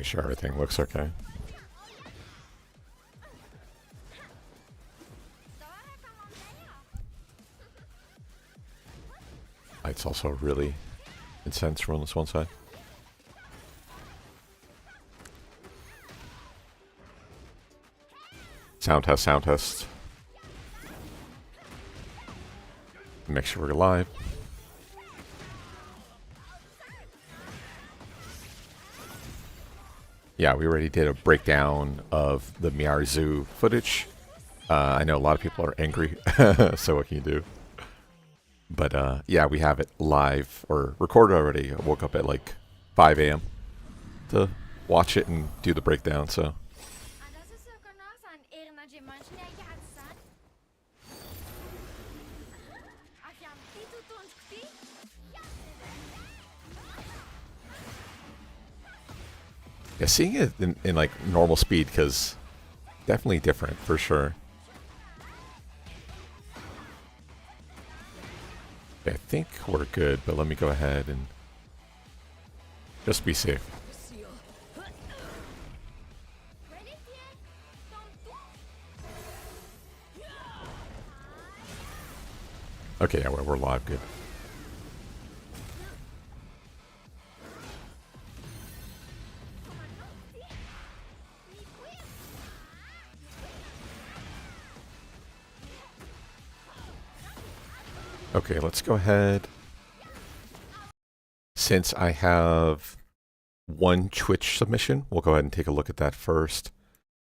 Making sure everything looks okay. It's also really intense from this one side. Sound test, sound test. Make sure we're live. Yeah, we already did a breakdown of the Miyazu footage. I know a lot of people are angry, so what can you do? But yeah, we have it live or recorded already. I woke up at like 5 a.m. to watch it and do the breakdown, so. Yeah, seeing it in like normal speed, because definitely different for sure. Okay, I think we're good, but let me go ahead and just be safe. Okay, yeah, we're live, good. Okay, let's go ahead. Since I have one Twitch submission, we'll go ahead and take a look at that first,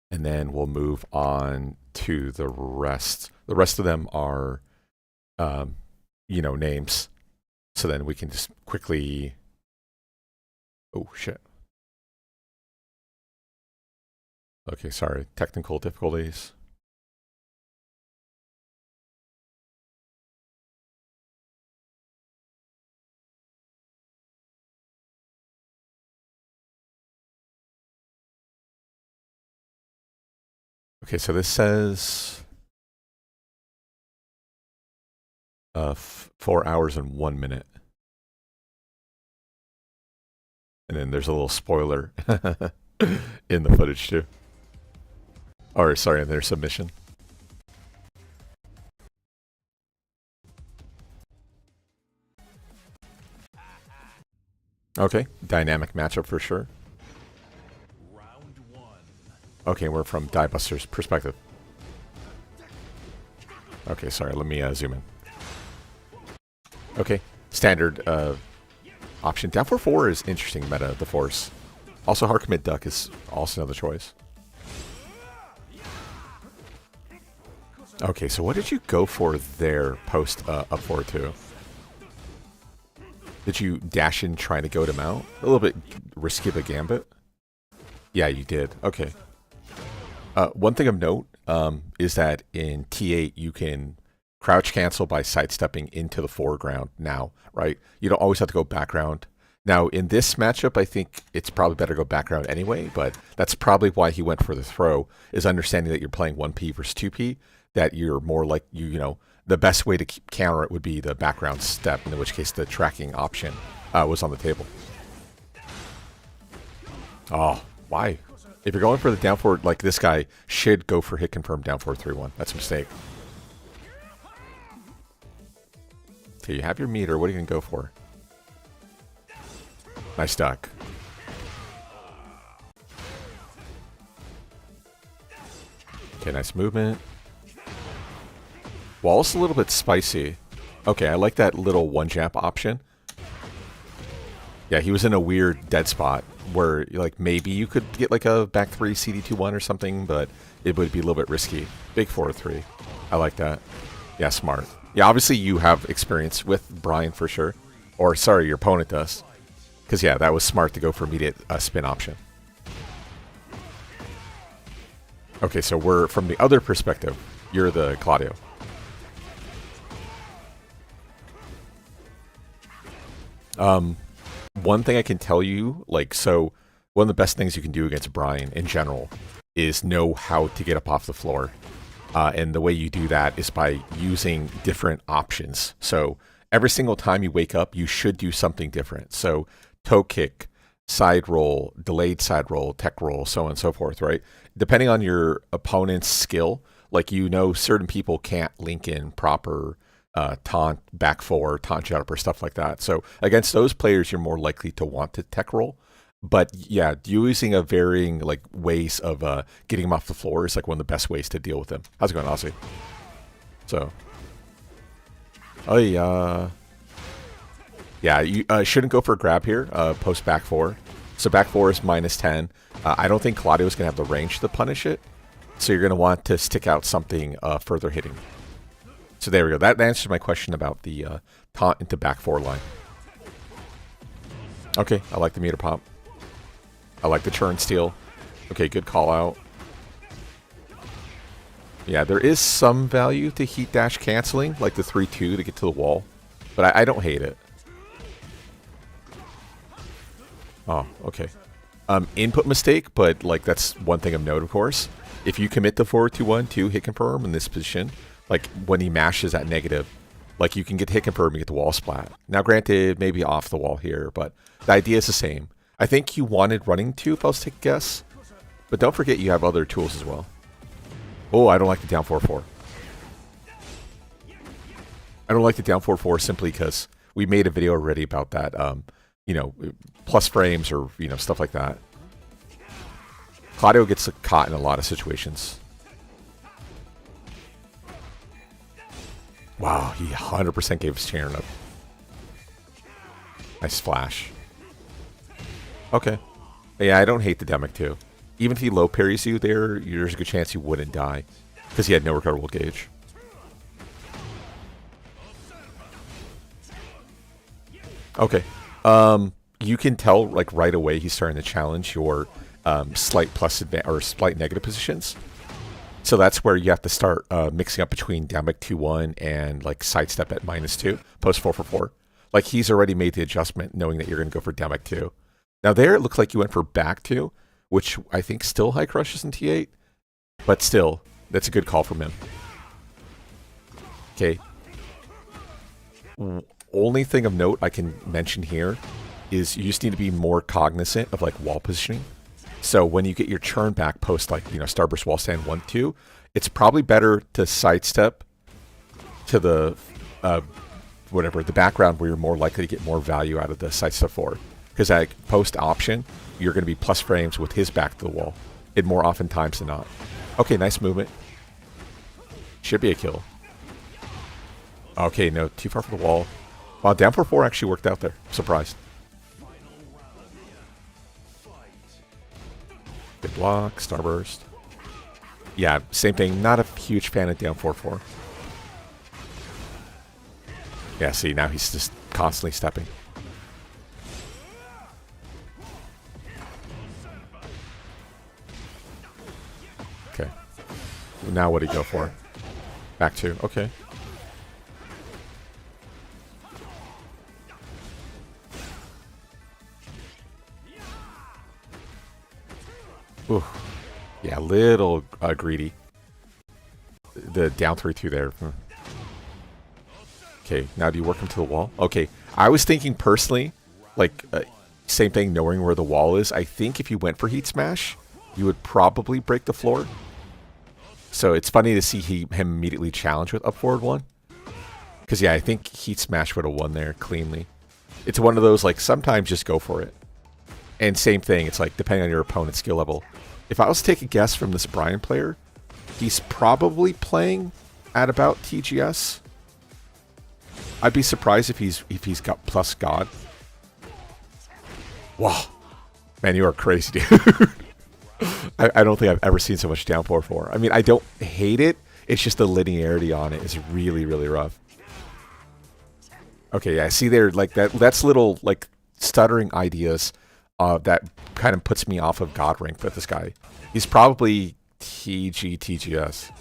and then we'll move on to the rest. The rest of them are, you know, names. So then we can just quickly... Oh, shit. Okay, sorry. Technical difficulties. Okay, so this says 4 hours and 1 minute. And then there's a little spoiler in the footage too. Or sorry, in their submission. Okay, dynamic matchup for sure. Okay, we're from Diebuster's perspective. Okay, sorry, let me zoom in. Okay, standard option. Down 4-4 is interesting meta, the Force. Also, hard commit duck is also another choice. Okay, so what did you go for there post up 4-2? Did you dash in trying to goad him out? A little bit risky of a gambit? Yeah, you did. Okay. One thing of note is that in T8 you can crouch cancel by sidestepping into the foreground now, right? You don't always have to go background. Now in this matchup, I think it's probably better to go background anyway, but that's probably why he went for the throw, is understanding that you're playing 1P versus 2P, that you're more like, you know, the best way to counter it would be the background step, in which case the tracking option was on the table. Oh, why? If you're going for the down forward, like this guy should go for hit confirm down forward 3-1. That's a mistake. Okay, you have your meter. What are you going to go for? Nice duck. Okay, nice movement. Wall's a little bit spicy. Okay, I like that little one jab option. Yeah, he was in a weird dead spot where like maybe you could get like a back 3 CD2-1 or something, but it would be a little bit risky. Big 4-3. I like that. Yeah, smart. Yeah, obviously you have experience with Brian for sure. Or sorry, your opponent does. Because yeah, that was smart to go for immediate spin option. Okay, so we're from the other perspective. You're the Claudio. One thing I can tell you, like, so one of the best things you can do against Brian in general is know how to get up off the floor. And the way you do that is by using different options. So every single time you wake up, you should do something different. So toe kick, side roll, delayed side roll, tech roll, so on and so forth, right? Depending on your opponent's skill, like certain people can't link in proper taunt, back four, taunt jet up, or stuff like that. So against those players, you're more likely to want to tech roll. But yeah, using a varying like ways of getting him off the floor is like one of the best ways to deal with him. How's it going, Aussie? So, oh yeah. Yeah, you shouldn't go for a grab here, post back four. So back four is -10. I don't think Claudio's going to have the range to punish it. So you're going to want to stick out something further hitting. So there we go. That answers my question about the taunt into back four line. Okay, I like the meter pop. I like the churn steal. Okay, good call out. Yeah, there is some value to heat dash canceling, like the 3-2 to get to the wall. But I don't hate it. Oh, okay. Input mistake, but like that's one thing of note, of course. If you commit the 4-2-1-2 hit confirm in this position, like when he mashes at negative, like you can get hit confirm and get the wall splat. Now, granted, maybe off the wall here, but the idea is the same. I think you wanted running 2 if I was to take a guess, but don't forget you have other tools as well. Oh, I don't like the down 4-4. I don't like the down 4-4 simply because we made a video already about that. You know, plus frames or, you know, stuff like that. Claudio gets caught in a lot of situations. Wow, he 100% gave his chain up. Nice flash. Okay. Yeah, I don't hate the Demic too. Even if he low parries you there, there's a good chance he wouldn't die. Because he had no recoverable gauge. Okay. You can tell like right away he's starting to challenge your slight plus or slight negative positions. So that's where you have to start mixing up between Demic 2-1 and like sidestep at -2, post 4-4. Like he's already made the adjustment knowing that you're going to go for Demic 2. Now there it looks like you went for back 2, which I think still high crushes in T8. But still, that's a good call from him. Okay. Only thing of note I can mention here is you just need to be more cognizant of like wall positioning. So when you get your churn back post like, you know, Starburst wall stand 1-2, it's probably better to sidestep to the the background where you're more likely to get more value out of the sidestep forward. Because at post option, you're going to be plus frames with his back to the wall. It more often times than not. Okay, nice movement. Should be a kill. Okay, no, too far from the wall. Wow, down 4-4 actually worked out there. Surprised. Good block, Starburst. Yeah, same thing. Not a huge fan of down 4-4. Yeah, see, now he's just constantly stepping. Okay. Now what did he go for? Back 2. Okay. Ooh. Yeah, a little greedy. The down 3-2 there. Okay, now do you work him to the wall? Okay, I was thinking personally, like, same thing, knowing where the wall is. I think if you went for Heat Smash, you would probably break the floor. So it's funny to see him immediately challenge with up forward 1. Because, yeah, I think Heat Smash would have won there cleanly. It's one of those, like, sometimes just go for it. And same thing, it's like, depending on your opponent's skill level. If I was to take a guess from this Brian player, he's probably playing at about TGS. I'd be surprised if he's got plus God. Wow. Man, you are crazy, dude. I don't think I've ever seen so much down 4-4. I mean, I don't hate it. It's just the linearity on it is really, really rough. Okay, yeah, see there, like that's little, like, stuttering ideas that kind of puts me off of God rank for this guy. He's probably TGS.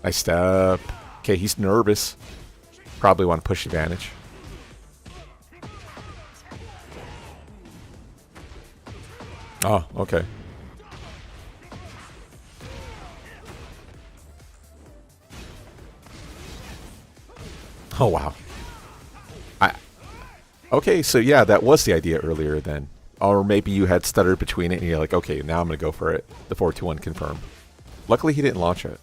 Nice step. Okay, he's nervous. Probably want to push advantage. Oh, okay. Oh, wow. Okay, so yeah, that was the idea earlier then. Or maybe you had stuttered between it and you're like, okay, now I'm going to go for it. The 4-2-1 confirm. Luckily, he didn't launch it.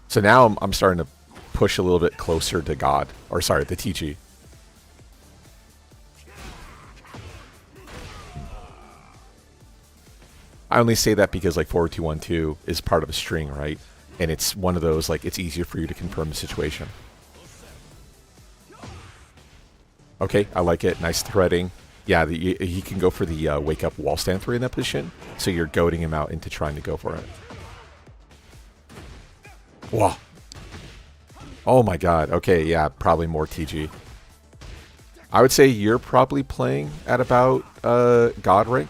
So now I'm starting to push a little bit closer to God. Or sorry, the TG. I only say that because like 4-2-1-2 is part of a string, right? And it's one of those, like, it's easier for you to confirm the situation. Okay, I like it. Nice threading. Yeah, he can go for the wake up wall stand 3 in that position. So you're goading him out into trying to go for it. Whoa. Oh my god. Okay, yeah, probably more TG. I would say you're probably playing at about God rank.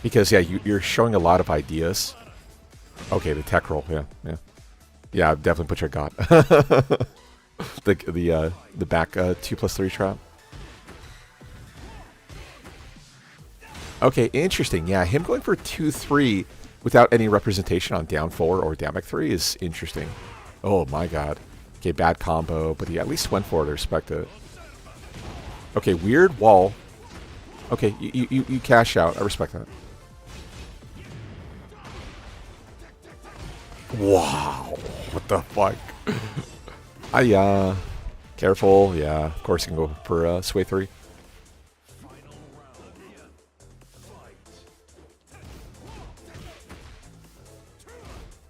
Because, yeah, you're showing a lot of ideas. Okay, the tech roll, yeah. Yeah, I've definitely put your God. the back 2+3 trap. Okay, interesting. Yeah, him going for 2-3 without any representation on down 4 or down back 3 is interesting. Oh my god. Okay, bad combo, but he at least went for it. I respect it. Okay, weird wall. Okay, you cash out. I respect that. Wow, what the fuck? Careful. Yeah, of course you can go for sway 3.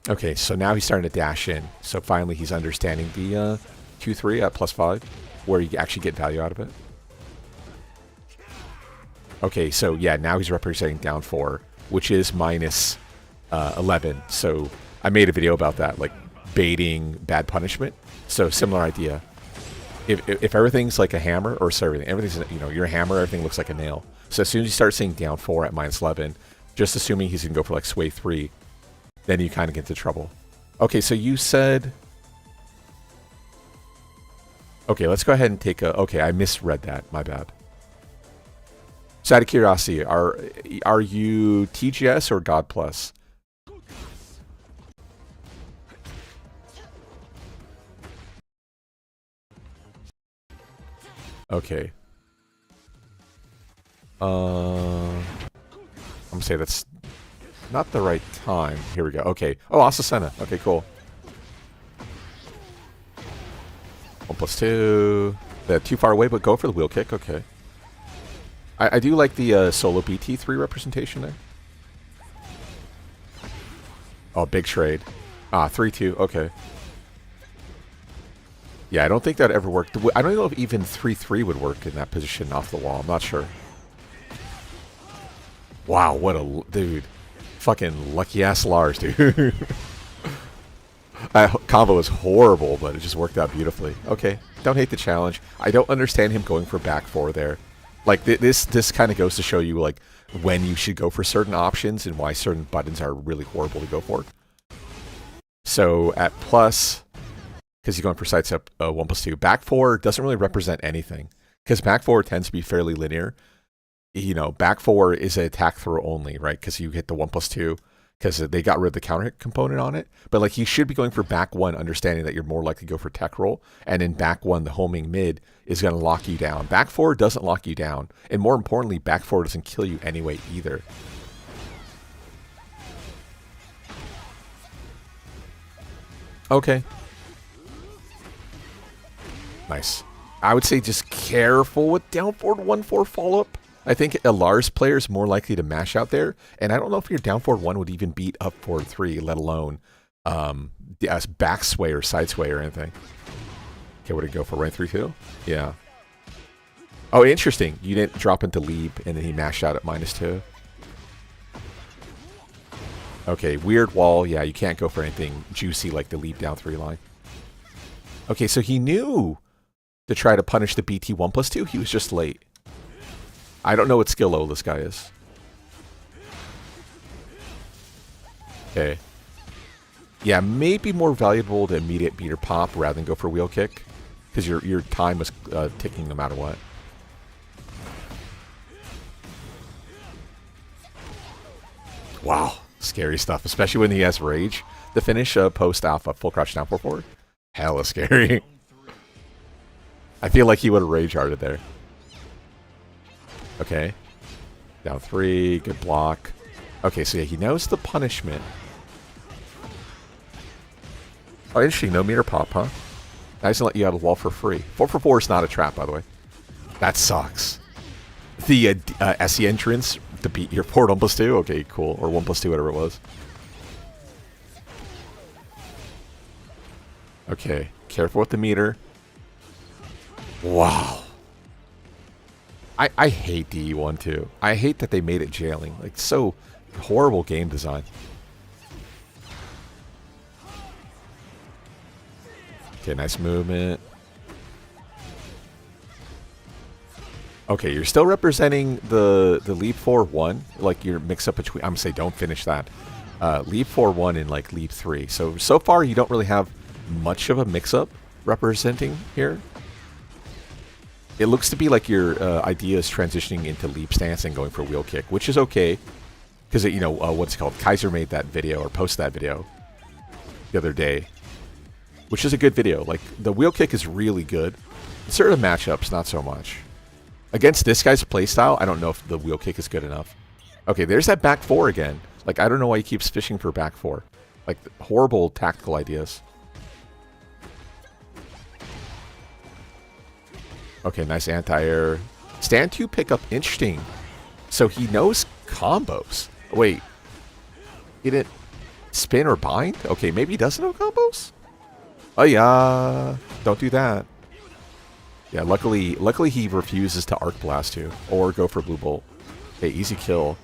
Okay, so now he's starting to dash in. So finally he's understanding the 2-3 at +5, where you actually get value out of it. Okay, so yeah, now he's representing down 4, which is minus 11. So I made a video about that, like baiting bad punishment. So similar idea. If everything's like a hammer, or sorry, everything's, you know, your hammer, everything looks like a nail. So as soon as you start seeing down 4 at -11, just assuming he's gonna go for like sway 3, then you kind of get into trouble. Okay, so you said... Okay, let's go ahead and take a... Okay, I misread that. My bad. So out of curiosity, are you TGS or God Plus? Okay. I'm gonna say that's not the right time. Here we go. Okay. Oh, Azucena. Okay, cool. 1+2. They're too far away, but go for the wheel kick. Okay. I do like the solo BT3 representation there. Oh, big trade. 3-2. Okay. Yeah, I don't think that ever worked. I don't know if even 3-3 would work in that position off the wall. I'm not sure. Wow, what a... Dude. Fucking lucky-ass Lars, dude. Combo was horrible, but it just worked out beautifully. Okay, don't hate the challenge. I don't understand him going for back 4 there. Like, this kind of goes to show you, like, when you should go for certain options and why certain buttons are really horrible to go for. So, at plus... Because he's going for sidestep 1+2. Back 4 doesn't really represent anything. Because back 4 tends to be fairly linear. You know, back 4 is an attack throw only, right? Because you hit the 1+2. Because they got rid of the counter hit component on it. But like, you should be going for back 1, understanding that you're more likely to go for tech roll. And in back 1, the homing mid is going to lock you down. Back 4 doesn't lock you down. And more importantly, back 4 doesn't kill you anyway either. Okay. Nice. I would say just careful with down forward 1-4 follow-up. I think a Lars player is more likely to mash out there. And I don't know if your down forward 1 would even beat up forward 3, let alone back sway or side sway or anything. Okay, what did it go for? Right 3-2? Yeah. Oh, interesting. You didn't drop into leap and then he mashed out at -2. Okay, weird wall. Yeah, you can't go for anything juicy like the leap down 3 line. Okay, so he knew to try to punish the BT 1+2. He was just late. I don't know what skill level this guy is. Okay. Yeah, maybe more valuable to immediate beater pop rather than go for wheel kick. Because your time was ticking no matter what. Wow. Scary stuff. Especially when he has rage. The finish post alpha full crouch down 4-4. Hella scary. I feel like he would have rage hearted there. Okay. Down 3. Good block. Okay, so yeah, he knows the punishment. Oh, interesting. No meter pop, huh? Nice to let you out of the wall for free. 4 for 4 is not a trap, by the way. That sucks. The SE entrance to beat your port 1+2? Okay, cool. Or 1+2, whatever it was. Okay, careful with the meter. Wow. I hate DE1 too. I hate that they made it jailing. Like, so horrible game design. Okay, nice movement. Okay, you're still representing the leap 4-1, like your mix up between. I'm gonna say don't finish that. Leap 4-1 and like leap 3. So far you don't really have much of a mix up representing here. It looks to be like your idea is transitioning into leap stance and going for wheel kick, which is okay, because you know what's it called? Kaiser made that video or posted that video the other day, which is a good video. Like the wheel kick is really good. In certain matchups, not so much. Against this guy's playstyle, I don't know if the wheel kick is good enough. Okay, there's that back 4 again. Like I don't know why he keeps fishing for back 4. Like horrible tactical ideas. Okay, nice anti-air. Stand 2 pickup, interesting. So he knows combos. Wait. He didn't spin or bind? Okay, maybe he doesn't know combos? Oh yeah. Don't do that. Yeah, luckily he refuses to Arc Blast you. Or go for Blue Bolt. Okay, easy kill.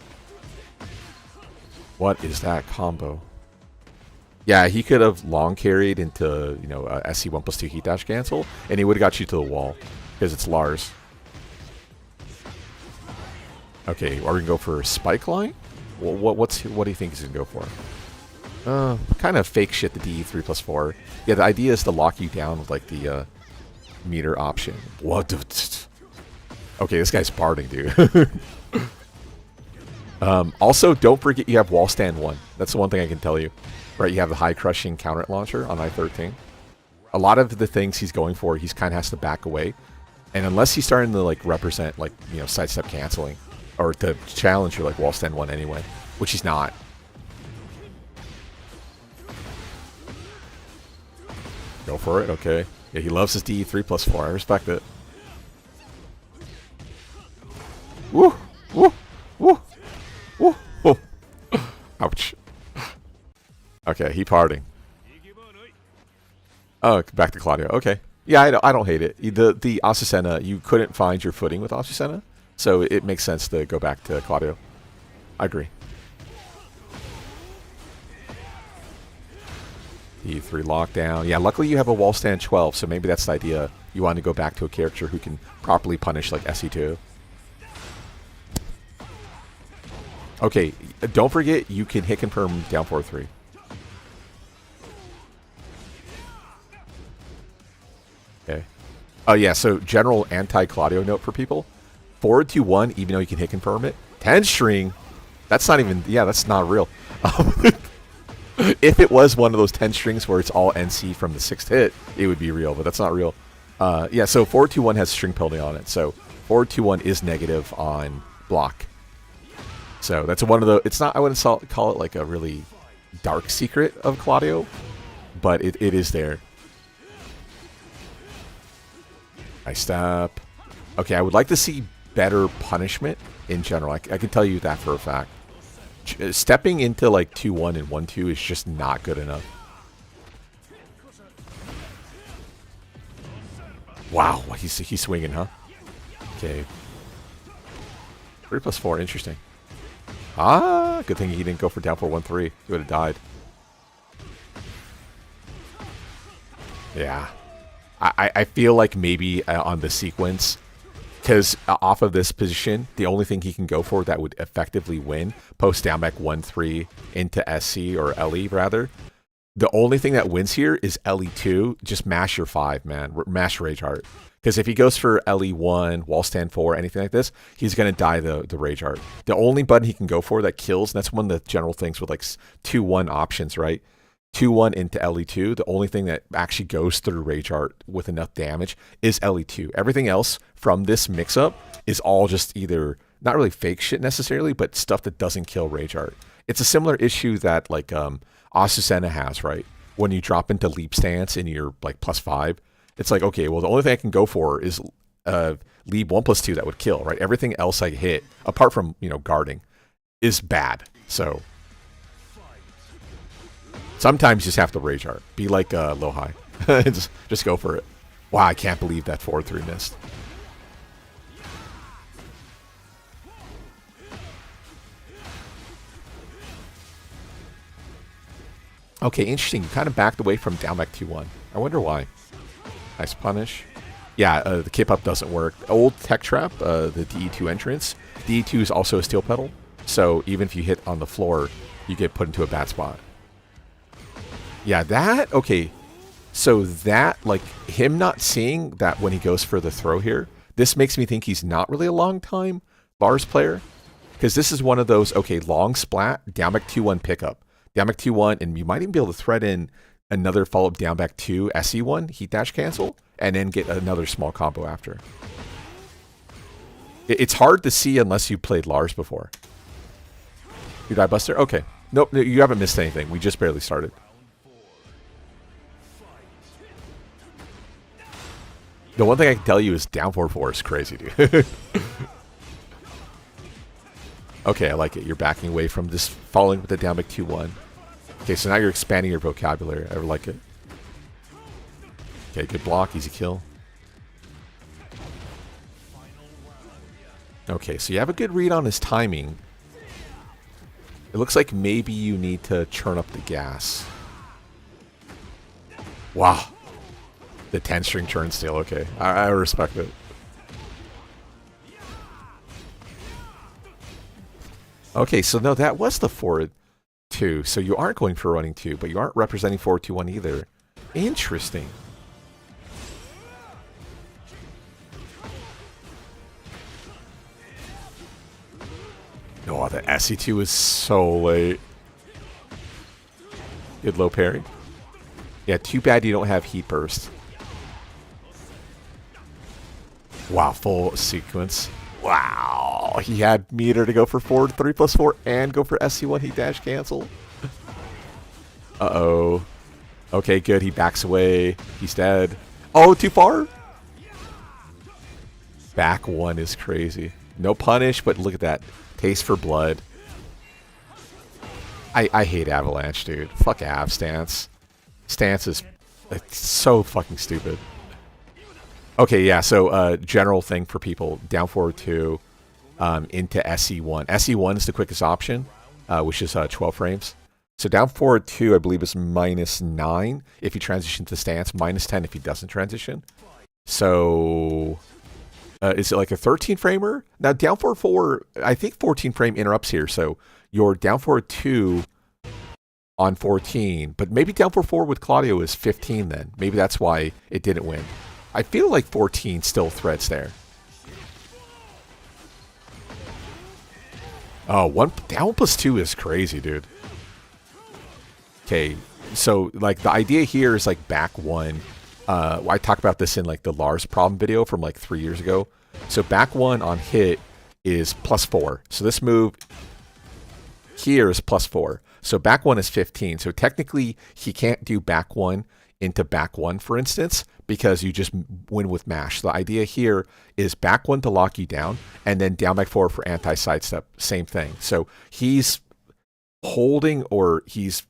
What is that combo? Yeah, he could have long carried into, you know, SC 1+2 heat dash cancel, and he would have got you to the wall. Because it's Lars. Okay, are we gonna go for Spike Line? What do you think he's gonna go for? Kind of fake shit. The DE 3+4. Yeah, the idea is to lock you down with like the meter option. What? Okay, this guy's parting, dude. Also, don't forget you have wall stand 1. That's the one thing I can tell you. Right, you have the high crushing counter launcher on I-13. A lot of the things he's going for, he's kind of has to back away. And unless he's starting to like represent like, you know, sidestep canceling or to challenge you like wall stand 1 anyway, which he's not. Go for it, okay. Yeah, he loves his DE 3+4. I respect it. Woo! Woo! Woo! Woo! Oh. Ouch. Okay, he parting. Oh, back to Claudio. Okay. Yeah, I don't hate it. The Azucena, you couldn't find your footing with Azucena, so it makes sense to go back to Claudio. I agree. E3 lockdown. Yeah, luckily you have a wall stand 12, so maybe that's the idea. You want to go back to a character who can properly punish like SE2. Okay, don't forget you can hit confirm down 4-3. Okay. Oh yeah, so general anti-Claudio note for people. Forward 2-1, even though you can hit confirm it. 10 string, that's not even, yeah, that's not real. If it was one of those 10 strings where it's all NC from the 6th hit, it would be real, but that's not real. Yeah, so forward 2-1 has string penalty on it, so forward 2-1 is negative on block. So that's one of the, it's not, I wouldn't call it like a really dark secret of Claudio, but it is there. Nice step. Okay, I would like to see better punishment in general. I can tell you that for a fact. Stepping into like 2-1 and 1-2 is just not good enough. Wow, he's swinging, huh? Okay. 3+4, interesting. Ah, good thing he didn't go for down 4-1-3. He would have died. Yeah. I feel like maybe on the sequence, because off of this position, the only thing he can go for that would effectively win, post down back 1-3 into SC, or LE rather, the only thing that wins here is LE2. Just mash your 5, man. Mash Rage Heart. Because if he goes for LE1, wall stand 4, anything like this, he's going to die the Rage Heart. The only button he can go for that kills, and that's one of the general things with like 2-1 options, right? 2-1 into LE2, the only thing that actually goes through Rage Heart with enough damage is LE2. Everything else from this mix-up is all just either not really fake shit necessarily, but stuff that doesn't kill Rage Art. It's a similar issue that like Azucena has, right? When you drop into leap stance and you're like +5, it's like, okay, well the only thing I can go for is leap 1+2 that would kill, right? Everything else I hit, apart from, you know, guarding, is bad. So sometimes you just have to Rage Art. Be like low high. just go for it. Wow, I can't believe that 4-3 missed. Okay, interesting. You kind of backed away from down back 2-1. I wonder why. Nice punish. Yeah, the kip up doesn't work. Old tech trap, the DE2 entrance. DE2 is also a steel pedal, so even if you hit on the floor, you get put into a bad spot. Yeah, that, okay. So that, like, him not seeing that when he goes for the throw here, this makes me think he's not really a long time Lars player. Because this is one of those, okay, long splat, down back 2-1 pickup. Down back 2-1, and you might even be able to thread in another follow-up down back 2 SE1, heat dash cancel, and then get another small combo after. It's hard to see unless you played Lars before. You die Buster? Okay. Nope, you haven't missed anything. We just barely started. The one thing I can tell you is down 4-4 is crazy, dude. Okay, I like it. You're backing away from just falling with the down back 2-1. Okay, so now you're expanding your vocabulary. I like it. Okay, good block, easy kill. Okay, so you have a good read on his timing. It looks like maybe you need to churn up the gas. Wow. The 10-string turnstile, okay. I respect it. Okay, so no, that was the forward 2. So you aren't going for running 2, but you aren't representing forward 2-1 either. Interesting. Oh, the SE2 is so late. Good low parry. Yeah, too bad you don't have heat burst. Wow, full sequence. Wow, he had meter to go for forward 3+4 and go for SC1 heat dash cancel. Uh-oh. Okay, good. He backs away. He's dead. Oh, too far? Back 1 is crazy. No punish, but look at that. Taste for blood. I hate Avalanche, dude. Fuck Av stance. Stance is so fucking stupid. Okay, yeah, so general thing for people, down forward 2 into SE1. SE1 is the quickest option, which is 12 frames. So down forward 2, I believe, is -9 if you transition to stance, -10 if he doesn't transition. So is it like a 13 framer? Now down forward 4, I think 14 frame interrupts here, so your down forward 2 on 14, but maybe down forward 4 with Claudio is 15 then. Maybe that's why it didn't win. I feel like 14 still threads there. Oh, down +2 is crazy, dude. Okay, so like the idea here is like back 1. I talked about this in like the Lars problem video from like 3 years ago. So back 1 on hit is +4. So this move here is +4. So back 1 is 15. So technically he can't do back 1 into back 1, for instance, because you just win with mash. The idea here is back 1 to lock you down, and then down back 4 for anti-sidestep. Same thing. So he's holding, or he's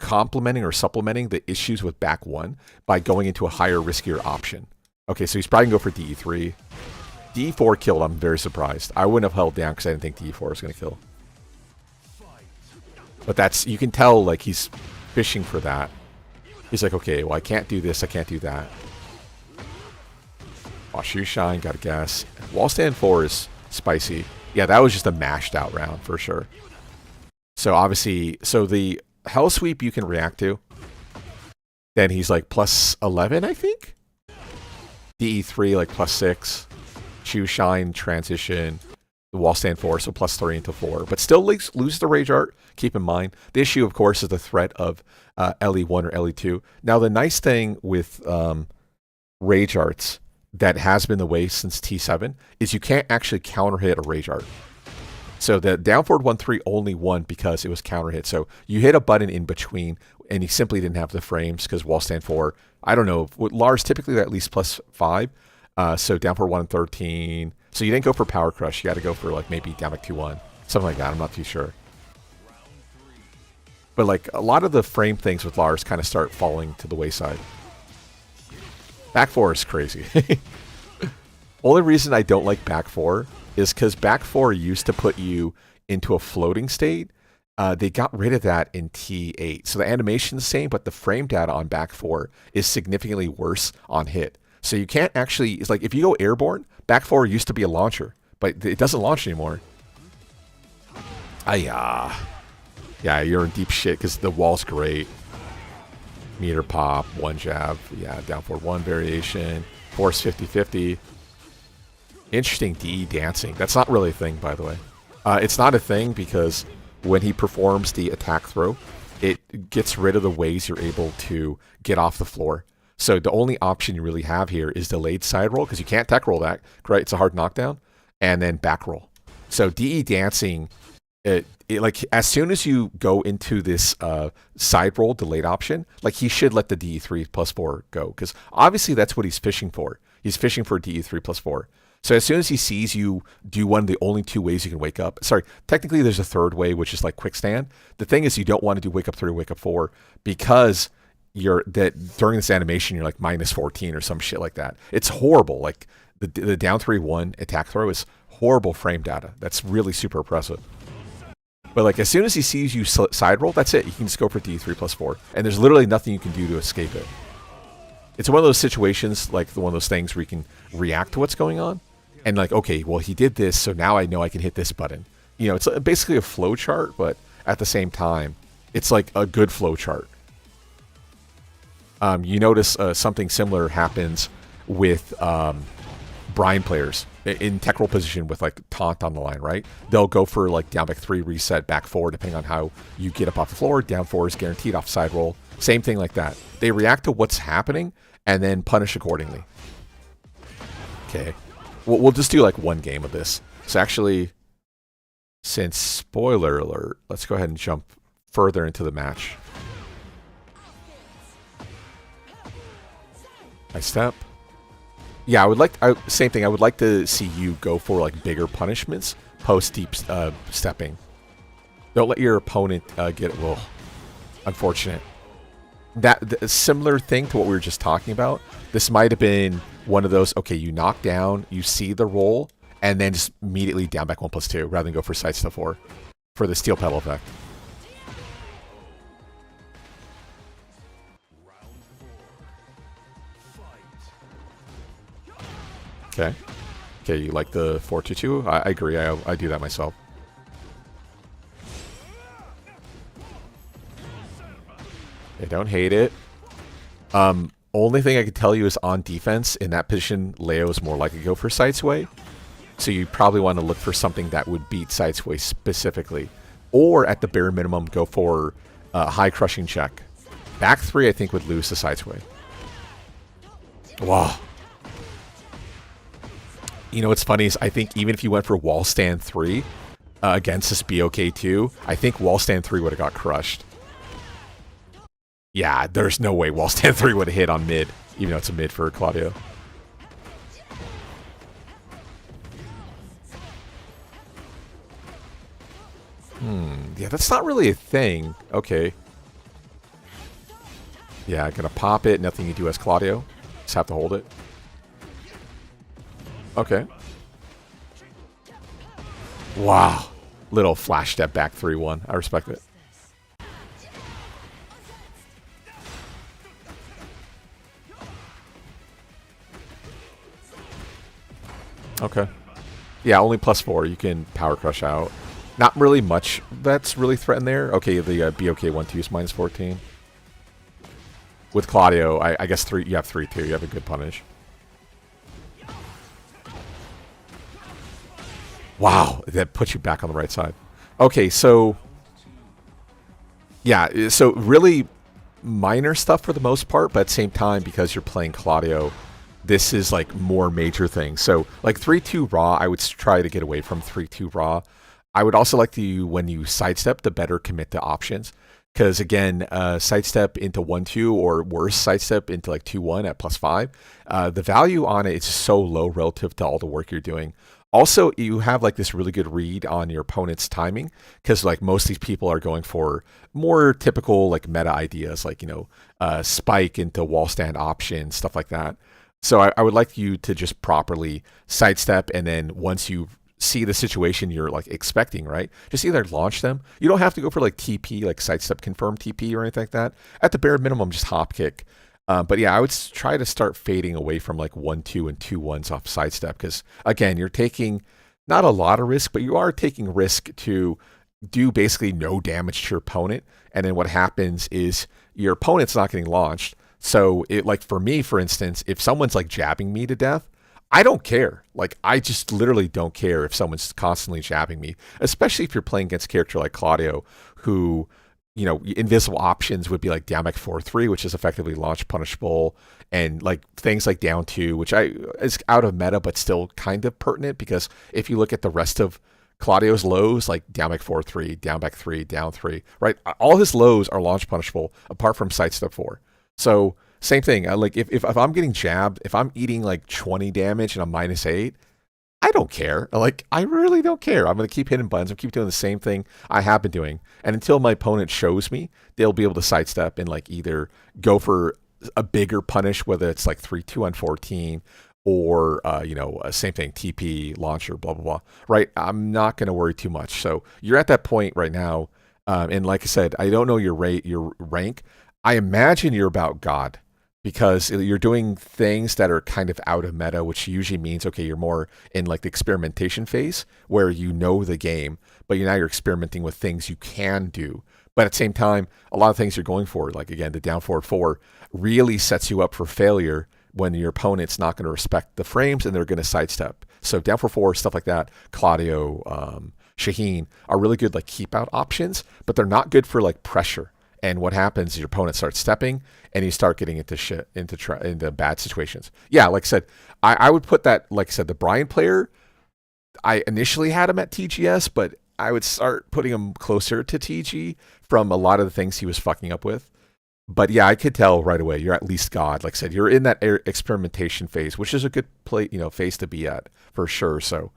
complementing or supplementing the issues with back 1 by going into a higher, riskier option. Okay, so he's probably going to go for DE3. DE4 killed. I'm very surprised. I wouldn't have held down because I didn't think DE4 was going to kill. But that's, you can tell, like, he's fishing for that. He's like, okay, well, I can't do this, I can't do that. Oh, shoe shine, got a guess. Wall stand 4 is spicy. Yeah, that was just a mashed out round for sure. So obviously, so the hell sweep you can react to. Then he's like +11, I think. DE3 like +6. Shoe shine, transition. The wall stand 4, so +3 into 4. But still lose the rage art. Keep in mind, the issue, of course, is the threat of LE1 or LE2. Now, the nice thing with rage arts, that has been the way since T7 is you can't actually counter hit a rage art. So the down forward 1-3 only won because it was counter hit. So you hit a button in between, and he simply didn't have the frames because wall stand 4. I don't know. With Lars, typically they're at least +5. So down forward 1-13. So you didn't go for power crush. You had to go for like maybe down back 2-1. Something like that. I'm not too sure. But like a lot of the frame things with Lars kind of start falling to the wayside. Back 4 is crazy. Only reason I don't like back 4 is because back 4 used to put you into a floating state. They got rid of that in T8. So the animation's the same, but the frame data on back 4 is significantly worse on hit. So you can't actually, it's like if you go airborne, back 4 used to be a launcher, but it doesn't launch anymore. Yeah, you're in deep shit because the wall's great. Meter pop, 1 jab. Yeah, down forward 1 variation. Force 50-50. Interesting DE dancing. That's not really a thing, by the way. It's not a thing because when he performs the attack throw, it gets rid of the ways you're able to get off the floor. So the only option you really have here is delayed side roll because you can't tech roll that, right? It's a hard knockdown. And then back roll. So DE dancing, like as soon as you go into this side roll delayed option, like he should let the DE3 +4 go because obviously that's what he's fishing for. He's fishing for DE3 +4. So as soon as he sees you do one of the only 2 ways you can wake up, sorry, technically there's a 3rd way, which is like quick stand. The thing is you don't want to do wake up 3, wake up 4 because during this animation you're like -14 or some shit like that. It's horrible. Like the down 3-1 attack throw is horrible frame data. That's really super impressive. But like as soon as he sees you side roll, that's it. You can just go for D3 +4. And there's literally nothing you can do to escape it. It's one of those situations, like one of those things where you can react to what's going on. And like, okay, well, he did this, so now I know I can hit this button. You know, it's basically a flow chart, but at the same time, it's like a good flow chart. You notice something similar happens with Brian players in tech roll position with like taunt on the line, right? They'll go for like down back 3, reset, back 4, depending on how you get up off the floor. Down 4 is guaranteed off side roll. Same thing like that. They react to what's happening and then punish accordingly. Okay. We'll just do like 1 game of this. So actually, since spoiler alert, let's go ahead and jump further into the match. I step. Yeah, I would like, same thing, I would like to see you go for like bigger punishments post deep stepping. Don't let your opponent get it. Well, unfortunate. That similar thing to what we were just talking about. This might have been one of those, okay, you knock down, you see the roll, and then just immediately down back 1+2 rather than go for side step 4 for the steel pedal effect. Okay. Okay, you like the 4-2-2? I agree, I do that myself. I don't hate it. Only thing I can tell you is on defense, in that position, Leo is more likely to go for side sway. So you probably want to look for something that would beat side sway specifically. Or at the bare minimum, go for a high crushing check. Back 3, I think, would lose the side sway. Wow. You know what's funny is I think even if you went for wall stand 3 against this BOK2, I think wall stand 3 would have got crushed. Yeah, there's no way wall stand 3 would have hit on mid, even though it's a mid for Claudio. Yeah, that's not really a thing. Okay. Yeah, gonna pop it. Nothing you do as Claudio. Just have to hold it. Okay. Wow. Little flash step back 3-1. I respect it. Okay. Yeah, only +4. You can power crush out. Not really much that's really threatened there. Okay, the BOK 1-2 is -14. With Claudio, I guess 3. You have 3 too. You have a good punish. Wow, that puts you back on the right side. Okay, so yeah, so really minor stuff for the most part, but at the same time, because you're playing Claudio, this is like more major things. So like 3-2 raw, I would try to get away from 3-2 raw. I would also like to, when you sidestep, to better commit to options. Because again, sidestep into 1-2 or worse, sidestep into like 2-1 at +5. The value on it is so low relative to all the work you're doing. Also, you have like this really good read on your opponent's timing, because like most of these people are going for more typical like meta ideas, like, you know, spike into wall stand options, stuff like that. So I would like you to just properly sidestep, and then once you see the situation you're like expecting, right, just either launch them. You don't have to go for like TP, like sidestep confirm TP or anything like that. At the bare minimum, just hop kick. But yeah, I would try to start fading away from like 1-2 and 2-1s off sidestep, because again, you're taking not a lot of risk, but you are taking risk to do basically no damage to your opponent. And then what happens is your opponent's not getting launched. So it, like for me, for instance, if someone's like jabbing me to death, I don't care. Like, I just literally don't care if someone's constantly jabbing me, especially if you're playing against a character like Claudio, who, you know, invisible options would be like down back 4-3, which is effectively launch punishable, and like things like down 2, which is out of meta, but still kind of pertinent, because if you look at the rest of Claudio's lows, like down back 4-3, down back 3, down 3, right? All his lows are launch punishable apart from sidestep 4. So same thing. Like if I'm getting jabbed, if I'm eating like 20 damage and I'm -8, I don't care. Like, I really don't care. I'm going to keep hitting buttons. I'm keep doing the same thing I have been doing. And until my opponent shows me, they'll be able to sidestep and like either go for a bigger punish, whether it's like 3-2 on 14, or, you know, same thing, TP, launcher, blah, blah, blah, right? I'm not going to worry too much. So you're at that point right now. And like I said, I don't know your rank. I imagine you're about God, because you're doing things that are kind of out of meta, which usually means, okay, you're more in like the experimentation phase where you know the game, but now you're experimenting with things you can do. But at the same time, a lot of things you're going for, like again, the down forward 4 really sets you up for failure when your opponent's not going to respect the frames and they're going to sidestep. So down forward 4, stuff like that, Claudio, Shaheen are really good like keep out options, but they're not good for like pressure. And what happens is your opponent starts stepping, and you start getting into shit, into bad situations. Yeah, like I said, I would put that, like I said, the Brian player, I initially had him at TGS, but I would start putting him closer to TG from a lot of the things he was fucking up with. But yeah, I could tell right away you're at least God. Like I said, you're in that experimentation phase, which is a good phase to be at for sure. So,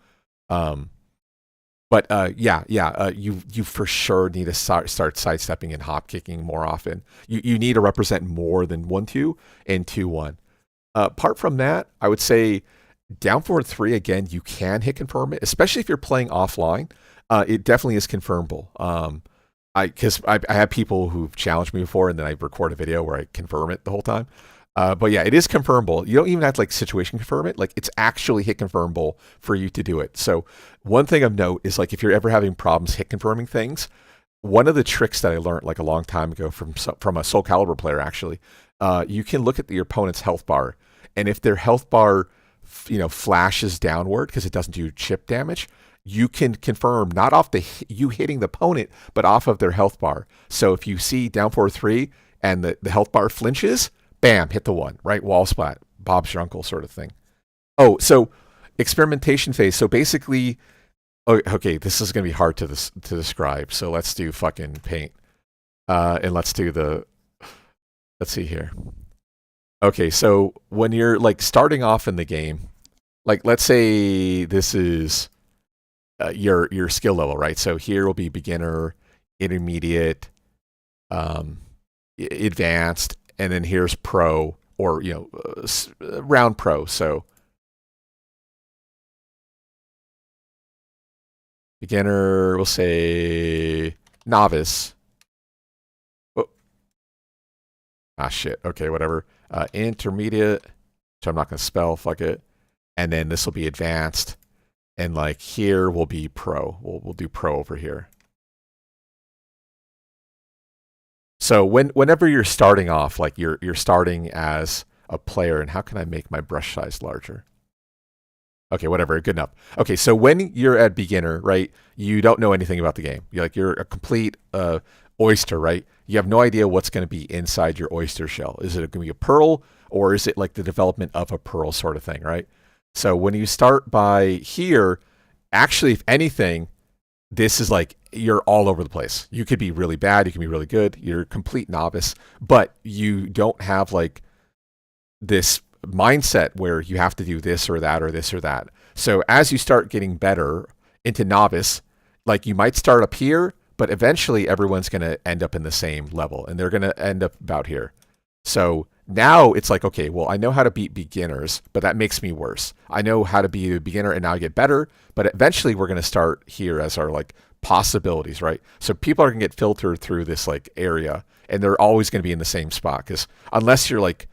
you for sure need to start sidestepping and hop kicking more often. You need to represent more than 1-2 and 2-1. Apart from that, I would say down forward 3, again, you can hit confirm it, especially if you're playing offline. It definitely is confirmable. Because I have people who've challenged me before, and then I record a video where I confirm it the whole time. But yeah, it is confirmable. You don't even have to like situation confirm it. Like, it's actually hit confirmable for you to do it. So one thing of note is, like, if you're ever having problems hit confirming things, one of the tricks that I learned like a long time ago from a Soul Calibur player, actually, you can look at your opponent's health bar, and if their health bar, flashes downward because it doesn't do chip damage, you can confirm not off you hitting the opponent, but off of their health bar. So if you see down forward 3 and the health bar flinches, bam, hit the 1, right? Wall splat, Bob's your uncle sort of thing. Oh, so experimentation phase. So basically, okay, this is going to be hard to describe. So let's do fucking paint. And let's see here. Okay, so when you're like starting off in the game, like let's say this is your skill level, right? So here will be beginner, intermediate, advanced, and then here's pro, or round pro. So beginner, we'll say novice. Oh. Shit. Okay, whatever. Intermediate, which I'm not going to spell, fuck it. And then this will be advanced. And like here will be pro. We'll do pro over here. So whenever you're starting off, like you're starting as a player, and how can I make my brush size larger? Okay, whatever, good enough. Okay, so when you're at beginner, right, you don't know anything about the game. You're a complete oyster, right? You have no idea what's going to be inside your oyster shell. Is it going to be a pearl, or is it like the development of a pearl sort of thing, right? So when you start by here, actually, if anything, this is like you're all over the place. You could be really bad, you can be really good, you're a complete novice, but you don't have like this mindset where you have to do this or that or this or that. So as you start getting better into novice, like you might start up here, but eventually everyone's going to end up in the same level and they're going to end up about here. So now it's like, okay, well, I know how to beat beginners, but that makes me worse. I know how to be a beginner and now I get better, but eventually we're going to start here as our like possibilities, right? So people are going to get filtered through this like area and they're always going to be in the same spot because unless you're like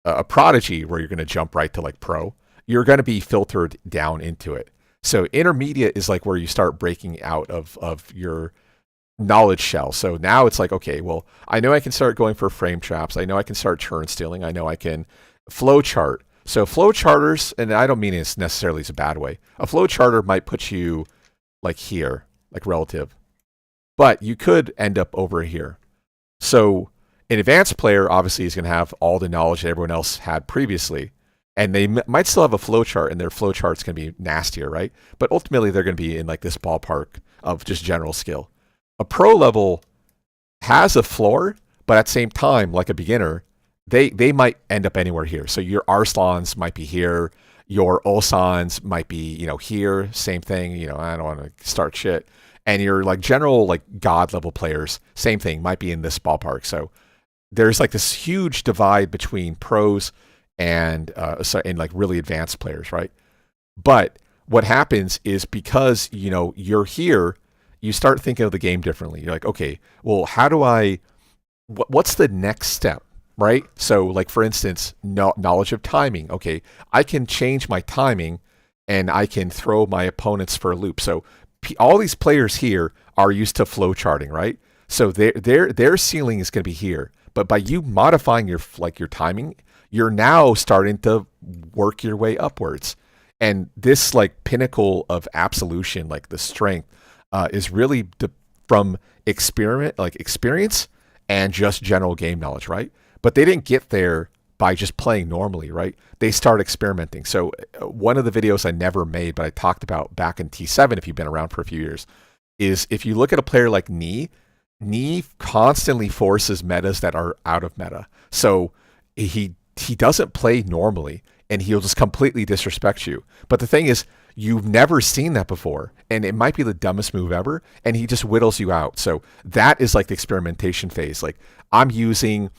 a prodigy where you're going to jump right to like pro, you're going to be filtered down into it. So intermediate is like where you start breaking out of your knowledge shell. So now it's like, okay, well, I know I can start going for frame traps. I know I can start turn stealing. I know I can flow chart. So flow charters, and I don't mean it's necessarily a bad way. A flow charter might put you like here, like relative, but you could end up over here. So an advanced player obviously is going to have all the knowledge that everyone else had previously, and they might still have a flow chart, and their flow chart's going to be nastier, right? But ultimately, they're going to be in like this ballpark of just general skill. A pro level has a floor, but at the same time, like a beginner, they might end up anywhere here. So your Arslans might be here, your Ulsans might be, here, same thing, I don't want to start shit. And your like general like god level players, same thing, might be in this ballpark. So there's like this huge divide between pros and like really advanced players, right? But what happens is because, you're here, you start thinking of the game differently. You're like, okay, well, how do what's the next step, right? So like, for instance, knowledge of timing. Okay, I can change my timing and I can throw my opponents for a loop. So all these players here are used to flow charting, right? So their ceiling is going to be here. But by you modifying your timing, you're now starting to work your way upwards. And this like pinnacle of absolution, like the strength, is really from experience and just general game knowledge, right? But they didn't get there by just playing normally, right? They start experimenting. So one of the videos I never made, but I talked about back in T7, if you've been around for a few years, is if you look at a player like Ni constantly forces metas that are out of meta. So he doesn't play normally and he'll just completely disrespect you. But the thing is, you've never seen that before, and it might be the dumbest move ever, and he just whittles you out. So that is like the experimentation phase. Like, I'm using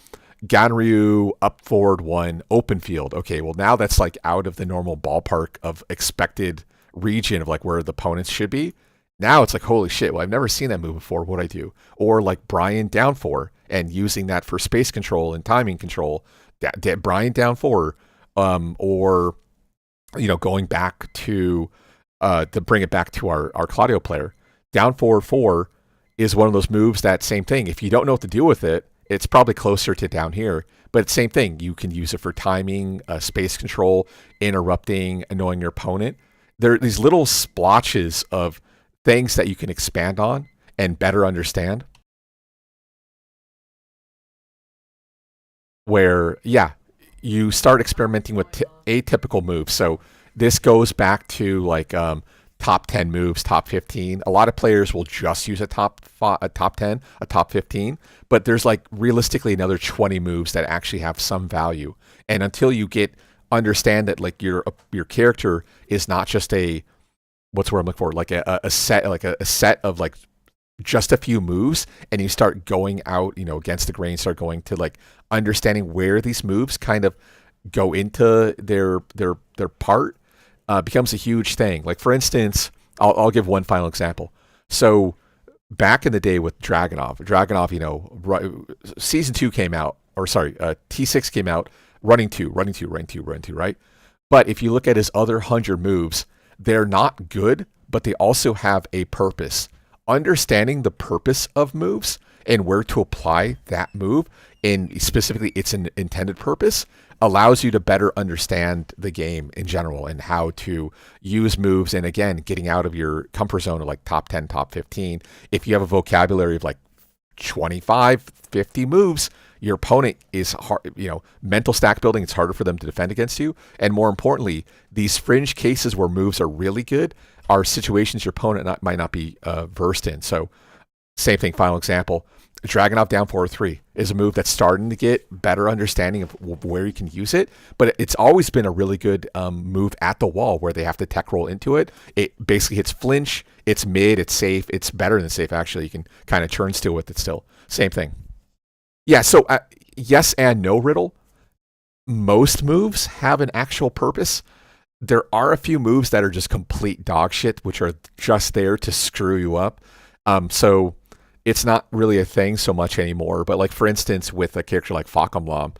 Ganryu up forward 1 open field. Okay, well now that's like out of the normal ballpark of expected region of like where the opponents should be. Now it's like, holy shit, well, I've never seen that move before. What'd I do? Or like Brian down 4 and using that for space control and timing control. Brian down 4, or going back to bring it back to our Claudio player, down forward 4 is one of those moves that same thing. If you don't know what to do with it, it's probably closer to down here, but it's same thing. You can use it for timing, space control, interrupting, annoying your opponent. There are these little splotches of things that you can expand on and better understand. Where, you start experimenting with atypical moves. So this goes back to like top 10 moves, top 15. A lot of players will just use a top 10, a top 15, but there's like realistically another 20 moves that actually have some value. And until you understand that like your character is not just what's the word I'm looking for, like a set of like just a few moves, and you start going out, against the grain, start going to like understanding where these moves kind of go into their part, becomes a huge thing. Like, for instance, I'll give one final example. So back in the day with Dragunov, season 2 came out, or sorry, T6 came out, running 2, right? But if you look at his other 100 moves, they're not good, but they also have a purpose. Understanding the purpose of moves and where to apply that move, and specifically its intended purpose, allows you to better understand the game in general and how to use moves. And again, getting out of your comfort zone of like top 10, top 15. If you have a vocabulary of like 25, 50 moves, your opponent is hard, you know, mental stack building. It's harder for them to defend against you. And more importantly, these fringe cases where moves are really good are situations your opponent might not be versed in. So same thing, final example. Dragunov down 4-3 is a move that's starting to get better understanding of where you can use it, but it's always been a really good move at the wall where they have to tech roll into it. It basically hits flinch, it's mid, it's safe, it's better than safe actually. You can kind of turn still with it still. Same thing. Yeah, so yes and no riddle. Most moves have an actual purpose. There are a few moves that are just complete dog shit, which are just there to screw you up. So it's not really a thing so much anymore. But like, for instance, with a character like Fahkrumram,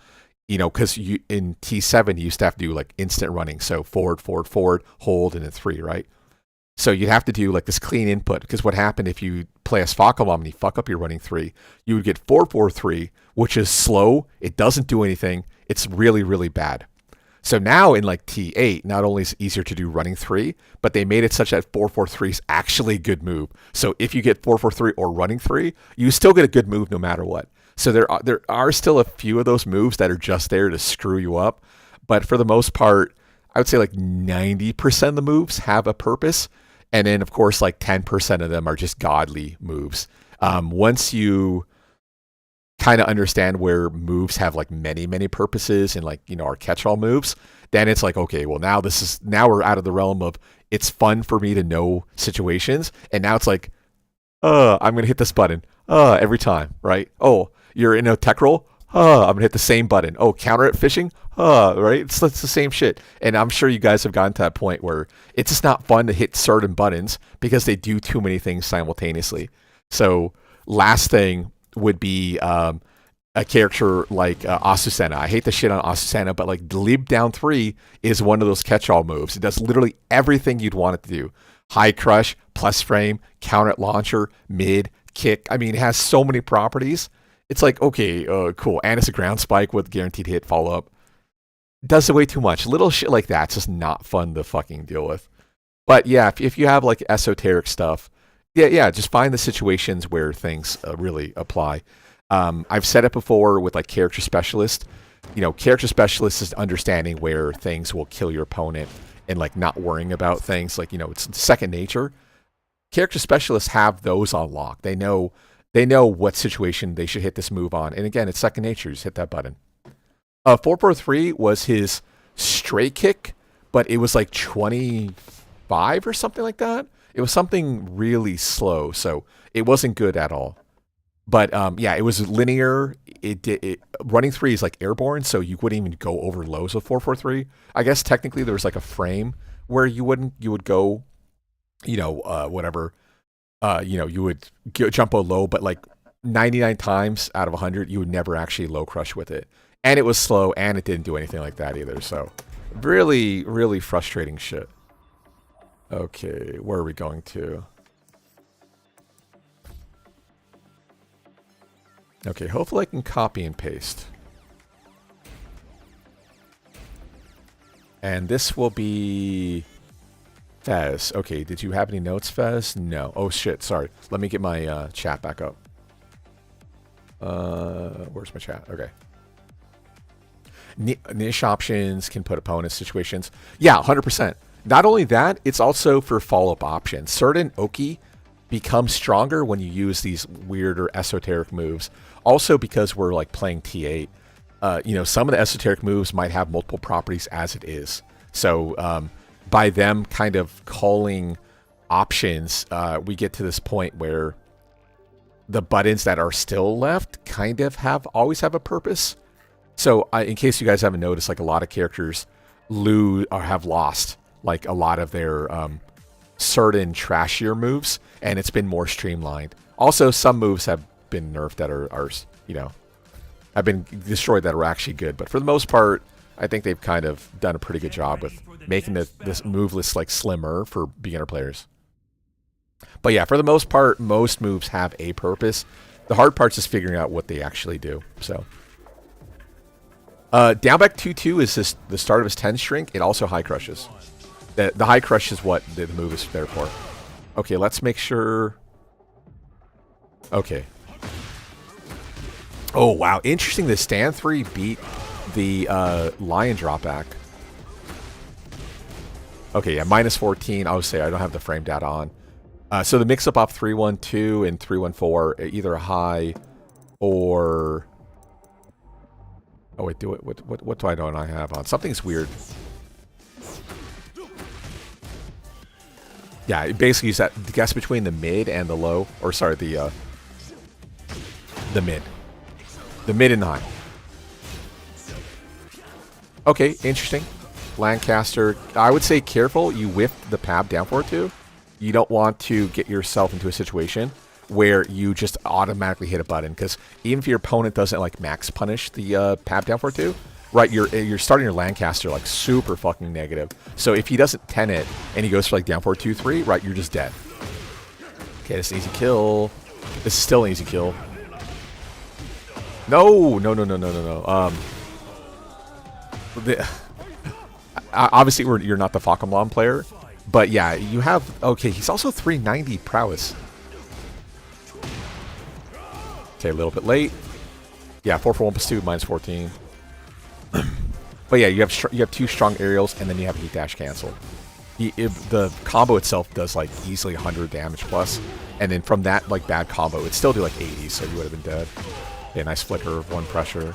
you know, because you in T7 you used to have to do like instant running, so forward, forward, forward, hold, and then 3, right? So you'd have to do like this clean input, because what happened if you play as Fahkrumram and you fuck up your running 3, you would get 4-4-3, which is slow. It doesn't do anything. It's really, really bad. So now in like T8, not only is it easier to do running 3, but they made it such that 4-4-3 is actually a good move. So if you get 4-4-3 or running 3, you still get a good move no matter what. So there are still a few of those moves that are just there to screw you up. But for the most part, I would say like 90% of the moves have a purpose. And then, of course, like 10% of them are just godly moves. Once you kind of understand where moves have like many, many purposes and like, you know, our catch-all moves, then it's like, okay, well, now we're out of the realm of it's fun for me to know situations. And now it's like, I'm going to hit this button every time, right? Oh, you're in a tech roll. I'm going to hit the same button. Oh, counter at fishing. Right? It's the same shit. And I'm sure you guys have gotten to that point where it's just not fun to hit certain buttons because they do too many things simultaneously. So last thing would be a character like Azucena. I hate the shit on Azucena, but like leap down 3 is one of those catch-all moves. It does literally everything you'd want it to do. High crush, plus frame, counter at launcher, mid, kick. I mean, it has so many properties. It's like, okay, cool. And it's a ground spike with guaranteed hit follow-up. Does way too much. Little shit like that's just not fun to fucking deal with. But yeah, if you have like esoteric stuff, yeah, just find the situations where things really apply. I've said it before with like character specialist. You know, character specialist is understanding where things will kill your opponent and like not worrying about things. Like, you know, it's second nature. Character specialists have those on lock. They know what situation they should hit this move on. And again, it's second nature. Just hit that button. 4-4-3 was his straight kick, but it was like 25 or something like that. It was something really slow, so it wasn't good at all. But yeah, it was linear. Running 3 is like airborne, so you wouldn't even go over lows with 4-4-3. I guess technically there was like a frame where you would go, you know, whatever. You know, you would jump a low, but like 99 times out of 100, you would never actually low crush with it. And it was slow, and it didn't do anything like that either. So really, really frustrating shit. Okay, where are we going to? Okay, hopefully I can copy and paste. And this will be Fez. Okay, did you have any notes, Fez? No. Oh shit, sorry. Let me get my chat back up. Where's my chat? Okay. Niche options can put opponents situations. Yeah, 100%. Not only that, it's also for follow-up options. Certain Oki become stronger when you use these weirder esoteric moves. Also because we're like playing T8. You know, some of the esoteric moves might have multiple properties as it is. So by them kind of calling options, we get to this point where the buttons that are still left kind of always have a purpose. So in case you guys haven't noticed, like a lot of characters lose or have lost like a lot of their certain trashier moves, and it's been more streamlined. Also, some moves have been nerfed that are you know, have been destroyed that are actually good. But for the most part, I think they've kind of done a pretty good job with making this move list like slimmer for beginner players. But yeah, for the most part, most moves have a purpose. The hard part's just figuring out what they actually do. So down back 2-2 is the start of his 10 shrink. It also high crushes. The high crush is what the move is there for. Okay, let's make sure. Okay. Oh, wow. Interesting. The stand 3 beat the lion drop back. Okay, yeah, minus 14. I would say I don't have the frame data on. So the mix-up off 312 and 314, either a high or... Oh, wait, do it. What do I know I have on? Something's weird. Yeah, it basically is that guess between the mid and the low. Or, sorry, the mid. The mid and the high. Okay, interesting. Lancaster. I would say careful. You whiff the PAB down for it too. You don't want to get yourself into a situation where you just automatically hit a button, because even if your opponent doesn't like max punish the PAB down for it too, right? You're starting your Lancaster like super fucking negative. So if he doesn't 10 it and he goes for like down 4 2 3, right? You're just dead. Okay, this is an easy kill. This is still an easy kill. No. Obviously, you're not the Fahkrumram player, but yeah, you have... Okay, he's also 390 prowess. Okay, a little bit late. Yeah, 4 for 1 plus 2, minus 14. But yeah, you have 2 strong aerials, and then you have heat dash cancel. The combo itself does like easily 100 damage plus, and then from that like bad combo, it'd still do like 80, so you would have been dead. Yeah, nice flicker of 1 pressure.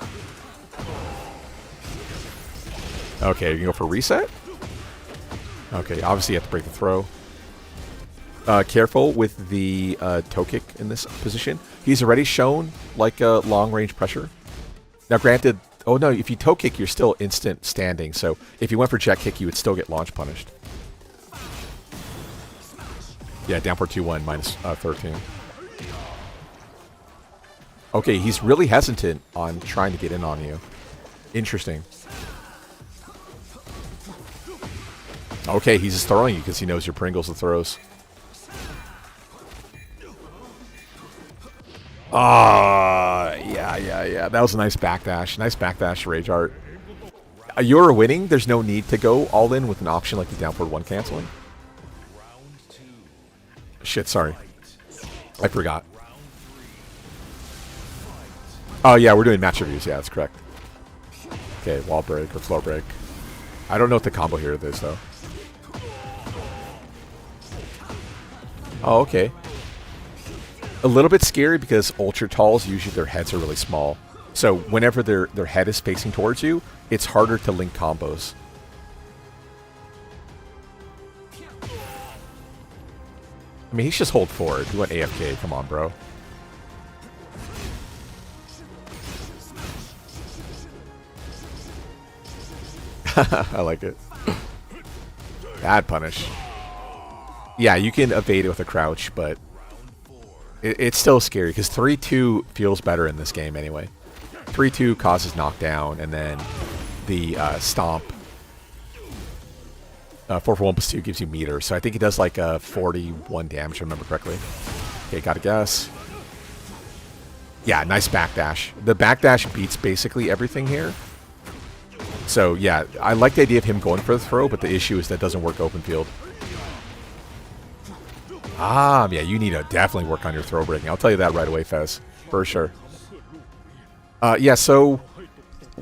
Okay, you can go for reset? Okay, obviously you have to break the throw. Careful with the toe kick in this position. He's already shown like a long-range pressure. Now granted, oh no, if you toe kick, you're still instant standing. So if you went for jet kick, you would still get launch punished. Yeah, down for 2-1, minus 13. Okay, he's really hesitant on trying to get in on you. Interesting. Okay, he's just throwing you because he knows your Pringles and throws. Yeah. That was a nice backdash. Nice backdash, Rage Art. You're winning. There's no need to go all in with an option like the down forward 1 canceling. Shit, sorry. I forgot. Oh, yeah, we're doing match reviews. Yeah, that's correct. Okay, wall break or floor break. I don't know what the combo here is, though. Oh, okay. A little bit scary because ultra talls, usually their heads are really small. So whenever their head is facing towards you, it's harder to link combos. I mean, he's just hold forward. He went AFK. Come on, bro. I like it. Bad punish. Yeah, you can evade it with a crouch, but it's still scary because 3-2 feels better in this game anyway. 3-2 causes knockdown, and then the stomp 4 for 1 plus 2 gives you meter. So I think he does like 41 damage, if I remember correctly. Okay, gotta guess. Yeah, nice backdash. The backdash beats basically everything here. So yeah, I like the idea of him going for the throw, but the issue is that doesn't work open field. Yeah, you need to definitely work on your throw breaking. I'll tell you that right away, Fez. For sure. Yeah, so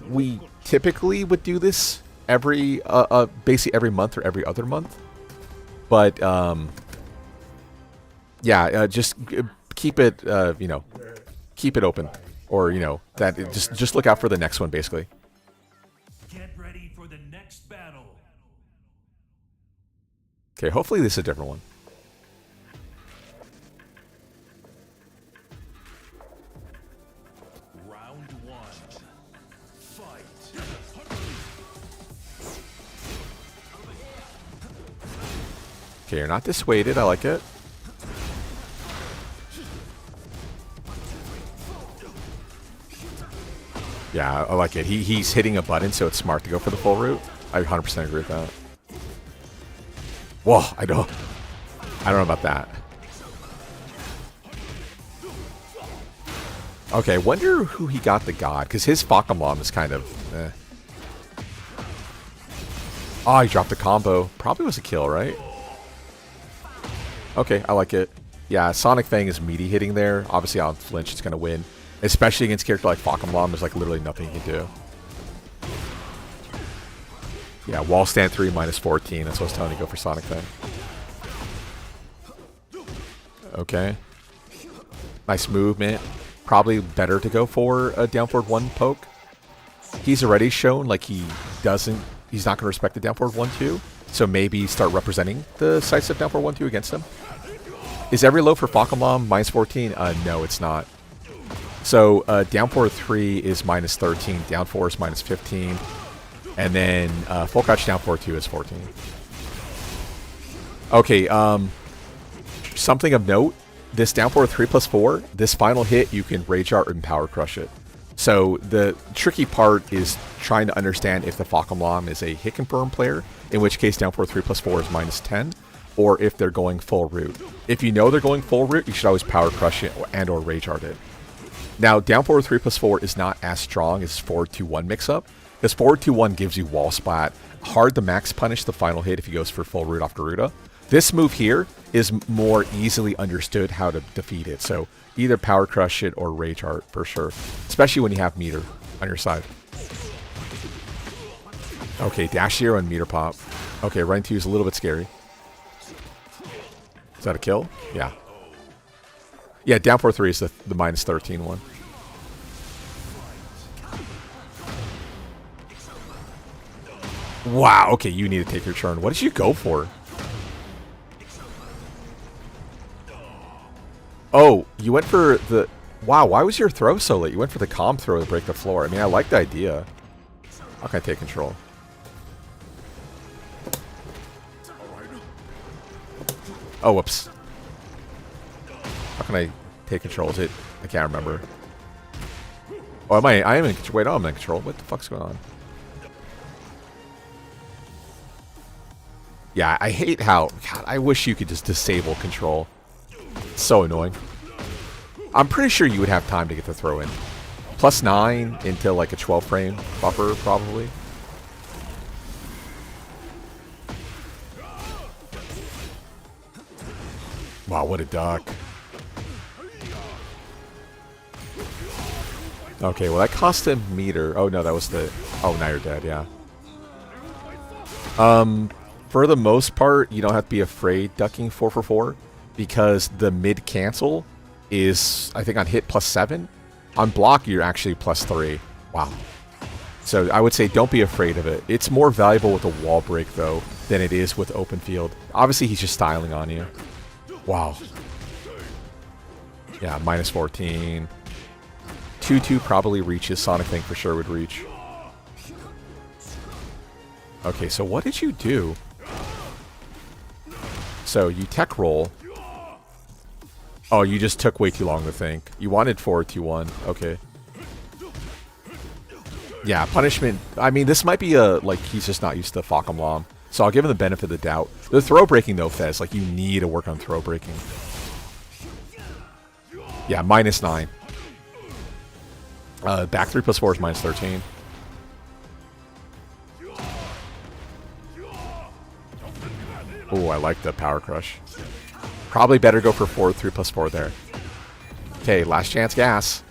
we typically would do this every, basically every month or every other month. But, yeah, just keep it, you know, keep it open. Or, you know, that just look out for the next one, basically. Get ready for the next battle. Okay, hopefully this is a different one. Round 1. Fight. Okay, you're not dissuaded. I like it. Yeah, I like it. He's hitting a button, so it's smart to go for the full route. I 100% agree with that. Whoa, I don't know about that. Okay, I wonder who he got the god, because his Fahkrumram is kind of eh. Oh, he dropped the combo. Probably was a kill, right? Okay, I like it. Yeah, Sonic Fang is meaty hitting there. Obviously on flinch, it's going to win. Especially against a character like Fahkrumram, there's like literally nothing you can do. Yeah, wall stand 3 minus 14. That's what I was telling you, go for Sonic thing. Okay. Nice movement. Probably better to go for a down forward 1 poke. He's already shown like he's not going to respect the down forward 1-2. So maybe start representing the sidestep down forward 1-2 against him. Is every low for Fahkrumram minus 14? No, it's not. So down forward 3 is minus 13. Down 4 is minus 15. And then full crouch down forward 2 is 14. Okay, something of note. This down forward 3 plus 4, this final hit, you can Rage Art and Power Crush it. So the tricky part is trying to understand if the Fahkrumram is a hit confirm player, in which case down forward 3 plus 4 is minus 10, or if they're going full root. If you know they're going full root, you should always Power Crush it and or Rage Art it. Now, down forward 3 plus 4 is not as strong as forward 2-1 mix-up, because forward 2-1 gives you wall splat, hard to max punish the final hit if he goes for full root off Garuda. This move here is more easily understood how to defeat it. So either Power Crush it or Rage Art for sure. Especially when you have meter on your side. Okay, dash 0 and meter pop. Okay, run 2 is a little bit scary. Is that a kill? Yeah. Yeah, down 4-3 is the minus 13 one. Wow, okay, you need to take your turn. What did you go for? Oh, you went for the... Wow, why was your throw so late? You went for the calm throw to break the floor. I mean, I like the idea. How can I take control? Oh, whoops. How can I take control? Is it... I can't remember. Oh, am I am in control. Wait, oh, I'm in control. What the fuck's going on? Yeah, I hate how... God, I wish you could just disable control. It's so annoying. I'm pretty sure you would have time to get the throw in. Plus 9 into like a 12 frame buffer, probably. Wow, what a duck. Okay, well that cost him meter. Oh no, that was the... Oh, now you're dead, yeah. For the most part, you don't have to be afraid ducking 4-for-4 because the mid cancel is, I think, on hit plus 7. On block, you're actually plus 3. Wow. So I would say don't be afraid of it. It's more valuable with a wall break, though, than it is with open field. Obviously, he's just styling on you. Wow. Yeah, minus 14. 2-2 probably reaches. Sonic Thing for sure would reach. Okay, so what did you do? So you tech roll. Oh, you just took way too long to think. You wanted 4-2-1. Okay. Yeah, punishment. I mean, this might be a, like, he's just not used to Fahkrumram. So I'll give him the benefit of the doubt. The throw breaking, though, Fez, like, you need to work on throw breaking. Yeah, minus 9. Back 3 plus 4 is minus 13. Oh, I like the Power Crush. Probably better go for 3 plus 4 there. Okay, last chance gas.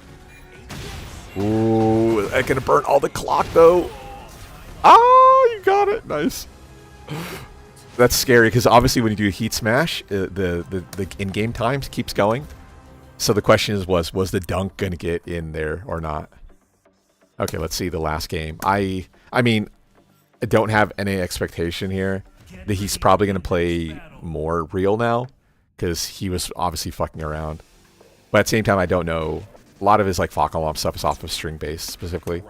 Ooh, I'm gonna burn all the clock though. Oh, you got it. Nice. That's scary because obviously when you do a heat smash, the in-game times keeps going. So the question is, was the dunk gonna get in there or not? Okay, let's see the last game. I mean, I don't have any expectation here that he's probably gonna play more real now because he was obviously fucking around. But at the same time, I don't know. A lot of his like Fahkrumram stuff is off of string based specifically.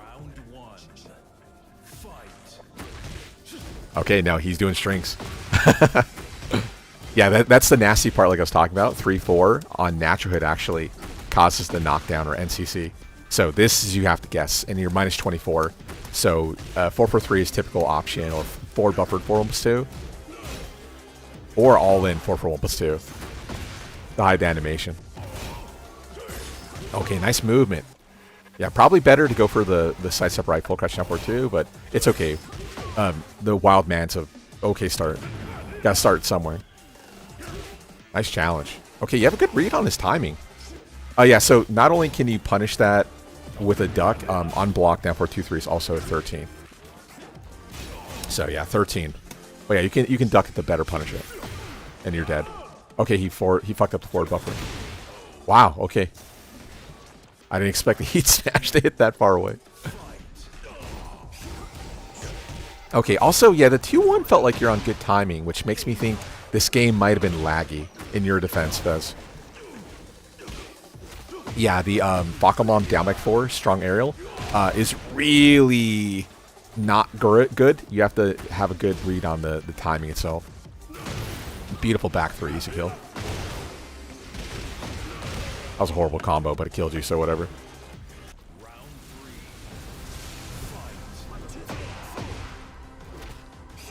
Okay, now he's doing strings. Yeah, that's the nasty part like I was talking about. 3-4 on natural hit actually causes the knockdown or NCC. So this is you have to guess, and you're minus 24. So 4-for-3 is typical option, or 4 buffered 4-1+2. Or all in 4-for-1+2. The hide animation. Okay, nice movement. Yeah, probably better to go for the sidestep right full crouch down 4-2, but it's okay. The Wild Man's a okay start. Gotta start somewhere. Nice challenge. Okay, you have a good read on his timing. Oh yeah, so not only can you punish that with a duck, unblocked down for 2-3 is also 13. So yeah, 13. But yeah, you can duck it to better punish it, and you're dead. Okay, he fucked up the forward buffer. Wow. Okay. I didn't expect the heat smash to hit that far away. Okay. Also, yeah, the 2-1 felt like you're on good timing, which makes me think this game might have been laggy in your defense, Fez. Yeah, the Fahkrumram down back 4 strong aerial is really not good. You have to have a good read on the timing itself. Beautiful back 3, easy kill. That was a horrible combo, but it killed you, so whatever.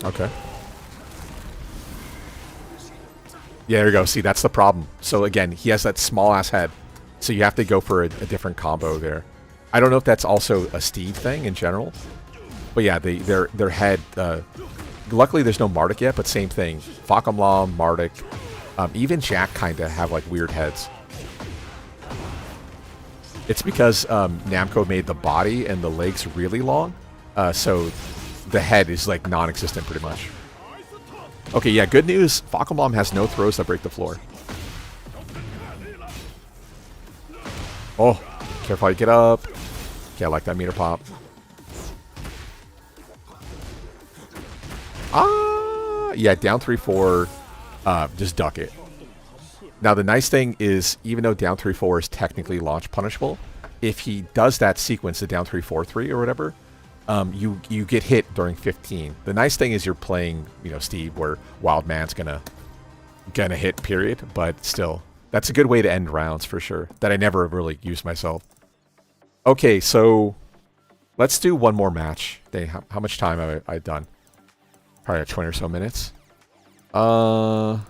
Okay. Yeah, there you go. See, that's the problem. So again, he has that small-ass head. So you have to go for a different combo there. I don't know if that's also a Steve thing in general. But yeah, their head... luckily, there's no Marduk yet, but same thing. Fahkrumram, Marduk, even Jack kind of have like weird heads. It's because Namco made the body and the legs really long, so the head is like non-existent pretty much. Okay, yeah, good news. Fahkrumram has no throws that break the floor. Oh, careful how you get up. Okay, I like that meter pop. Yeah, down 3-4, just duck it. Now, the nice thing is, even though down 3-4 is technically launch punishable, if he does that sequence, the down 3-4-3 or whatever, you get hit during 15. The nice thing is you're playing, Steve, where Wild Man's gonna hit, period. But still, that's a good way to end rounds for sure. That I never really used myself. Okay, so let's do one more match. Dang, how much time have I done? Probably 20 or so minutes. I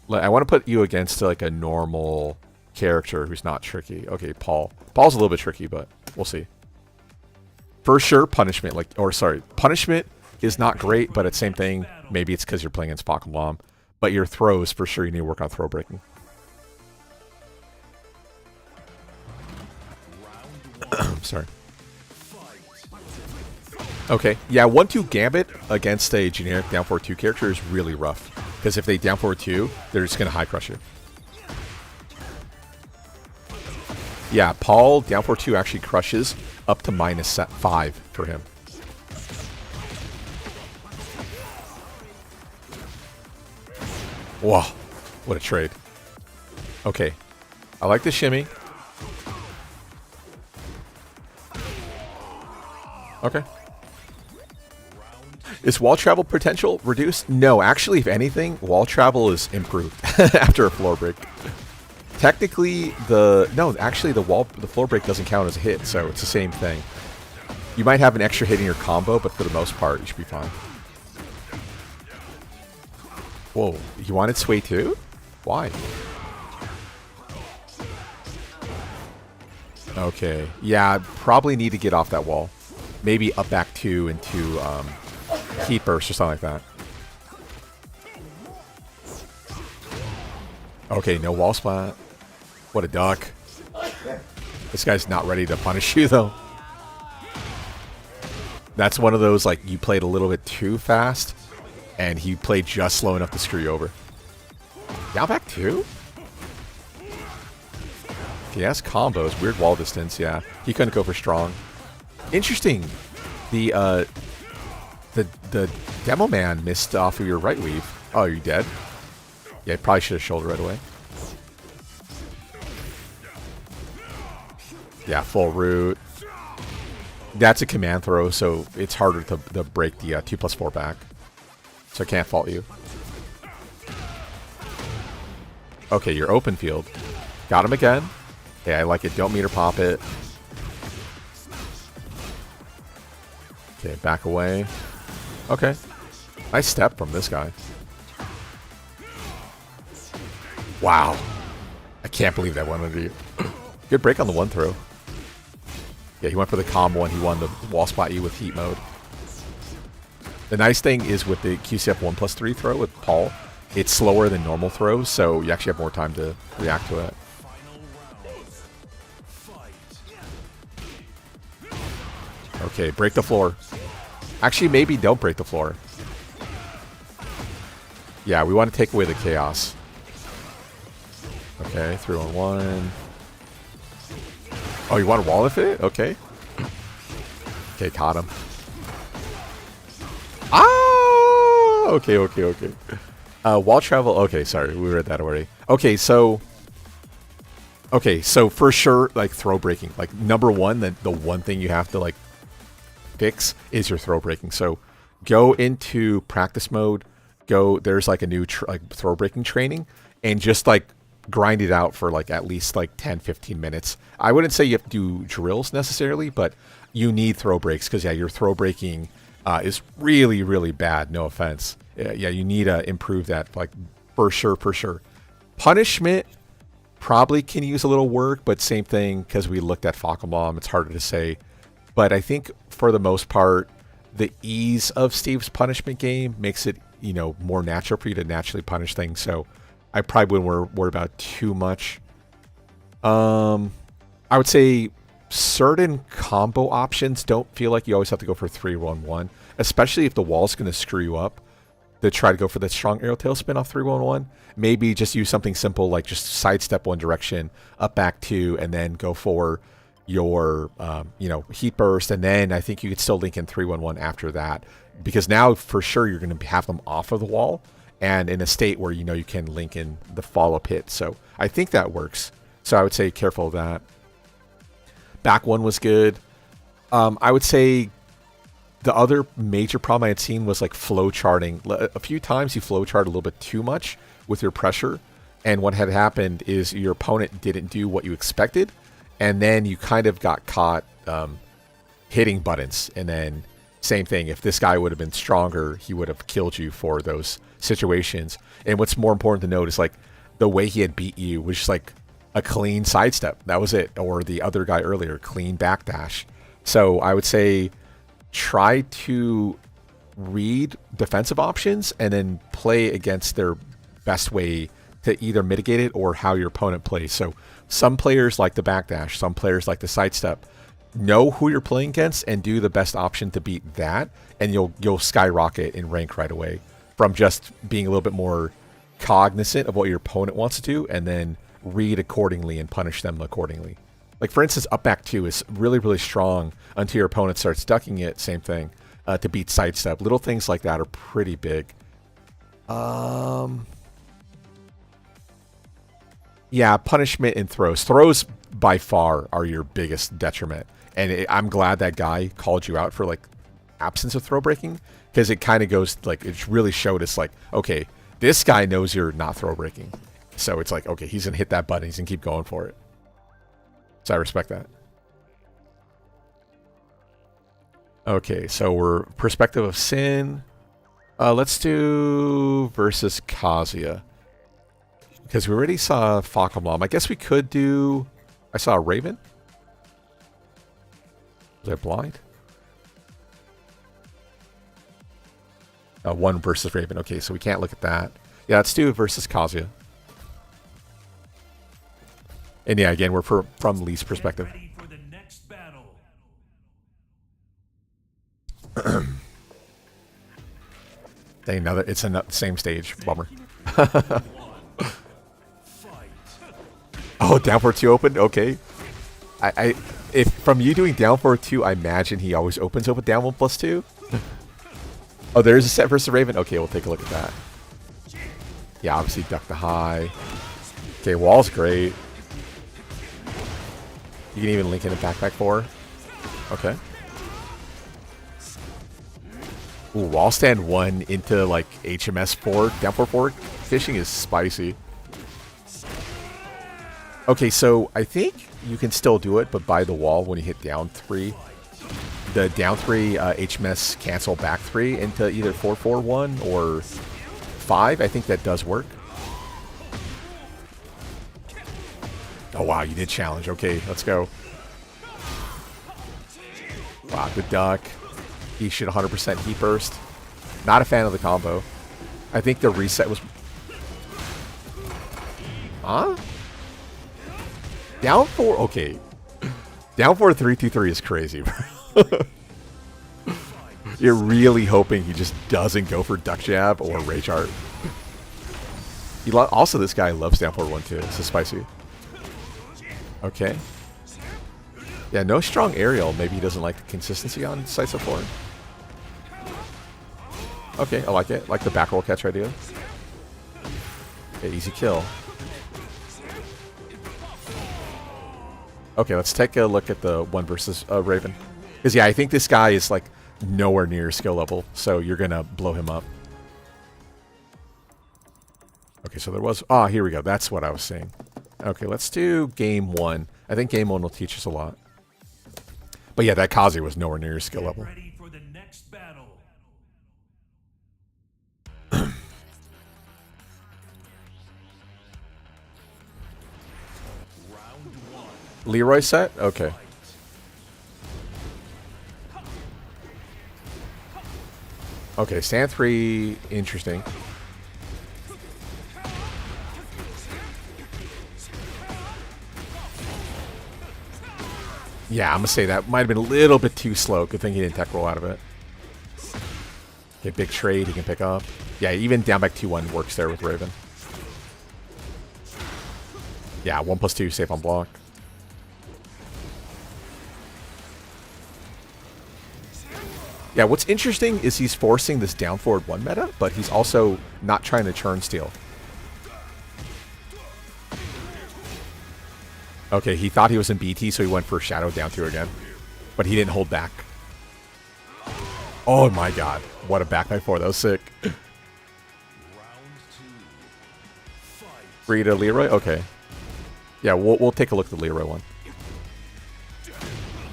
want to put you against like a normal character who's not tricky. Okay, Paul. Paul's a little bit tricky, but we'll see. For sure, punishment. Punishment is not great, but it's same thing. Maybe it's because you're playing against Fahkrumram. But your throws, for sure, you need to work on throw breaking. Sorry. Okay, yeah, 1-2 Gambit against a generic down 4-2 character is really rough. Because if they down 4-2, they're just going to high crush you. Yeah, Paul down 4-2 actually crushes up to -5 for him. Whoa, what a trade. Okay, I like the shimmy. Okay. Is wall travel potential reduced? No, actually, if anything, wall travel is improved after a floor break. Technically, the floor break doesn't count as a hit, so it's the same thing. You might have an extra hit in your combo, but for the most part, you should be fine. Whoa, you wanted sway too? Why? Okay, yeah, probably need to get off that wall. Maybe up back 2 into heat burst or something like that. Okay, no wall splat. What a duck. This guy's not ready to punish you, though. That's one of those, like, you played a little bit too fast, and he played just slow enough to screw you over. Down back 2? He has combos. Weird wall distance, yeah. He couldn't go for strong. Interesting. The demo man missed off of your right weave. Oh, are you dead? Yeah, probably should have shoulder right away. Yeah, full root. That's a command throw, so it's harder to break the 2+4 back. So I can't fault you. Okay, you're open field. Got him again. Yeah, I like it. Don't meter pop it. Okay, back away. Okay. Nice step from this guy. Wow. I can't believe that went under you. Good break on the 1 throw. Yeah, he went for the combo and he won the wall spot you with heat mode. The nice thing is with the QCF 1+3 throw with Paul, it's slower than normal throws, so you actually have more time to react to it. Okay, break the floor. Actually, maybe don't break the floor. Yeah, we want to take away the chaos. Okay, 3-on-1. Oh, you want to wall it fit? Okay. Okay, caught him. Ah! Okay. Wall travel. Okay, sorry, we read that already. Okay, so for sure, like throw breaking. Like number one, the one thing you have to like fix is your throw breaking. So go into practice mode. There's like a new throw breaking training, and just like grind it out for like at least like 10-15 minutes. I wouldn't say you have to do drills necessarily, but you need throw breaks because yeah, your throw breaking is really, really bad. No offense. Yeah, you need to improve that, like for sure. Punishment probably can use a little work, but same thing because we looked at Fahkrumram, it's harder to say. But I think for the most part, the ease of Steve's punishment game makes it, you know, more natural for you to naturally punish things. So I probably wouldn't worry about it too much. I would say certain combo options don't feel like you always have to go for 3-1-1, especially if the wall's going to screw you up. To try to go for that strong arrow tail spin off 3-1-1, maybe just use something simple like just sidestep one direction, up back two, and then go for your heat burst, and then I think you could still link in 3-1-1 after that, because now for sure you're going to have them off of the wall and in a state where you know you can link in the follow-up hit. So I think that works. So I would say careful of that. Back one was good. I would say the other major problem I had seen was like flow charting. A few times you flow chart a little bit too much with your pressure, and what had happened is your opponent didn't do what you expected, and then you kind of got caught hitting buttons. And then same thing, if this guy would have been stronger, he would have killed you for those situations. And what's more important to note is like the way he had beat you was just like a clean sidestep. That was it. Or the other guy earlier, clean backdash. So I would say try to read defensive options and then play against their best way to either mitigate it or how your opponent plays. So some players like the backdash, some players like the sidestep. Know who you're playing against and do the best option to beat that, and you'll skyrocket in rank right away from just being a little bit more cognizant of what your opponent wants to do and then read accordingly and punish them accordingly. Like for instance, up back 2 is really, really strong until your opponent starts ducking it. Same thing to beat sidestep. Little things like that are pretty big. Yeah, punishment and throws. Throws by far are your biggest detriment. And I'm glad that guy called you out for like absence of throw breaking, because it kind of goes like, it really showed us like, okay, this guy knows you're not throw breaking. So it's like, okay, he's going to hit that button. He's going to keep going for it. So I respect that. Okay, so we're perspective of Sin. Let's do versus Kazuya, because we already saw Fahkrumram. I guess we could do... I saw a Raven. Was I blind? One versus Raven. Okay, so we can't look at that. Yeah, let's do versus Kazuya. And yeah, again, we're from Lee's perspective. Get ready for the next battle. Dang, another. It's the same stage. Bummer. Oh, down for 2 open? Okay. If from you doing down for 2, I imagine he always opens up with down 1+2. Oh, there's a set versus Raven? Okay, we'll take a look at that. Yeah, obviously duck the high. Okay, wall's great. You can even link in a backpack 4. Okay. Ooh, wall stand 1 into like HMS 4, down 4 fishing is spicy. Okay, so I think you can still do it, but by the wall when you hit down 3. The down 3 HMS cancel back 3 into either 4-4-1 or 5. I think that does work. Oh wow, you did challenge. Okay, let's go. Wow, good duck. He should 100% heat burst. Not a fan of the combo. I think the reset was Huh? Down 4? Okay. Down 4 3-2-3 is crazy, bro. You're really hoping he just doesn't go for duck jab or rage art. Also, this guy loves down 4-1 too. This is spicy. Okay. Yeah, no strong aerial. Maybe he doesn't like the consistency on sides of 4. Okay, I like it. Like the back roll catch idea. Okay, easy kill. Okay, let's take a look at the 1 versus Raven. Because, yeah, I think this guy is, like, nowhere near skill level. So you're going to blow him up. Okay, so there was... Ah, here we go. That's what I was saying. Okay, let's do game 1. I think game 1 will teach us a lot. But, yeah, that Kazuya was nowhere near skill level. Ready for the next battle. Leroy set? Okay. Okay, stand 3, interesting. Yeah, I'm going to say that might have been a little bit too slow. Good thing he didn't tech roll out of it. Okay, big trade he can pick up. Yeah, even down back 2-1 works there with Raven. Yeah, 1+2 safe on block. Yeah, what's interesting is he's forcing this down forward 1 meta, but he's also not trying to churn steal. Okay, he thought he was in BT, so he went for Shadow down 2 again. But he didn't hold back. Oh my god. What a back by 4. That was sick. Free to Leroy? Okay. Yeah, we'll take a look at the Leroy one.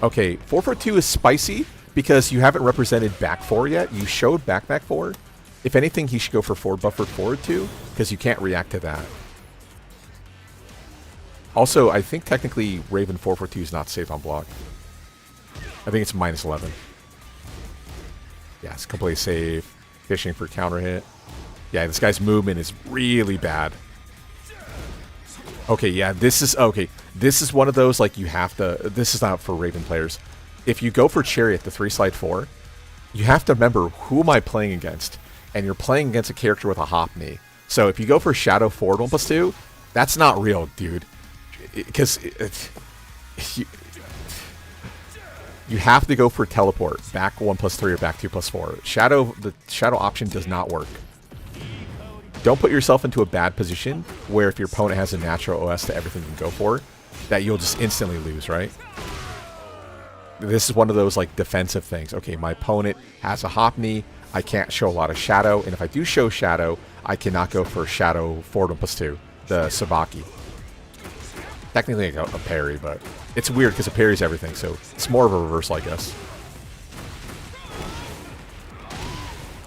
Okay, 4-4-2 is spicy because you haven't represented back 4 yet. You showed back 4. If anything, he should go for forward buffered forward 2 because you can't react to that. Also, I think technically Raven 4-4-2 is not safe on block. I think it's -11. Yeah, it's completely safe. Fishing for counter hit. Yeah, this guy's movement is really bad. Okay, yeah, this is... Okay, this is one of those, like, you have to... This is not for Raven players. If you go for Chariot, the 3 slide 4, you have to remember, who am I playing against? And you're playing against a character with a hop knee. So if you go for Shadow forward 1+2, that's not real, dude. Because you have to go for teleport, back 1+3 or back 2+4. The shadow option does not work. Don't put yourself into a bad position where if your opponent has a natural OS to everything you can go for, that you'll just instantly lose, right? This is one of those like defensive things. Okay, my opponent has a hop knee, I can't show a lot of shadow, and if I do show shadow, I cannot go for shadow forward 1+2, the Sabaki. Technically a parry, but it's weird because it parries everything, so it's more of a reversal, I guess.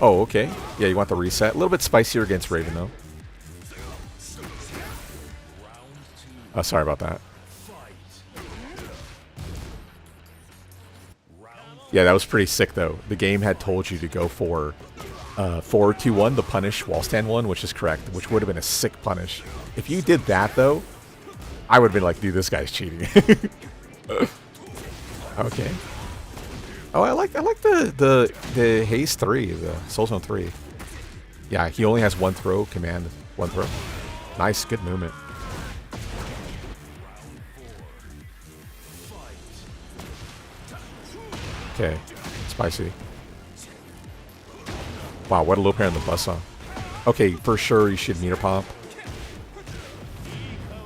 Oh, okay. Yeah, you want the reset. A little bit spicier against Raven, though. Oh, sorry about that. Yeah, that was pretty sick, though. The game had told you to go for 4-2-1, the punish wall stand 1, which is correct, which would have been a sick punish. If you did that, though, I would have been like, dude, this guy's cheating. Okay. Oh, I like the Haze 3, the Soul Zone 3. Yeah, he only has 1 throw, command 1 throw. Nice, good movement. Okay, spicy. Wow, what a low pair in the bus song. Okay, for sure you should meter pump.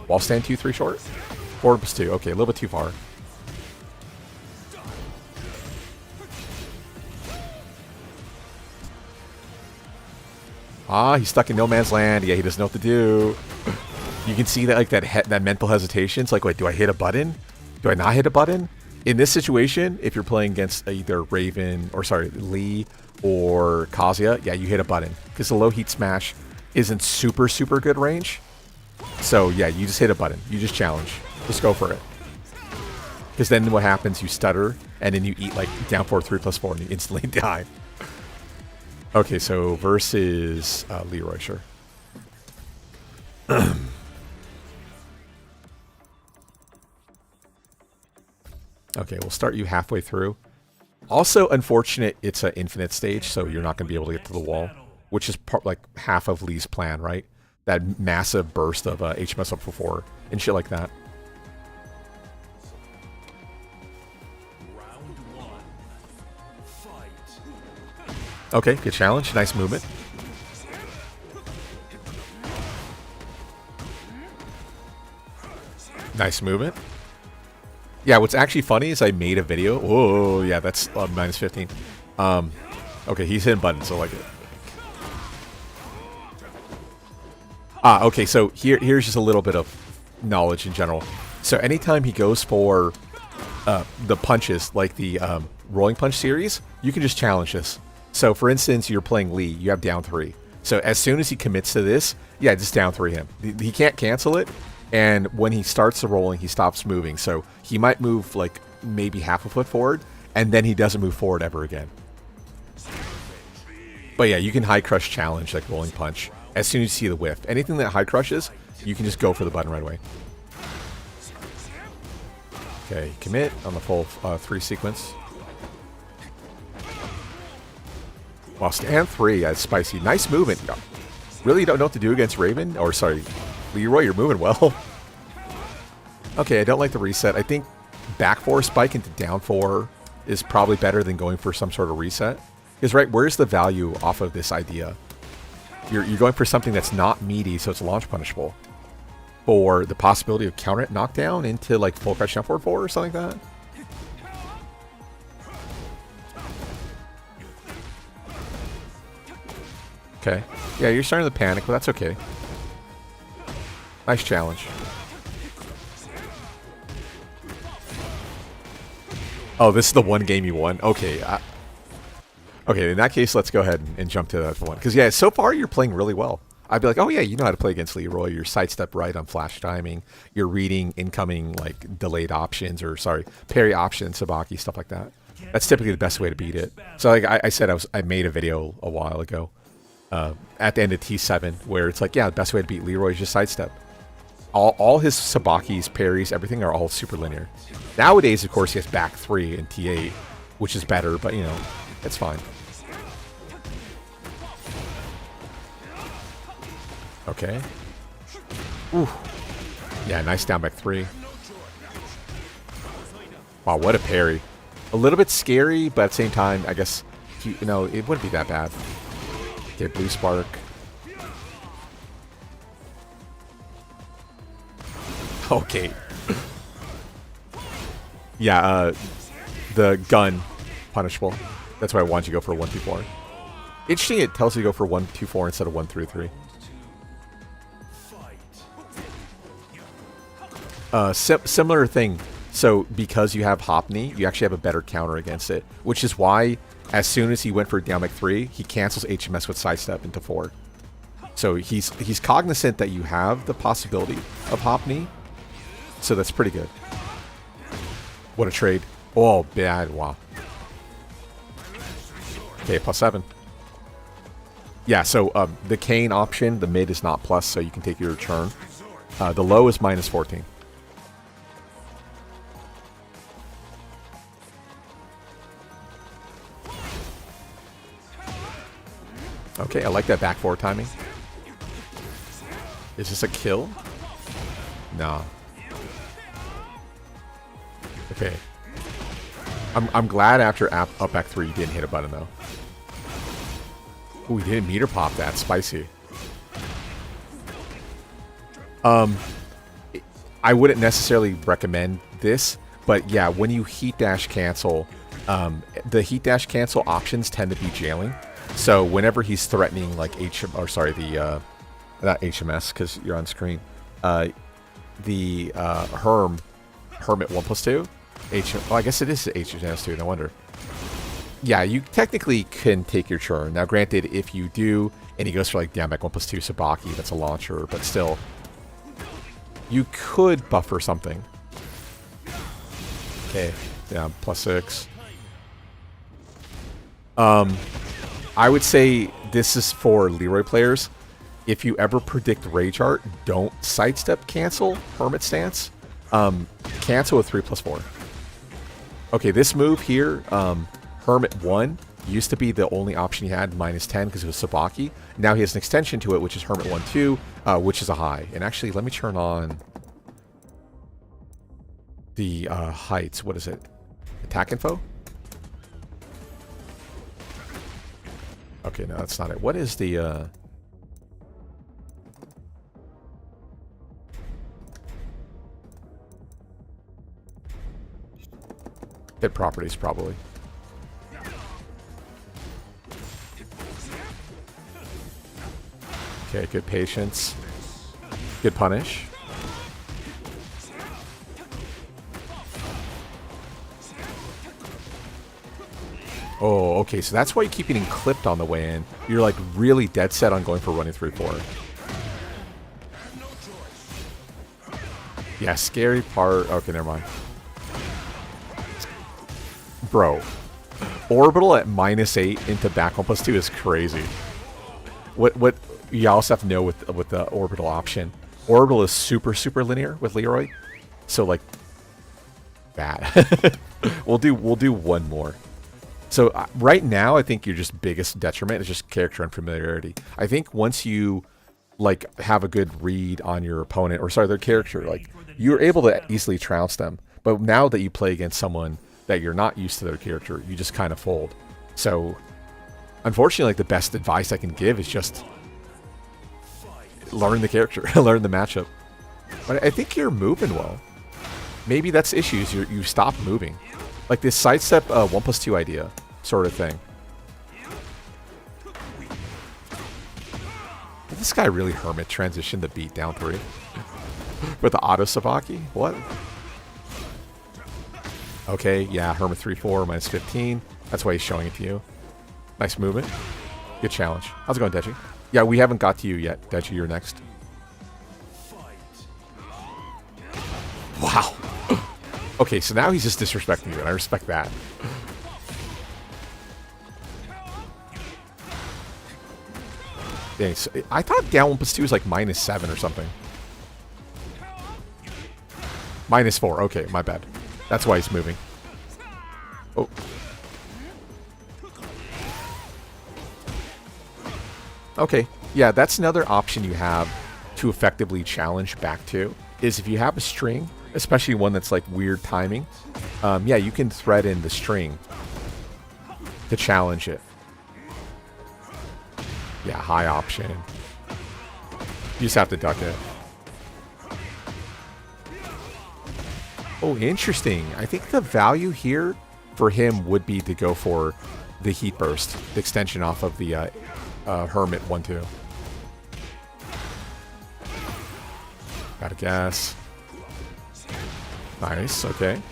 Wall stand 2-3 short? 4+2. Okay, a little bit too far. Ah, he's stuck in no man's land. Yeah, he doesn't know what to do. You can see that like that mental hesitation. It's like, wait, do I hit a button? Do I not hit a button? In this situation, if you're playing against either Raven or sorry, Lee or Kazuya, yeah, you hit a button because the low heat smash isn't super good range. So yeah, you just hit a button. You just challenge. Just go for it. Because then what happens? You stutter, and then you eat like down 4-3+4, and you instantly die. Okay, so versus Leroy, sure. Okay, we'll start you halfway through. Also, unfortunate, it's an infinite stage, so you're not going to be able to get to the wall, which is like half of Lee's plan, right? That massive burst of HMS up before and shit like that. Round one. Fight. Okay, good challenge. Nice movement. Nice movement. Yeah, what's actually funny is I made a video. Whoa, yeah, that's minus 15. Okay, he's hitting buttons, so I like it. Okay, so here's just a little bit of knowledge in general. So anytime he goes for the punches, like the rolling punch series, you can just challenge this. So for instance, you're playing Lee, you have down 3. So as soon as he commits to this, yeah, just down 3 him. He can't cancel it. And when he starts the rolling, he stops moving. So he might move like maybe half a foot forward, and then he doesn't move forward ever again. But yeah, you can high crush challenge like rolling punch as soon as you see the whiff. Anything that high crushes, you can just go for the button right away. Okay, commit on the full 3 sequence. Wow, stand 3, that's spicy. Nice movement. Really don't know what to do against Raven, or sorry, Leroy, you're moving well. Okay, I don't like the reset. I think back 4 spike into down 4 is probably better than going for some sort of reset. Because, right, where's the value off of this idea? You're going for something that's not meaty, so it's launch punishable. For the possibility of counter it knockdown into, like, full crush down 4 or something like that? Okay. Yeah, you're starting to panic, but that's okay. Nice challenge. Oh, this is the one game you won? Okay. Okay, in that case, let's go ahead and jump to that one. Because, yeah, so far you're playing really well. I'd be like, oh, yeah, you know how to play against Leroy. You're sidestep right on flash timing. You're reading incoming, like, delayed options or, sorry, parry options, Sabaki, stuff like that. That's typically the best way to beat it. So, like I said, I made a video a while ago at the end of T7 where it's like, yeah, the best way to beat Leroy is just sidestep. All his Sabakis, parries, everything are all super linear. Nowadays, of course, he has back 3 in T8, which is better, but, you know, it's fine. Okay. Ooh. Yeah, nice down back 3. Wow, what a parry. A little bit scary, but at the same time, I guess, you know, it wouldn't be that bad. Okay, blue spark. Okay. Yeah, the gun, punishable. That's why I wanted you to go for 1-2-4. Interesting, it tells you to go for 1-2-4 instead of 1-3-3. Similar thing. So because you have Hopney, you actually have a better counter against it, which is why as soon as he went for down back 3, he cancels HMS with sidestep into 4. So he's cognizant that you have the possibility of Hopney. So that's pretty good. What a trade. Oh, bad. Wow. Okay, +7. Yeah, so the Kane option, the mid is not plus, so you can take your turn. The low is -14. Okay, I like that back 4 timing. Is this a kill? Nah. Okay. I'm glad after up back 3 you didn't hit a button though. Ooh, he didn't meter pop that. Spicy. I wouldn't necessarily recommend this, but yeah, when you heat dash cancel, the heat dash cancel options tend to be jailing. So whenever he's threatening like not HMS because you're on screen, the Hermit 1+2. I guess it is HMS too. No wonder. Yeah, you technically can take your turn. Now, granted, if you do, and he goes for like down back 1+2 Sabaki, that's a launcher, but still, you could buffer something. Okay, yeah, +6. I would say this is for Leroy players. If you ever predict Rage Art, don't sidestep cancel Hermit stance. Cancel with 3+4. Okay, this move here, Hermit 1, used to be the only option he had, -10, because it was Sabaki. Now he has an extension to it, which is Hermit 1-2, which is a high. And actually, let me turn on the heights. What is it? Attack info? Okay, no, that's not it. What is the... hit properties, probably. Okay, good patience. Good punish. Oh, okay, so that's why you keep getting clipped on the way in. You're like really dead set on going for running 3-4. Yeah, scary part. Okay, never mind. Bro, orbital at -8 into back 1+2 is crazy. What you also have to know with the orbital option, orbital is super linear with Leroy, so like bad. we'll do one more. So right now, I think your just biggest detriment is just character unfamiliarity. I think once you like have a good read on your opponent, or sorry, their character, like you're able to easily trounce them. But now that you play against someone that you're not used to their character, you just kind of fold. So unfortunately, like the best advice I can give is just learn the character, learn the matchup. But I think you're moving well. Maybe that's issues. You stop moving, like this sidestep 1+2 idea sort of thing. Did this guy really Hermit transition the beat down 3 with the auto Sabaki? What? Okay, yeah, Hermit 3-4 -15. That's why he's showing it to you. Nice movement. Good challenge. How's it going, Deji? Yeah, we haven't got to you yet. Deji, you're next. Wow. Okay, so now he's just disrespecting you, and I respect that. Dang, so I thought down 1+2 was like -7 or something. -4. Okay, my bad. That's why he's moving. Oh. Okay. Yeah, that's another option you have to effectively challenge back to, is if you have a string, especially one that's like weird timing, yeah, you can thread in the string to challenge it. Yeah, high option. You just have to duck it. Oh, interesting. I think the value here for him would be to go for the Heat Burst, the extension off of the Hermit 1-2. Gotta guess. Nice, okay.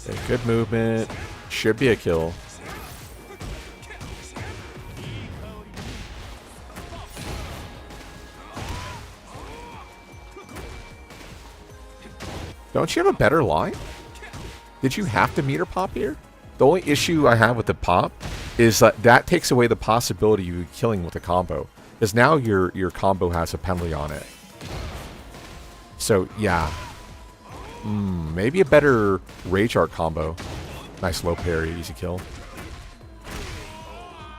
Okay, good movement. Should be a kill. Don't you have a better line? Did you have to meter pop here? The only issue I have with the pop is that that takes away the possibility of you killing with a combo. Because now your combo has a penalty on it. So, yeah. Maybe a better Rage Art combo. Nice low parry, easy kill.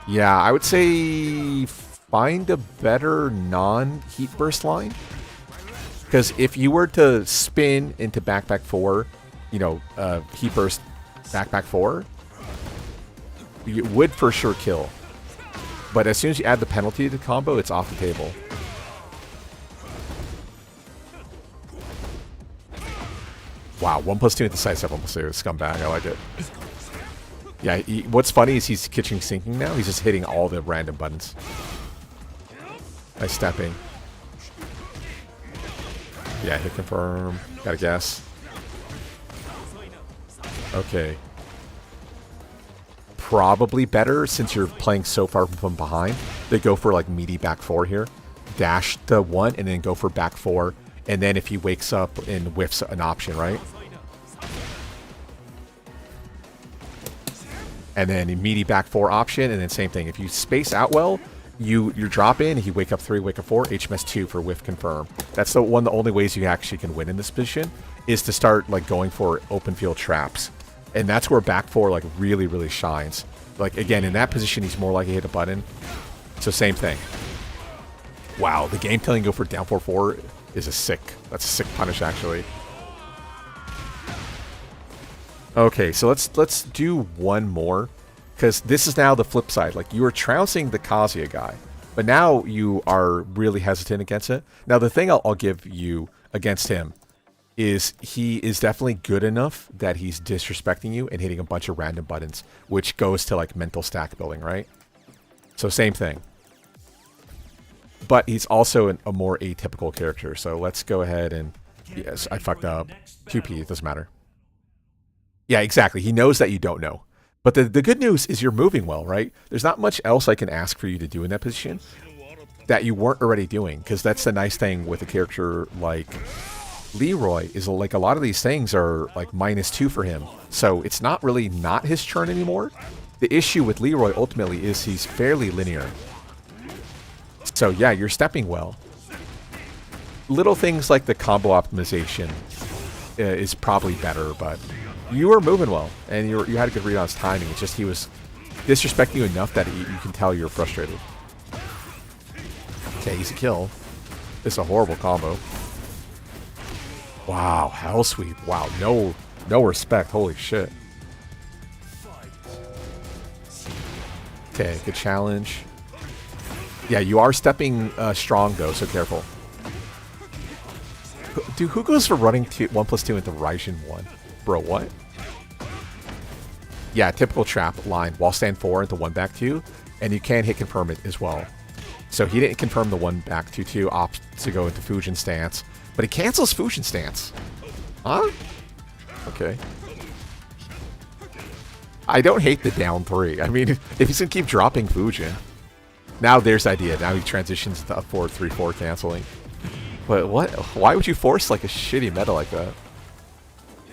Yeah, I would say find a better non-Heat Burst line. Because if you were to spin into back 4, you know, Heat Burst back 4, you would for sure kill. But as soon as you add the penalty to the combo, it's off the table. Wow, 1+2 into sidestep 1+2. Scumbag, I like it. Yeah, what's funny is he's kitchen sinking now. He's just hitting all the random buttons. Nice stepping. Yeah, hit confirm. Gotta guess. Okay. Probably better, since you're playing so far from behind, they go for like meaty back 4 here. Dash the 1 and then go for back 4. And then if he wakes up and whiffs an option, right? And then a meaty back 4 option, and then same thing. If you space out well, you drop in, he wake up 3, wake up 4, HMS 2 for whiff confirm. That's the only ways you actually can win in this position. is to start like going for open field traps. And that's where back 4 like really shines. Like again, in that position he's more likely to hit a button. So same thing. Wow, the game telling you go for down 4-4 is that's a sick punish actually. Okay, so let's do one more, because this is now the flip side. Like, you were trouncing the Kazuya guy, but now you are really hesitant against it. Now, the thing I'll give you against him is he is definitely good enough that he's disrespecting you and hitting a bunch of random buttons, which goes to, like, mental stack building, right? So, same thing. But he's also a more atypical character, so let's go ahead and... Yes, I fucked up. QP, it doesn't matter. Yeah, exactly. He knows that you don't know. But the good news is you're moving well, right? There's not much else I can ask for you to do in that position that you weren't already doing, because that's the nice thing with a character like Leroy, is like a lot of these things are like -2 for him. So it's not really not his turn anymore. The issue with Leroy ultimately is he's fairly linear. So yeah, you're stepping well. Little things like the combo optimization is probably better, but... You were moving well, and you had a good read on his timing. It's just he was disrespecting you enough that you can tell you're frustrated. Okay, easy kill. This is a horrible combo. Wow, hell sweep. Wow, no respect. Holy shit. Okay, good challenge. Yeah, you are stepping strong though, so careful. Dude, who goes for running 1+2 into Raijin 1? Bro, what? Yeah, typical trap line. Wall stand 4 into 1 back 2, and you can hit confirm it as well. So he didn't confirm the 1 back 2-2, opts to go into Fujin stance, but he cancels Fujin stance. Huh? Okay. I don't hate the down 3. I mean, if he's gonna keep dropping Fujin. Now there's the idea. Now he transitions to up 4 3-4 canceling. But what? Why would you force like a shitty meta like that?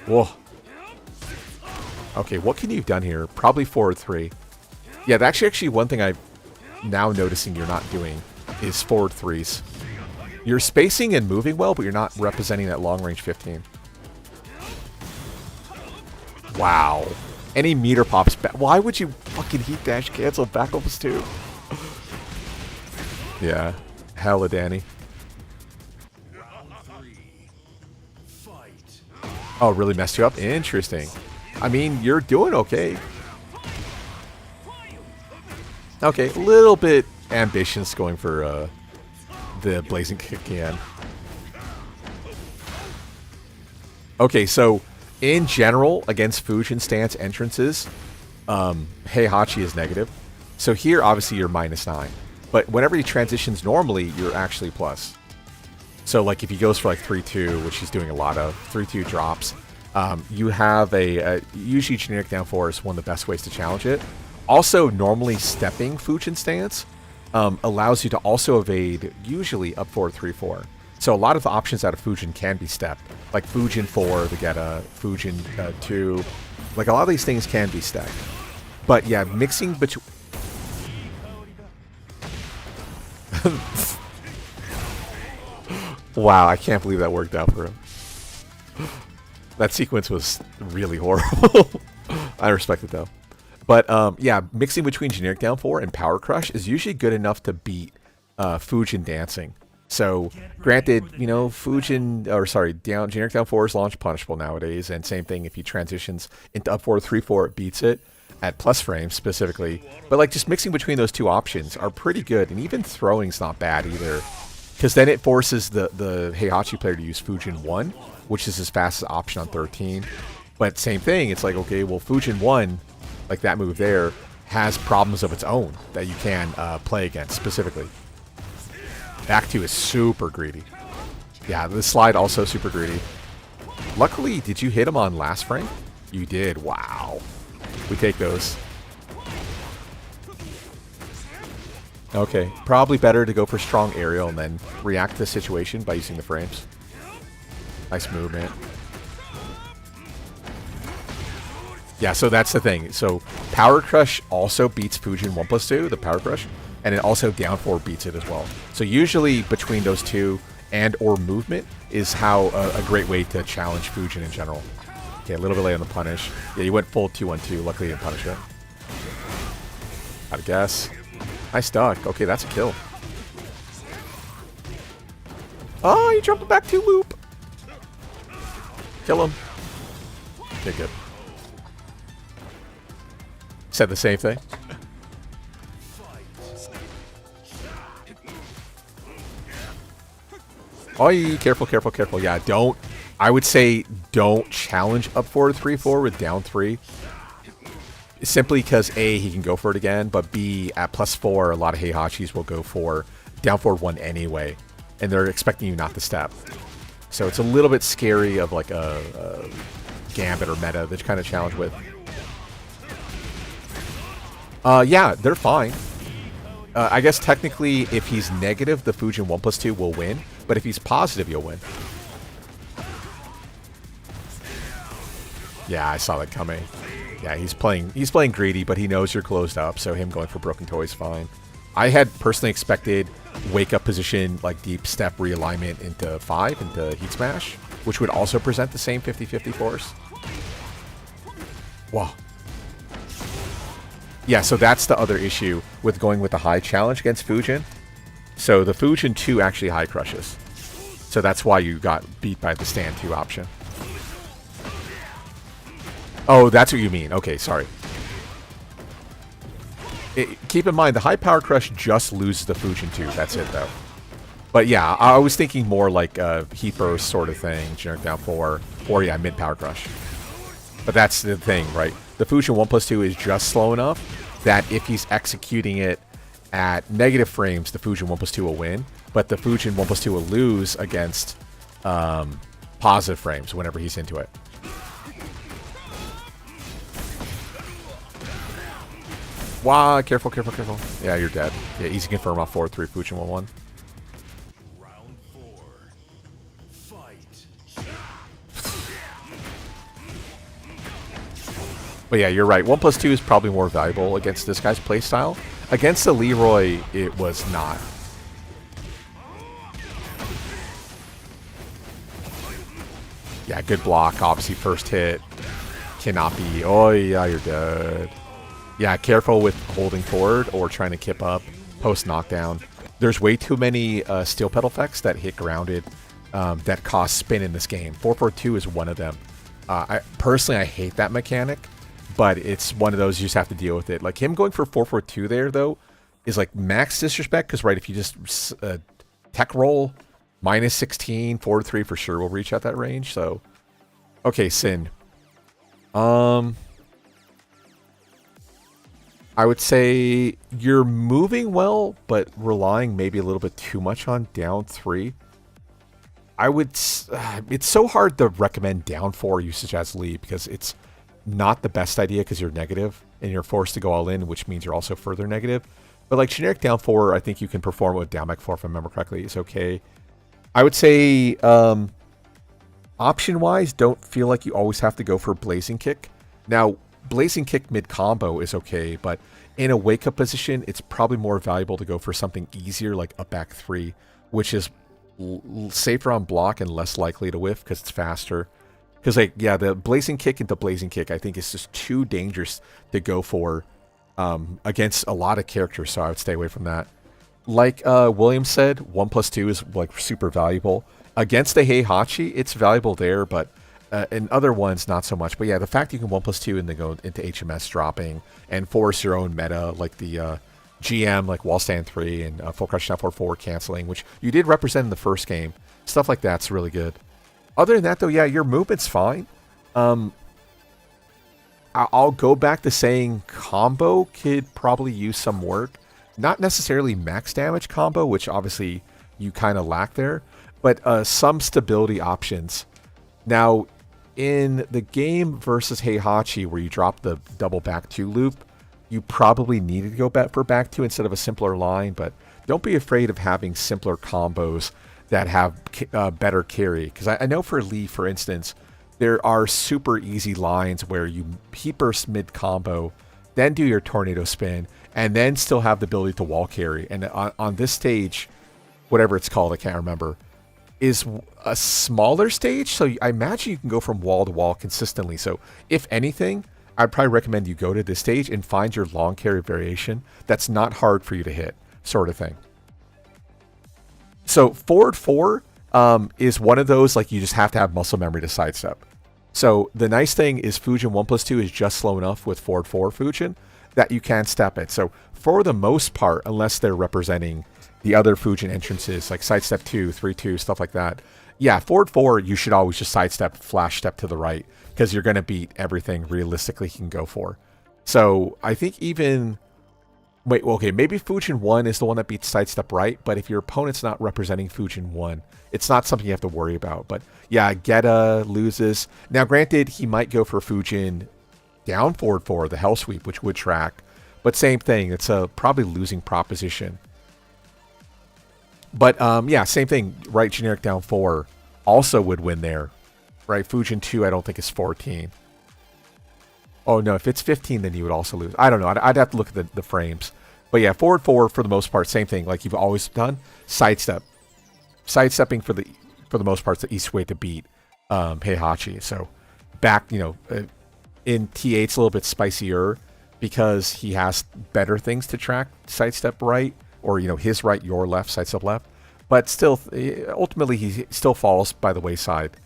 Whoa. Okay, what can you have done here? Probably forward 3. Yeah, that's actually one thing I'm now noticing you're not doing is forward 3s. You're spacing and moving well, but you're not representing that long range 15. Wow. Any meter pops back. Why would you fucking heat dash cancel back opus 2? Yeah. Hella Danny. Oh, really messed you up? Interesting. I mean, you're doing okay. Okay, a little bit ambitious going for the Blazing Kick can. Okay, so in general, against Fujin stance entrances, Heihachi is negative. So here, obviously, you're -9. But whenever he transitions normally, you're actually plus. So, like, if he goes for, like, 3-2, which he's doing a lot of, 3-2 drops, you have usually generic down 4 is one of the best ways to challenge it. Also, normally stepping Fujin stance allows you to also evade, usually, up 4 3-4. So a lot of the options out of Fujin can be stepped. Like Fujin 4 to get a Fujin 2. Like, a lot of these things can be stepped. But, yeah, mixing between... Wow, I can't believe that worked out for him. That sequence was really horrible. I respect it, though. But, yeah, mixing between generic down 4 and power crush is usually good enough to beat Fujin dancing. So, granted, you know, generic down 4 is launch punishable nowadays, and same thing if he transitions into up 4 3-4, it beats it at plus frames specifically. But, like, just mixing between those two options are pretty good, and even throwing's not bad either. Because then it forces the Heihachi player to use Fujin 1, which is his fastest option on 13. But same thing, it's like, okay, well, Fujin 1, like that move there, has problems of its own that you can play against specifically. Back 2 is super greedy. Yeah, the slide also super greedy. Luckily, did you hit him on last frame? You did. Wow. We take those. Okay, probably better to go for strong aerial and then react to the situation by using the frames. Nice movement. Yeah, so that's the thing. So Power Crush also beats Fujin 1+2, the Power Crush, and it also down 4 beats it as well. So usually between those two, and or movement is how a great way to challenge Fujin in general. Okay, a little bit late on the punish. Yeah, you went full 2-1-2. Luckily you didn't punish it. Gotta guess. Nice duck. Okay, that's a kill. Oh, you jumped back 2 loop. Kill him. Okay, good. Said the same thing. Oh, careful, careful, careful. Yeah, don't. I would say don't challenge up forward 3-4 with down 3. Simply because A, he can go for it again, but B, at +4, a lot of Heihachis will go for down forward 1 anyway. And they're expecting you not to step. So it's a little bit scary of like a gambit or meta that you kind of challenge with. Yeah, they're fine. I guess technically if he's negative, the Fujin 1+2 will win. But if he's positive, you'll win. Yeah, I saw that coming. Yeah, he's playing greedy, but he knows you're closed up, so him going for broken toy is fine. I had personally expected wake up position, like deep step realignment into 5, into heat smash, which would also present the same 50-50 force. Wow. Yeah, so that's the other issue with going with the high challenge against Fujin. So the Fujin 2 actually high crushes. So that's why you got beat by the stand 2 option. Oh, that's what you mean. Okay, sorry. Keep in mind, the high power crush just loses the Fujin 2. That's it, though. But yeah, I was thinking more like a heat burst sort of thing, generic down 4, or yeah, mid power crush. But that's the thing, right? The Fujin 1+2 is just slow enough that if he's executing it at negative frames, the Fujin 1+2 will win. But the Fujin 1+2 will lose against positive frames whenever he's into it. Wow, careful, careful, careful. Yeah, you're dead. Yeah, easy confirm off 4-3, Fujin 1-1. Round 4. Fight. But yeah, you're right. 1+2 is probably more valuable against this guy's playstyle. Against the Leroy, it was not. Yeah, good block. Obviously, first hit. Cannot be. Oh, yeah, you're dead. Yeah, careful with holding forward or trying to kip up post knockdown. There's way too many steel pedal effects that hit grounded that cost spin in this game. 4-4-2 is one of them. Personally, I hate that mechanic, but it's one of those you just have to deal with it. Like him going for 4-4-2 there, though, is like max disrespect because, right, if you just tech roll, -16, 4-3 for sure will reach at that range. So, okay, Sin. I would say you're moving well, but relying maybe a little bit too much on down 3. I would. It's so hard to recommend down 4 usage as lead because it's not the best idea because you're negative and you're forced to go all in, which means you're also further negative. But like generic down 4, I think you can perform with down back 4 if I remember correctly. It's okay. I would say option wise, don't feel like you always have to go for blazing kick. Now, blazing kick mid combo is okay, but in a wake up position, it's probably more valuable to go for something easier like up back 3, which is safer on block and less likely to whiff because it's faster. Because like, yeah, the blazing kick into blazing kick, I think is just too dangerous to go for against a lot of characters, so I would stay away from that. Like William said, 1+2 is like super valuable. Against the Heihachi, it's valuable there, but in other ones, not so much. But yeah, the fact you can 1+2 and then go into HMS dropping and force your own meta, like the GM, like wall stand 3 and full crush down 4 canceling, which you did represent in the first game. Stuff like that's really good. Other than that, though, yeah, your movement's fine. I'll go back to saying combo could probably use some work. Not necessarily max damage combo, which obviously you kind of lack there, but some stability options. Now, in the game versus Heihachi, where you drop the double back 2 loop, you probably needed to go back for back 2 instead of a simpler line, but don't be afraid of having simpler combos that have better carry. Because I know for Lee, for instance, there are super easy lines where you heat burst mid combo, then do your tornado spin, and then still have the ability to wall carry. And on this stage, whatever it's called, I can't remember, is a smaller stage, so I imagine you can go from wall to wall consistently. So if anything, I'd probably recommend you go to this stage and find your long carry variation that's not hard for you to hit, sort of thing. So forward 4 is one of those, like, you just have to have muscle memory to sidestep. So the nice thing is Fujin 1+2 is just slow enough with forward 4 Fujin that you can step it. So for the most part, unless they're representing the other Fujin entrances, like sidestep 2, 3-2, stuff like that, yeah, forward 4, you should always just sidestep, flash step to the right, because you're going to beat everything realistically he can go for. So I think even... Wait, well, okay, maybe Fujin 1 is the one that beats sidestep right, but if your opponent's not representing Fujin 1, it's not something you have to worry about. But yeah, Geta loses. Now, granted, he might go for Fujin down forward 4, the Hell Sweep, which would track. But same thing, it's a probably losing proposition. But yeah, same thing, right, generic down 4 also would win there. Right, Fujin 2 I don't think is 14. Oh, no, if it's 15, then you would also lose. I don't know. I'd have to look at the frames. But yeah, forward 4, for the most part, same thing, like you've always done. Sidestep. Sidestepping, for the most part, is the easiest way to beat Heihachi. So back, in TA, it's a little bit spicier because he has better things to track. Sidestep right, or, his right, your left, sidestep left. But still, ultimately, he still falls by the wayside.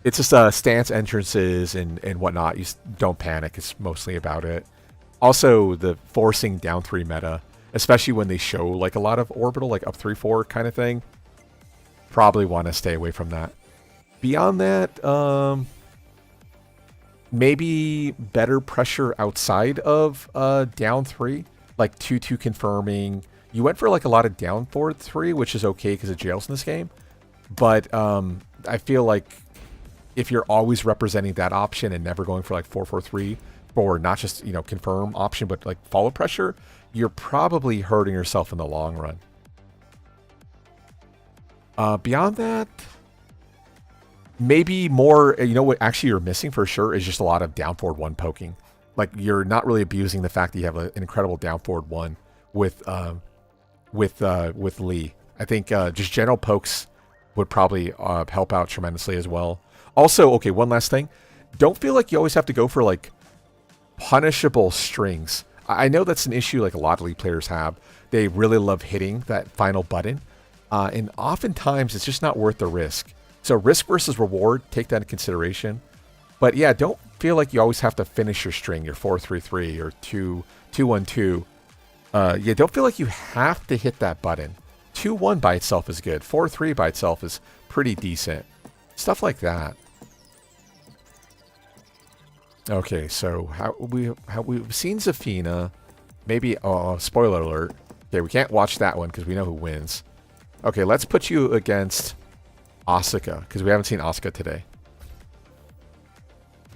It's just stance entrances and whatnot. You don't panic. It's mostly about it. Also, the forcing down 3 meta, especially when they show like a lot of orbital, like up 3-4 kind of thing. Probably want to stay away from that. Beyond that, maybe better pressure outside of down 3, like 2-2 confirming. You went for like a lot of down forward 3, which is okay because of jails in this game. But I feel like if you're always representing that option and never going for like 4-4-3 for not just, confirm option, but like follow pressure, you're probably hurting yourself in the long run. Beyond that, maybe more, what actually you're missing for sure is just a lot of down forward 1 poking. Like, you're not really abusing the fact that you have an incredible down forward 1 with Lee. I think just general pokes would probably help out tremendously as well. Also, okay, one last thing. Don't feel like you always have to go for, like, punishable strings. I know that's an issue like a lot of League players have. They really love hitting that final button. And oftentimes, it's just not worth the risk. So risk versus reward, take that into consideration. But yeah, don't feel like you always have to finish your string, your 4-3-3 or 2-1-2. Yeah, don't feel like you have to hit that button. 2-1 by itself is good. 4-3 by itself is pretty decent. Stuff like that. Okay, so how we've seen Zafina. Maybe, spoiler alert. Okay, we can't watch that one because we know who wins. Okay, let's put you against Asuka because we haven't seen Asuka today.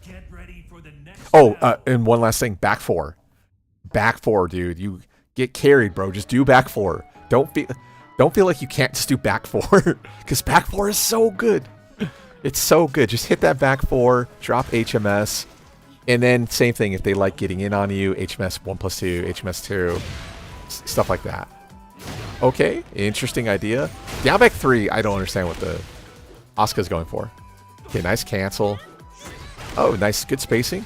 Get ready for the next and one last thing, back 4. Back 4, dude. You get carried, bro. Just do back 4. Don't feel like you can't just do back 4 because back 4 is so good. It's so good. Just hit that back 4, drop HMS, and then same thing if they like getting in on you, HMS 1+2, HMS 2, stuff like that. Okay, interesting idea. Down back 3, I don't understand what the Asuka's going for. Okay, nice cancel. Oh, nice, good spacing.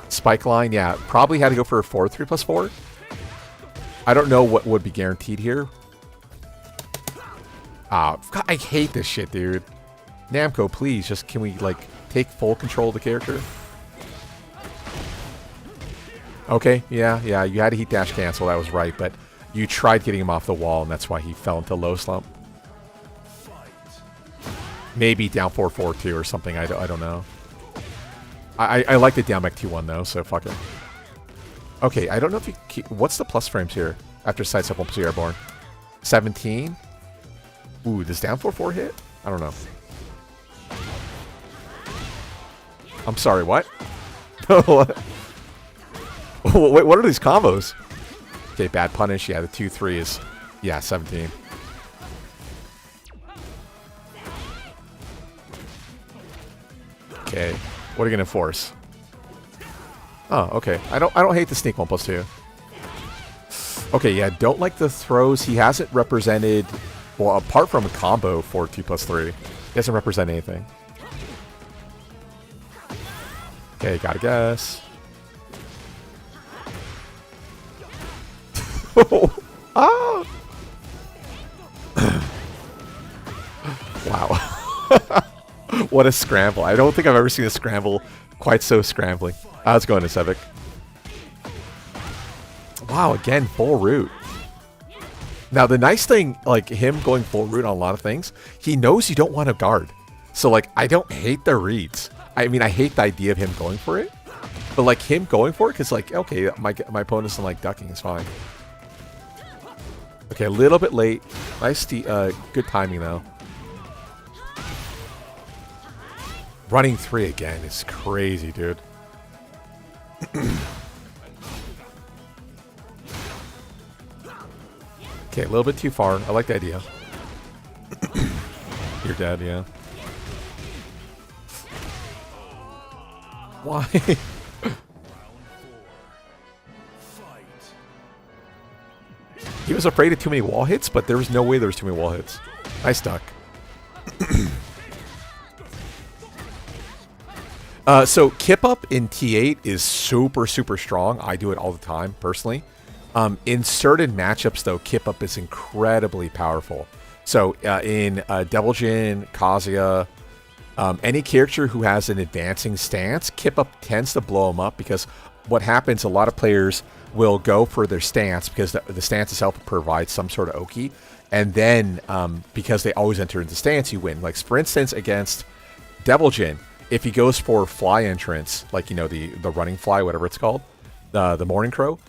Spike line, yeah, probably had to go for a 4-3+4. I don't know what would be guaranteed here. God, I hate this shit, dude. Namco, please, just can we, like, take full control of the character? Okay, yeah, you had to heat dash cancel, that was right, but you tried getting him off the wall, and that's why he fell into low slump. Maybe down 4-4-2 or something, I don't know. I like the down back 2-1, though, so fuck it. Okay, I don't know if you keep, what's the plus frames here after sidestep 1+ airborne? 17? Ooh, does down 4-4 hit? I don't know. I'm sorry, what? What? Wait, what are these combos? Okay, bad punish. Yeah, the 2-3 is, yeah, 17. Okay, what are you gonna force? Oh, okay. I don't hate the sneak 1+2. Okay, yeah, don't like the throws. He hasn't represented Well, apart from a combo for 2+3, it doesn't represent anything. Okay, gotta guess. Ah! Wow. What a scramble. I don't think I've ever seen a scramble quite so scrambling. Let's go into Sevic. Wow, again, full root. Now, the nice thing, like, him going full root on a lot of things, he knows you don't want to guard. So, like, I don't hate the reads. I mean, I hate the idea of him going for it. But, like, him going for it, because, like, okay, my opponent's in, like, ducking is fine. Okay, a little bit late. Nice, good timing, though. Running 3 again is crazy, dude. Okay, a little bit too far. I like the idea. You're dead, yeah. Why? He was afraid of too many wall hits, but there was no way there was too many wall hits. Nice duck. So Kip Up in T8 is super, super strong. I do it all the time, personally. In certain matchups, though, Kip Up is incredibly powerful. So in Devil Jin, Kazuya, any character who has an advancing stance, Kip Up tends to blow them up because what happens, a lot of players will go for their stance because the stance itself provides some sort of Oki. And then because they always enter into stance, you win. Like, for instance, against Devil Jin, if he goes for fly entrance, like, you know, the running fly, whatever it's called, the morning crow,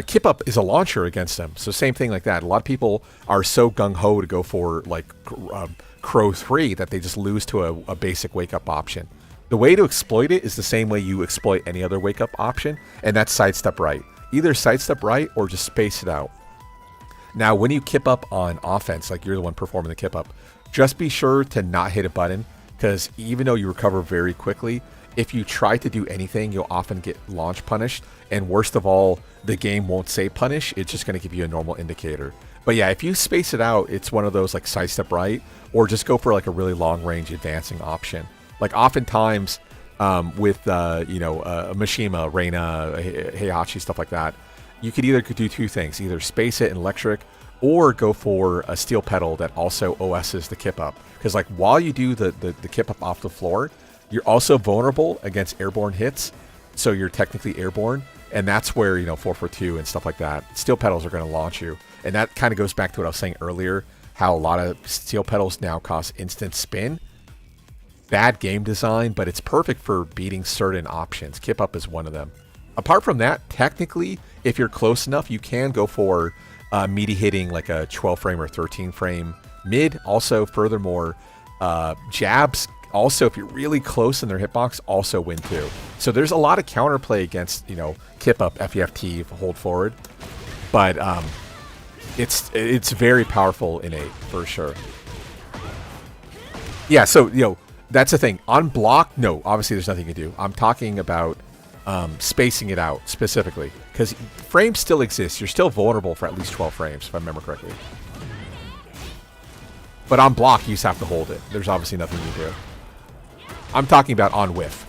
Kip Up is a launcher against them. So same thing like that. A lot of people are so gung-ho to go for, like, Crow 3 that they just lose to a basic wake-up option. The way to exploit it is the same way you exploit any other wake-up option, and that's sidestep right. Either sidestep right or just space it out. Now, when you Kip Up on offense, like you're the one performing the Kip Up, just be sure to not hit a button, because even though you recover very quickly, if you try to do anything, you'll often get launch punished. And worst of all, the game won't say punish. It's just going to give you a normal indicator. But yeah, if you space it out, it's one of those like sidestep right, or just go for like a really long range advancing option. Like oftentimes with, you know, Mishima, Reina, Heihachi, stuff like that, you could either do two things. Either space it in electric or go for a steel pedal that also OS's the Kip Up. Because like while you do the Kip Up off the floor, you're also vulnerable against airborne hits, so you're technically airborne, and that's where, you know, 442 and stuff like that, steel pedals are going to launch you. And that kind of goes back to what I was saying earlier, how a lot of steel pedals now cost instant spin. Bad game design, but it's perfect for beating certain options. Kip Up is one of them. Apart from that, technically, if you're close enough, you can go for meaty hitting like a 12 frame or 13 frame mid. Also, furthermore, jabs, also, if you're really close in their hitbox, also win too. So there's a lot of counterplay against, you know, Kip Up, FEFT, hold forward. But it's very powerful innate, for sure. Yeah, so, you know, that's the thing. On block, no, obviously there's nothing you can do. I'm talking about spacing it out specifically. Because frames still exist. You're still vulnerable for at least 12 frames, if I remember correctly. But on block, you just have to hold it. There's obviously nothing you can do. I'm talking about on whiff.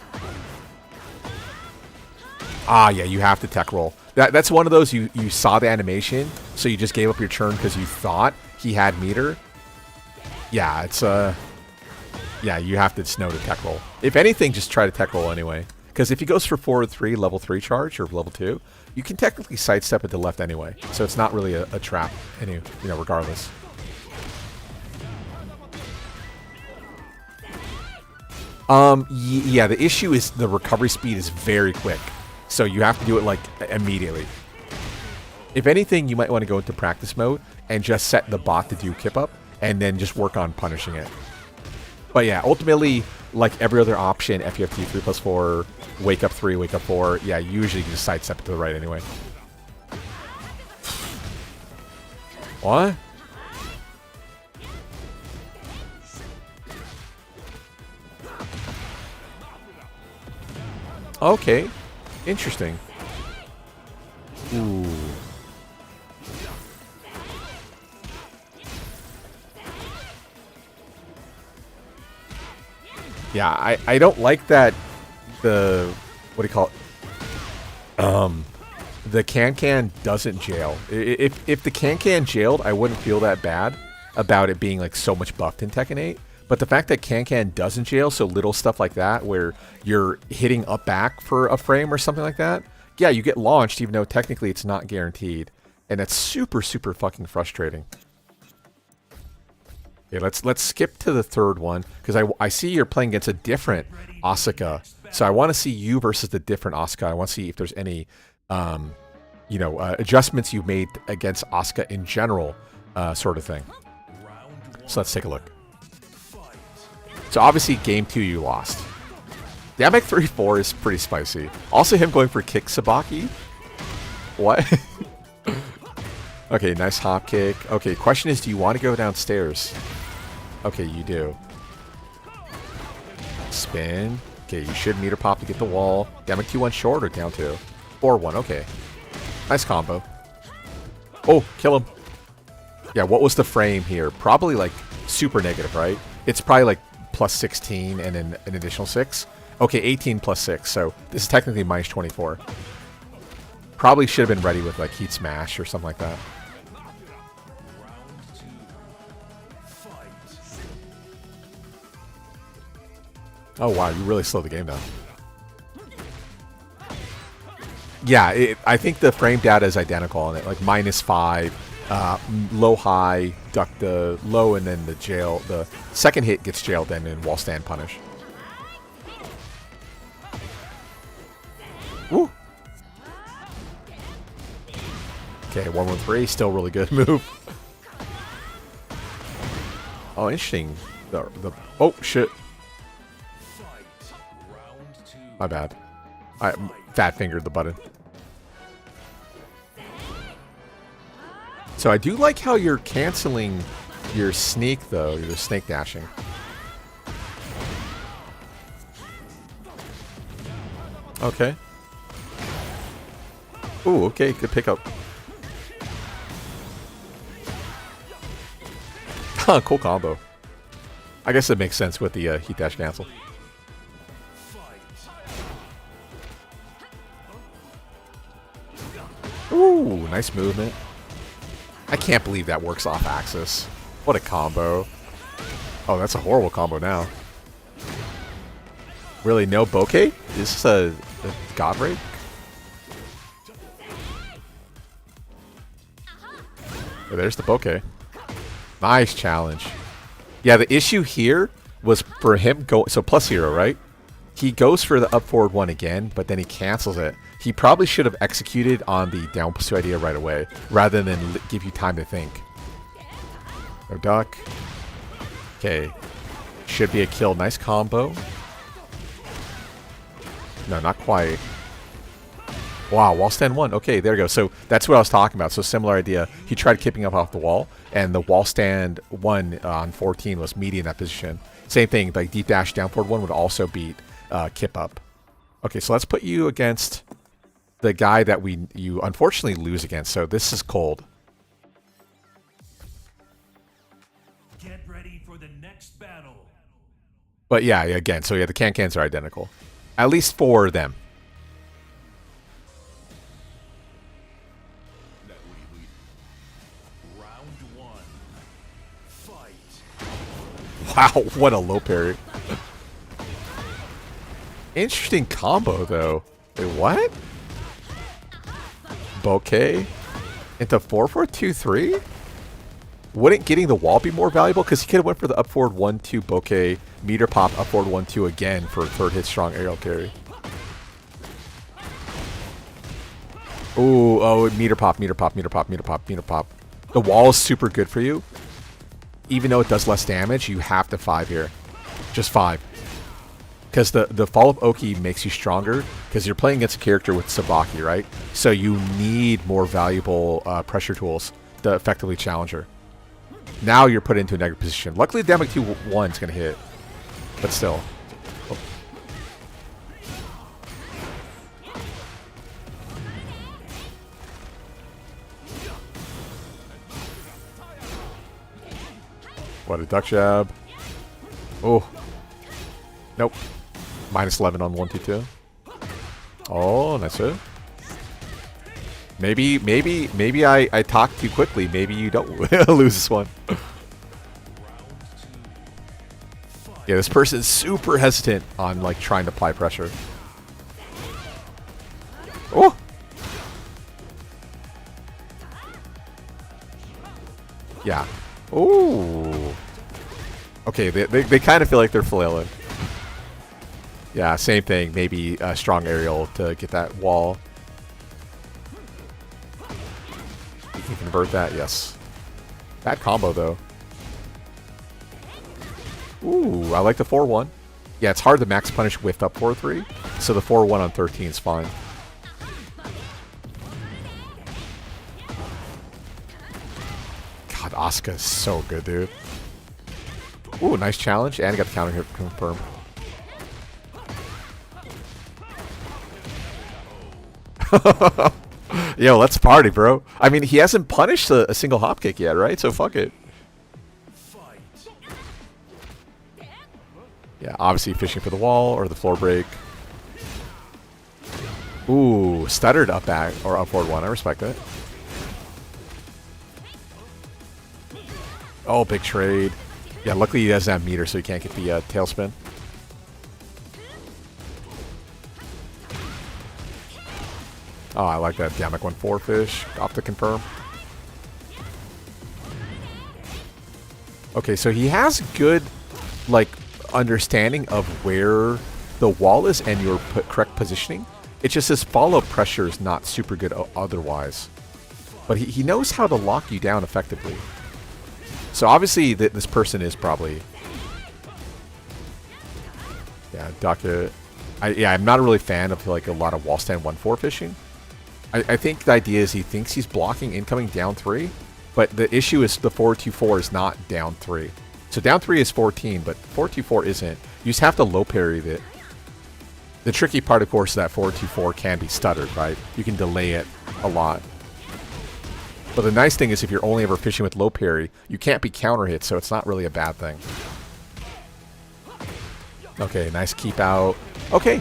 Ah, yeah, you have to tech roll. That's one of those, you saw the animation, so you just gave up your turn because you thought he had meter. Yeah, it's, yeah, you have to know to tech roll. If anything, just try to tech roll anyway. Because if he goes for forward 3, level 3 charge, or level 2, you can technically sidestep it to left anyway. So it's not really a trap, you know, regardless. Yeah, the issue is the recovery speed is very quick. So you have to do it, like, immediately. If anything, you might want to go into practice mode and just set the bot to do Kip Up and then just work on punishing it. But yeah, ultimately, like every other option, FEFT 3+4, wake up 3, wake up 4, yeah, usually you just sidestep it to the right anyway. What? Okay, interesting. Ooh. Yeah, I don't like that the what do you call it? The can doesn't jail. If the can jailed, I wouldn't feel that bad about it being like so much buffed in Tekken 8. But the fact that can doesn't jail, so little stuff like that where you're hitting up back for a frame or something like that, yeah, you get launched even though technically it's not guaranteed. And that's super fucking frustrating. Okay, let's skip to the third one because I see you're playing against a different Asuka. So I want to see you versus the different Asuka. I want to see if there's any adjustments you've made against Asuka in general, sort of thing. So let's take a look. So obviously game 2 you lost. Damek 3-4 is pretty spicy. Also him going for kick Sabaki. What? Okay, nice hop kick. Okay, question is, do you want to go downstairs? Okay, you do. Spin. Okay, you should meter pop to get the wall. Damek 2-1 short or down 2? Or 1, okay. Nice combo. Oh, kill him. Yeah, what was the frame here? Probably like super negative, right? It's probably like plus 16 and then an additional 6. Okay, 18 plus 6, so this is technically minus 24. Probably should have been ready with like Heat Smash or something like that. Oh wow, you really slowed the game down. Yeah, I think the frame data is identical on it, like -5, low high, duck the low, and then the jail. The second hit gets jailed, then in wall stand punish. Woo. Okay, 1-1-3, still really good move. Oh, interesting. Oh shit. My bad. I fat fingered the button. So I do like how you're canceling your sneak though. You're snake dashing. Okay. Ooh, okay, good pickup. Cool combo. I guess it makes sense with the heat dash cancel. Ooh, nice movement. I can't believe that works off axis. What a combo. Oh, that's a horrible combo now. Really, no bokeh? Is this a god break? Oh, there's the bokeh. Nice challenge. Yeah, the issue here was for him go so plus 0, right? He goes for the up forward 1 again, but then he cancels it. He probably should have executed on the down plus 2 idea right away, rather than give you time to think. No duck. Okay. Should be a kill. Nice combo. No, not quite. Wow, wall stand 1. Okay, there you go. So that's what I was talking about. So similar idea. He tried keeping up off the wall, and the wall stand 1 on 14 was meaty in that position. Same thing, like deep dash down forward 1 would also beat kip up. Okay, so let's put you against the guy that you unfortunately lose against. So this is cold. Get ready for the next battle. But yeah, again, so yeah, the can-cans are identical. At least for them. Round 1. Fight. Wow, what a low parry. Interesting combo, though. Wait, what? Bokeh into 4-4-2-3? Wouldn't getting the wall be more valuable? Because he could have went for the up forward 1-2 bokeh, meter pop, up forward 1-2 again for third hit strong aerial carry. Ooh, oh, meter pop, meter pop, meter pop, meter pop, meter pop. The wall is super good for you. Even though it does less damage, you have to 5 here. Just 5. Because the follow-up Oki makes you stronger, because you're playing against a character with Sabaki, right? So you need more valuable pressure tools to effectively challenge her. Now you're put into a negative position. Luckily, Damek 2-1 is going to hit, but still. Oh. What a duck jab. Oh. Nope. Minus 11 on 1-2-2. Oh, nice hit. Maybe I talk too quickly. Maybe you don't lose this one. Yeah, this person is super hesitant on like trying to apply pressure. Oh! Yeah. Ooh. Okay, they kind of feel like they're flailing. Yeah, same thing. Maybe a strong aerial to get that wall. You can convert that, yes. Bad combo, though. Ooh, I like the 4-1. Yeah, it's hard to max punish with up 4-3, so the 4-1 on 13 is fine. God, Asuka is so good, dude. Ooh, nice challenge, and got the counter hit confirmed. Yo, let's party, bro. I mean, he hasn't punished a single hop kick yet, right? So fuck it. Yeah, obviously fishing for the wall or the floor break. Ooh, stuttered up back or up forward 1. I respect that. Oh, big trade. Yeah, luckily he doesn't have meter, so he can't get the tailspin. Oh, I like that. Yamak 1-4 fish. Off to confirm. Okay, so he has good, like, understanding of where the wall is and your correct positioning. It's just his follow-up pressure is not super good otherwise. But he knows how to lock you down effectively. So obviously this person is probably... Yeah, Daka... I'm not a really fan of like a lot of wall stand 1-4 fishing. I think the idea is he thinks he's blocking incoming down 3, but the issue is the 4-2-4 is not down 3. So down 3 is 14, but 4-2-4 isn't. You just have to low parry it. The tricky part, of course, is that 4-2-4 can be stuttered, right? You can delay it a lot. But the nice thing is if you're only ever fishing with low parry, you can't be counter hit, so it's not really a bad thing. Okay, nice keep out. Okay.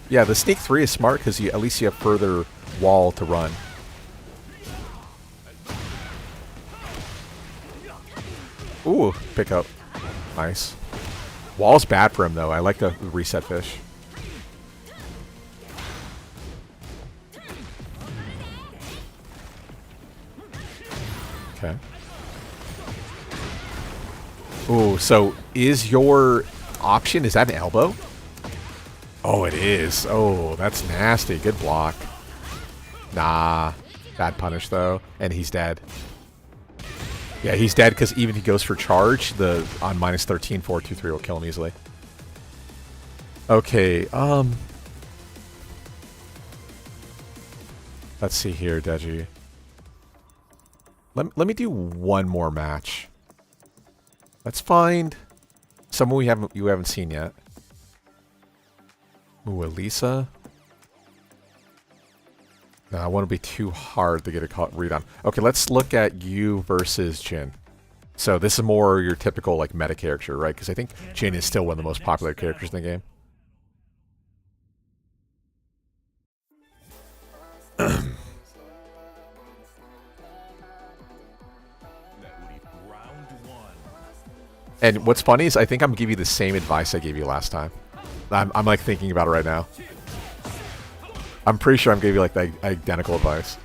Yeah, the sneak 3 is smart because at least you have further wall to run. Ooh, pick up. Nice. Wall's bad for him, though. I like the reset fish. Okay. Ooh, so is your option, is that an elbow? Oh, it is. Oh, that's nasty. Good block. Nah. Bad punish, though. And he's dead. Yeah, he's dead because even if he goes for charge, on minus 13, 4-2-3 will kill him easily. Okay, let's see here, Deji. Let me do one more match. Let's find someone you haven't seen yet. Ooh, Elisa. No, I want to be too hard to get a read on. Okay, let's look at you versus Jin. So this is more your typical like meta character, right? Because I think Jin is still one of the most popular characters in the game. And what's funny is I think I'm gonna give you the same advice I gave you last time. I'm like thinking about it right now. I'm pretty sure I'm giving you like the identical advice.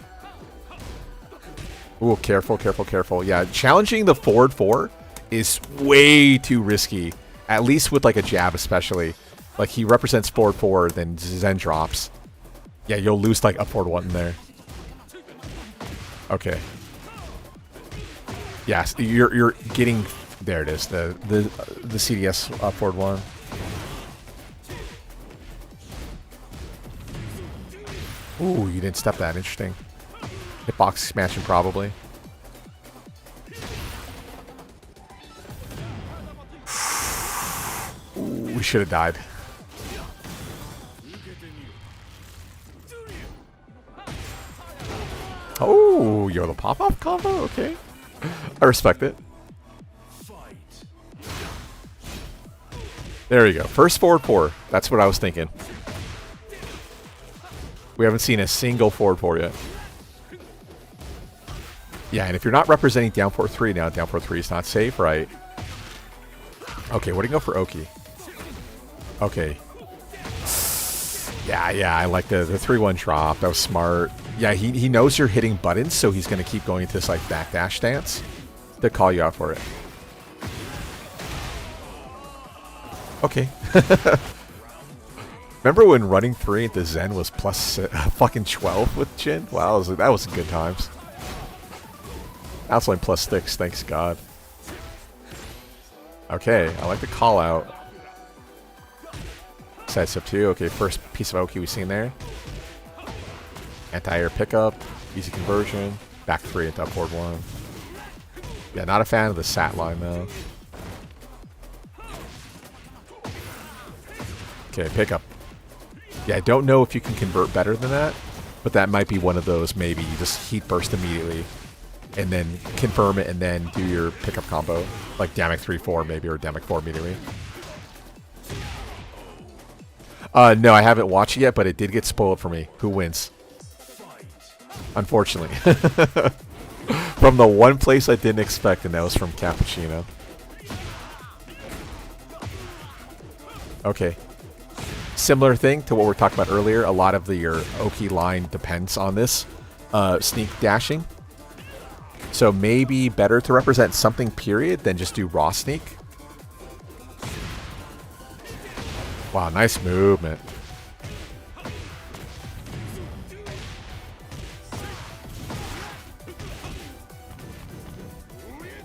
Ooh, careful, careful, careful. Yeah, challenging the forward 4 is way too risky. At least with like a jab especially. Like he represents forward 4, then Zen drops. Yeah, you'll lose like up forward 1 in there. Okay. Yes, you're getting... There it is, the CDS up forward 1. Ooh, you didn't step that. Interesting. Hitbox smashing probably. Ooh, we should have died. Oh, you're the pop-off combo? Okay. I respect it. There you go. First forward 4. That's what I was thinking. We haven't seen a single forward 4 yet. Yeah, and if you're not representing down 4-3 now, down 4-3 is not safe, right? Okay, what do you go for Oki? Okay. Yeah, I like the 3-1 drop. That was smart. Yeah, he knows you're hitting buttons, so he's going to keep going into this like backdash stance to call you out for it. Okay. Remember when running 3 into Zen was plus fucking 12 with Jin? Wow, that was good times. That's only plus 6, thanks God. Okay, I like the call out. Side step 2, okay, first piece of Oki we've seen there. Anti-air pickup, easy conversion, back 3 into up forward 1. Yeah, not a fan of the sat line though. Okay, pickup. Yeah, I don't know if you can convert better than that, but that might be one of those maybe you just heat burst immediately and then confirm it and then do your pickup combo. Like Damic 3-4 maybe, or Damic 4 immediately. No, I haven't watched it yet, but it did get spoiled for me. Who wins? Unfortunately. From the one place I didn't expect, and that was from Cappuccino. Okay. Similar thing to what we were talking about earlier. A lot of your Oki line depends on this sneak dashing. So maybe better to represent something period than just do raw sneak. Wow, nice movement.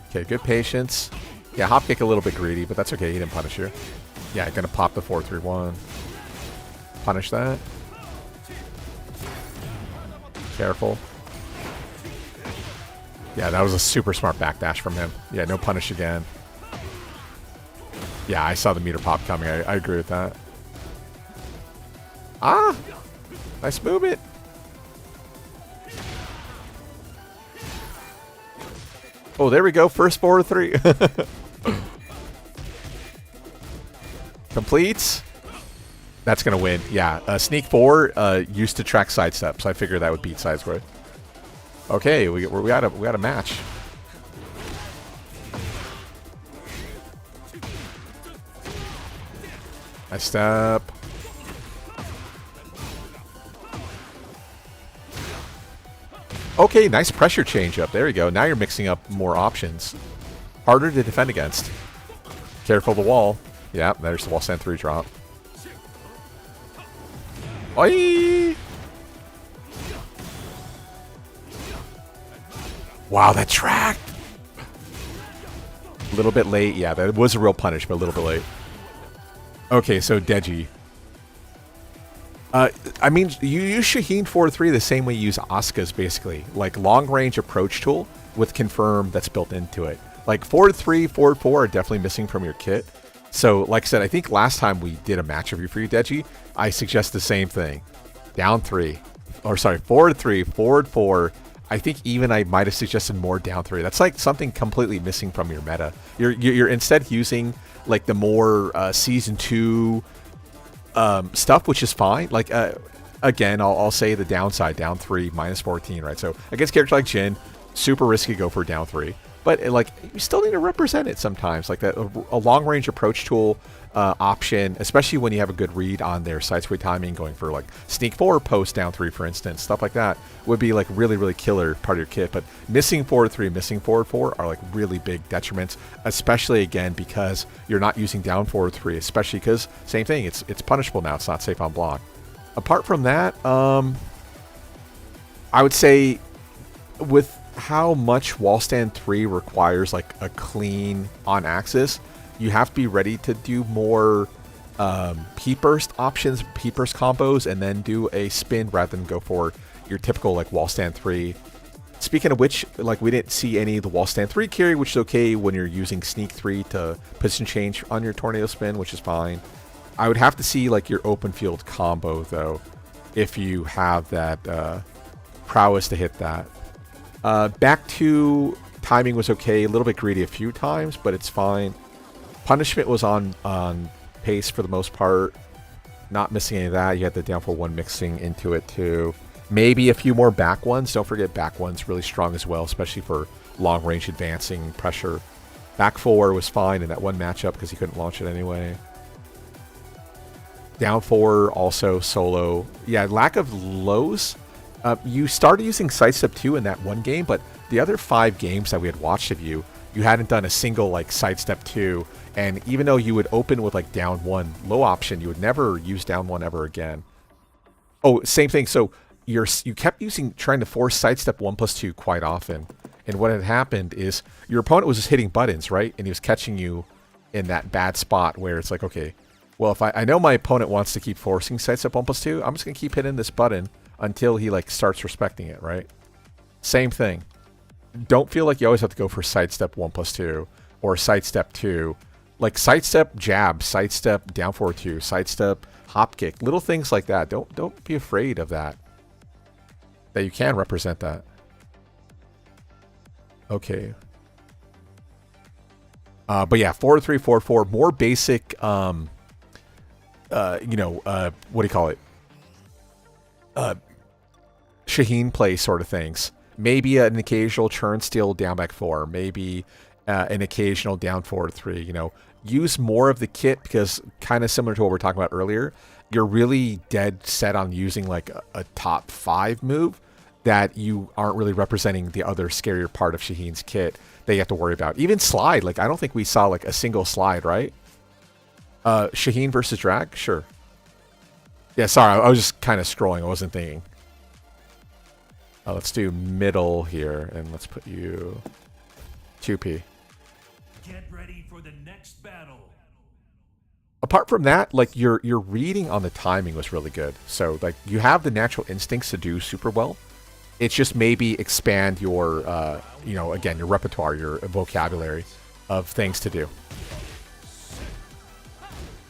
Okay, good patience. Yeah, hop kick a little bit greedy, but that's okay. He didn't punish you. Yeah, gonna pop the 4-3-1. Punish that. Careful. Yeah, that was a super smart backdash from him. Yeah, no punish again. Yeah, I saw the meter pop coming. I agree with that. Ah! Nice movement. Oh, there we go. First forward 3. Completes. That's going to win. Yeah. Sneak 4 used to track sidestep, so I figured that would beat sidesway. Okay, we got a match. Nice step. Okay, nice pressure change up. There you go. Now you're mixing up more options. Harder to defend against. Careful of the wall. Yeah, there's the wall stand 3 drop. Oi! Wow, that tracked. A little bit late. Yeah, that was a real punish, but a little bit late. Okay, so Deji. I mean, you use Shaheen 4-3 the same way you use Asuka's, basically. Like, long-range approach tool with confirm that's built into it. Like, 4-3, 4-4 are definitely missing from your kit. So, like I said, I think last time we did a match review for you, Deji, I suggest the same thing. Down 3. Or, sorry, forward 3, forward 4. I think even I might have suggested more down 3. That's like something completely missing from your meta. You're instead using, like, the more Season 2... stuff, which is fine. Like, again, I'll say the downside, down 3, -14, right? So against characters like Jin, super risky to go for down 3. But, like, you still need to represent it sometimes. Like, that a long-range approach tool option, especially when you have a good read on their sidesway timing, going for, like, sneak 4 post down 3, for instance, stuff like that, would be, like, really, really killer part of your kit. But missing forward 3, missing forward 4 are, like, really big detriments, especially, again, because you're not using down forward 3, especially because, same thing, it's punishable now. It's not safe on block. Apart from that, I would say with how much wall stand 3 requires, like, a clean on axis, you have to be ready to do more heat burst options, heat burst combos, and then do a spin rather than go for your typical, like, wall stand 3. Speaking of which, like, we didn't see any of the wall stand 3 carry, which is okay when you're using sneak 3 to position change on your tornado spin, which is fine. I would have to see, like, your open field combo, though, if you have that prowess to hit that. Back to timing was okay, a little bit greedy a few times, but it's fine. Punishment was on pace for the most part. Not missing any of that. You had the down for 1 mixing into it too. Maybe a few more back ones. Don't forget back ones really strong as well, especially for long range advancing pressure. Back 4 was fine in that one matchup because he couldn't launch it anyway. Down 4 also solo. Yeah, lack of lows. You started using sidestep 2 in that one game, but the other 5 games that we had watched of you, you hadn't done a single like sidestep 2. And even though you would open with like down 1 low option, you would never use down 1 ever again. Oh, same thing. So you kept trying to force sidestep 1+2 quite often. And what had happened is your opponent was just hitting buttons, right? And he was catching you in that bad spot where it's like, okay, well, if I know my opponent wants to keep forcing sidestep 1+2, I'm just going to keep hitting this button until he like starts respecting it, right? Same thing. Don't feel like you always have to go for sidestep 1+2 or sidestep 2. Like sidestep jab, sidestep down forward 2, sidestep hop kick, little things like that. Don't be afraid of that. That you can represent that. Okay. But yeah, 4-3, 4-4, more basic. What do you call it? Shaheen play sort of things. Maybe an occasional turn steal down back 4. Maybe an occasional down forward 3. You know, use more of the kit because kind of similar to what we were talking about earlier. You're really dead set on using like a top 5 move that you aren't really representing the other scarier part of Shaheen's kit that you have to worry about. Even slide, like I don't think we saw like a single slide, right? Shaheen versus Drag? Sure. Yeah, sorry, I was just kind of scrolling. I wasn't thinking. Let's do middle here, and let's put you 2P. Get ready for the next battle. Apart from that, like your reading on the timing was really good. So like you have the natural instincts to do super well. It's just maybe expand your, again, your repertoire, your vocabulary of things to do.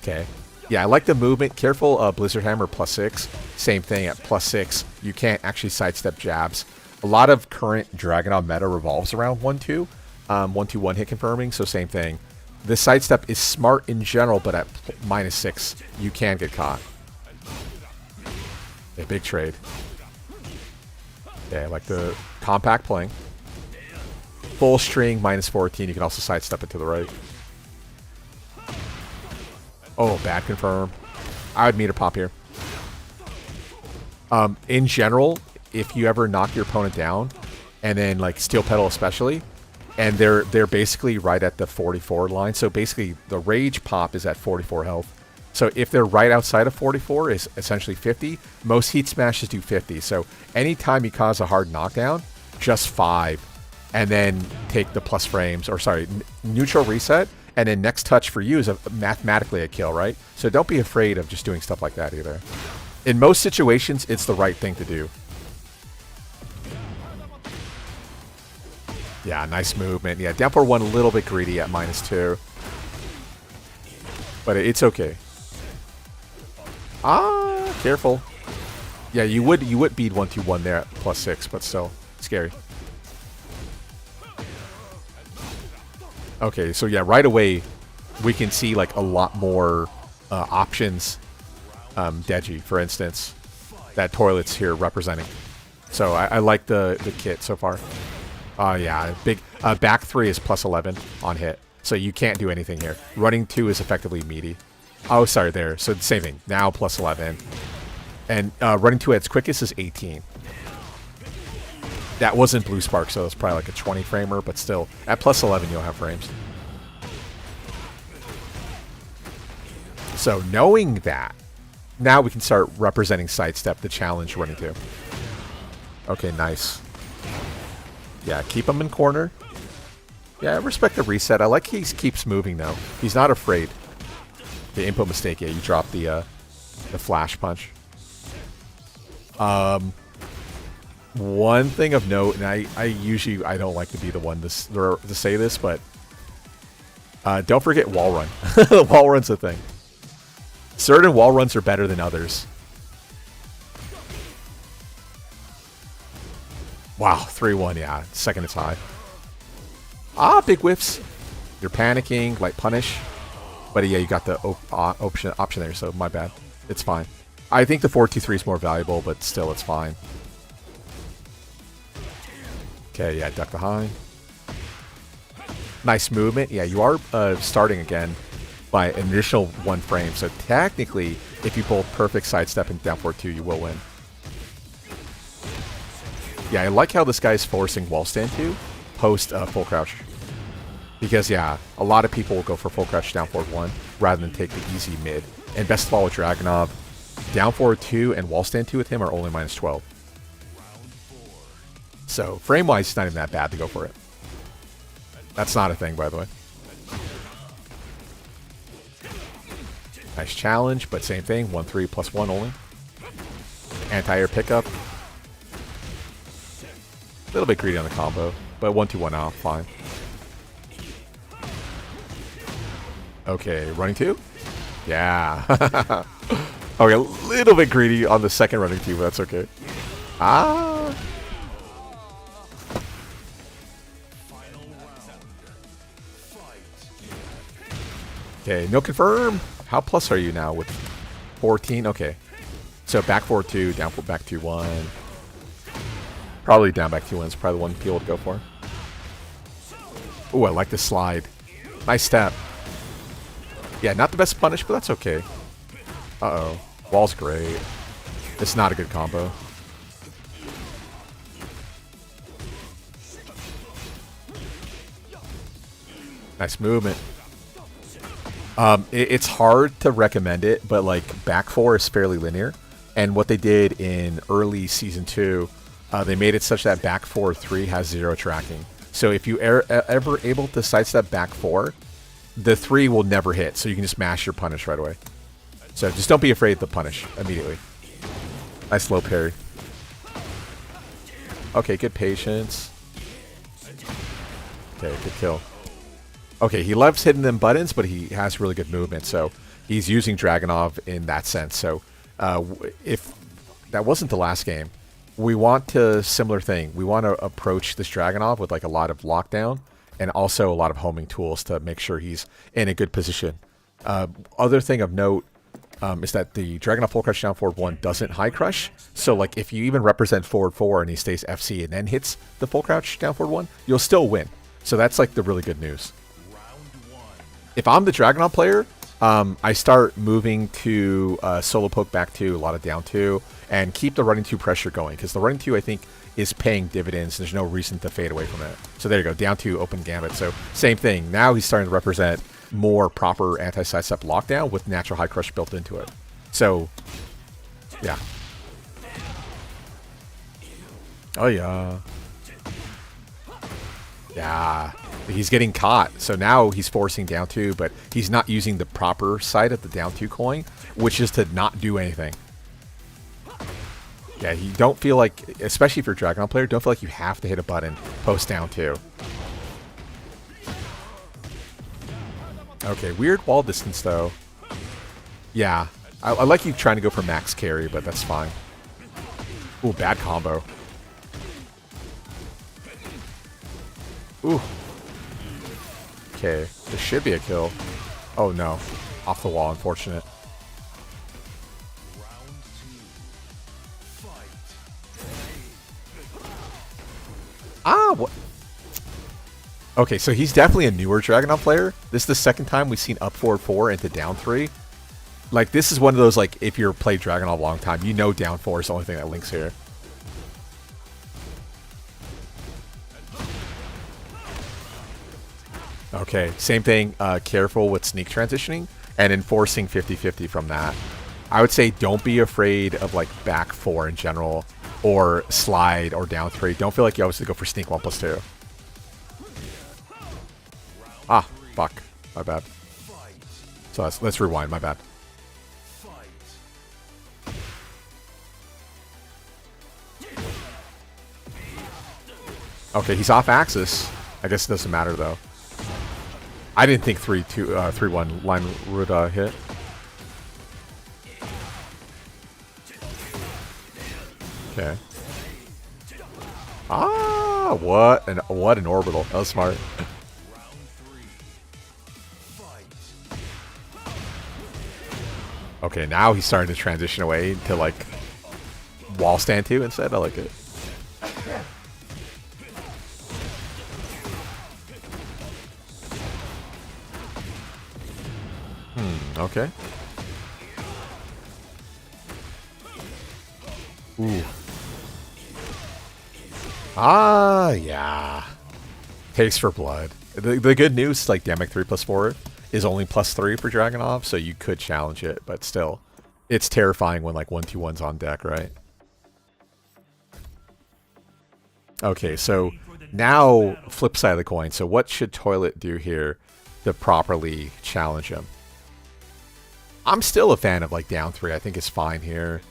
Okay. Yeah, I like the movement. Careful, Blizzard Hammer +6. Same thing at +6. You can't actually sidestep jabs. A lot of current Dragunov meta revolves around 1-2. 1-2-1 hit confirming, so same thing. The sidestep is smart in general, but at -6, you can get caught. A big trade. Okay, I like the compact playing. Full string -14. You can also sidestep it to the right. Oh, bad confirm. I would meter pop here. In general, if you ever knock your opponent down, and then like steel pedal especially, and they're basically right at the 44 line. So basically, the rage pop is at 44 health. So if they're right outside of 44, is essentially 50. Most heat smashes do 50. So anytime you cause a hard knockdown, just 5, and then take the plus frames, or sorry, neutral reset. And then next touch for you is mathematically a kill, right? So don't be afraid of just doing stuff like that either. In most situations, it's the right thing to do. Yeah, nice movement. Yeah, down for 1 a little bit greedy at -2. But it's okay. Ah, careful. Yeah, you would beat 1-2-1 there at +6, but still scary. Okay, so yeah, right away we can see like a lot more options. Deji, for instance, that toilet's here representing. So I like the kit so far. Yeah, big back 3 is +11 on hit, so you can't do anything here. Running 2 is effectively meaty. Oh, sorry, there. So the same thing. Now +11, and running 2 at its quickest is 18. That wasn't Blue Spark, so it's probably like a 20 framer, but still, at +11 you'll have frames. So knowing that, now we can start representing sidestep, the challenge running 2. Okay, nice. Yeah, keep him in corner. Yeah, I respect the reset. I like he keeps moving though. He's not afraid. The input mistake, yeah, you dropped the flash punch. One thing of note, and I usually don't like to be the one to say this, but don't forget wall run. Wall run's a thing. Certain wall runs are better than others. Wow, 3-1, yeah. Second is high. Ah, big whiffs. You're panicking, like punish. But yeah, you got the option there, so my bad. It's fine. I think the 4-2-3 is more valuable, but still, it's fine. Okay, yeah, duck behind. Nice movement. Yeah, you are starting again by initial 1 frame. So technically, if you pull perfect sidestep and down forward 2, you will win. Yeah, I like how this guy's forcing wall stand 2 post full crouch. Because, yeah, a lot of people will go for full crouch down forward 1 rather than take the easy mid. And best of all with Dragunov, down forward 2 and wall stand 2 with him are only -12. So, frame-wise, it's not even that bad to go for it. That's not a thing, by the way. Nice challenge, but same thing. 1-3 plus 1 only. Anti-air pickup. A little bit greedy on the combo, but 1-2-1 out, fine. Okay, running 2? Yeah. Okay, a little bit greedy on the second running 2, but that's okay. Ah. Okay, no confirm. How plus are you now with 14? Okay. So back 4-2, down back 2-1. Probably down back 2-1 is probably the one people would go for. Ooh, I like the slide. Nice step. Yeah, not the best punish, but that's okay. Uh-oh. Wall's great. It's not a good combo. Nice movement. It's hard to recommend it, but like back 4 is fairly linear. And what they did in early season 2, they made it such that back 4-3 has 0 tracking. So if you ever able to sidestep back 4, the 3 will never hit. So you can just mash your punish right away. So just don't be afraid to punish immediately. Nice low parry. Okay, good patience. Okay, good kill. Okay, he loves hitting them buttons, but he has really good movement, so he's using Dragunov in that sense. So if that wasn't the last game, we want to similar thing. We want to approach this Dragunov with like a lot of lockdown and also a lot of homing tools to make sure he's in a good position. Other thing of note is that the Dragunov full crush down forward 1 doesn't high crush. So like if you even represent forward 4 and he stays FC and then hits the full crouch down forward 1, you'll still win. So that's like the really good news. If I'm the Dragunov player, I start moving to solo poke back 2, a lot of down 2, and keep the running 2 pressure going. Because the running 2, I think, is paying dividends. There's no reason to fade away from it. So there you go, down 2, open gambit. So same thing. Now he's starting to represent more proper anti-sidestep lockdown with natural high crush built into it. So, yeah. Oh, yeah. Yeah. He's getting caught. So now he's forcing down 2, but he's not using the proper side of the down 2 coin, which is to not do anything. Yeah, you don't feel like, especially if you're a Dragunov player, don't feel like you have to hit a button post down 2. Okay, weird wall distance though. Yeah, I like you trying to go for max carry, but that's fine. Ooh, bad combo. Ooh. Okay, this should be a kill. Oh no, off the wall, unfortunate. Ah, what? Okay, so he's definitely a newer Dragunov player. This is the second time we've seen up forward 4 into down 3. Like, this is one of those, like, if you're played Dragunov a long time, you know down 4 is the only thing that links here. Okay, same thing, careful with sneak transitioning and enforcing 50-50 from that. I would say don't be afraid of like back 4 in general or slide or down 3. Don't feel like you always have to go for sneak 1+2. Ah, fuck. My bad. So let's rewind, my bad. Okay, he's off axis. I guess it doesn't matter though. I didn't think 3-1 line would hit. Okay. Ah, what an orbital. That was smart. Okay, now he's starting to transition away to like wall stand 2 instead. I like it. Okay. Ooh. Ah, yeah. Taste for blood. The good news, like Demic 3+4 is only +3 for Dragunov, so you could challenge it, but still, it's terrifying when like 1-2-1's on deck, right? Okay, so now flip side of the coin. So what should Toilet do here to properly challenge him? I'm still a fan of like down 3. I think it's fine here.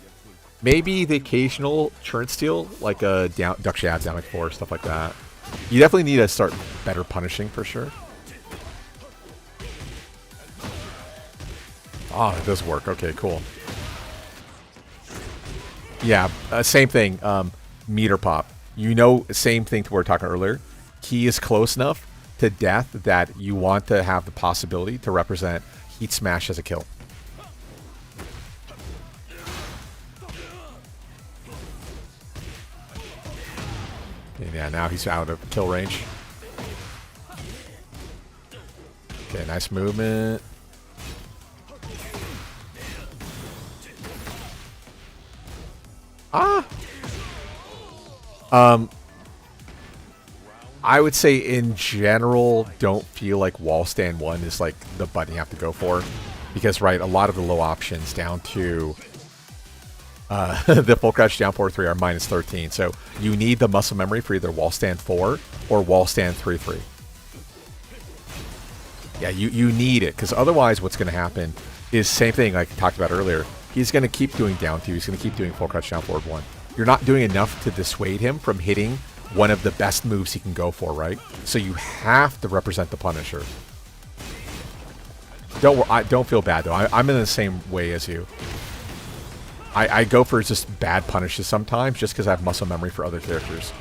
Maybe the occasional turn steal, like a duck shabs, down like 4, stuff like that. You definitely need to start better punishing for sure. Oh, it does work. Okay, cool. Yeah, same thing. Meter pop. You know, same thing to what we were talking earlier. He is close enough to death that you want to have the possibility to represent Heat Smash as a kill. And yeah, now he's out of kill range. Okay, nice movement. Ah! I would say in general, don't feel like wall stand 1 is like the button you have to go for. Because, right, a lot of the low options down to the full crouch down 4-3 are -13. So you need the muscle memory for either wall stand 4 or wall stand 3-3. Yeah, you need it, because otherwise what's going to happen is same thing like I talked about earlier. He's going to keep doing down 2. He's going to keep doing full crouch down forward 1. You're not doing enough to dissuade him from hitting one of the best moves he can go for, right? So you have to represent the Punisher. Don't feel bad, though. I'm in the same way as you. I go for just bad punishes sometimes just because I have muscle memory for other characters.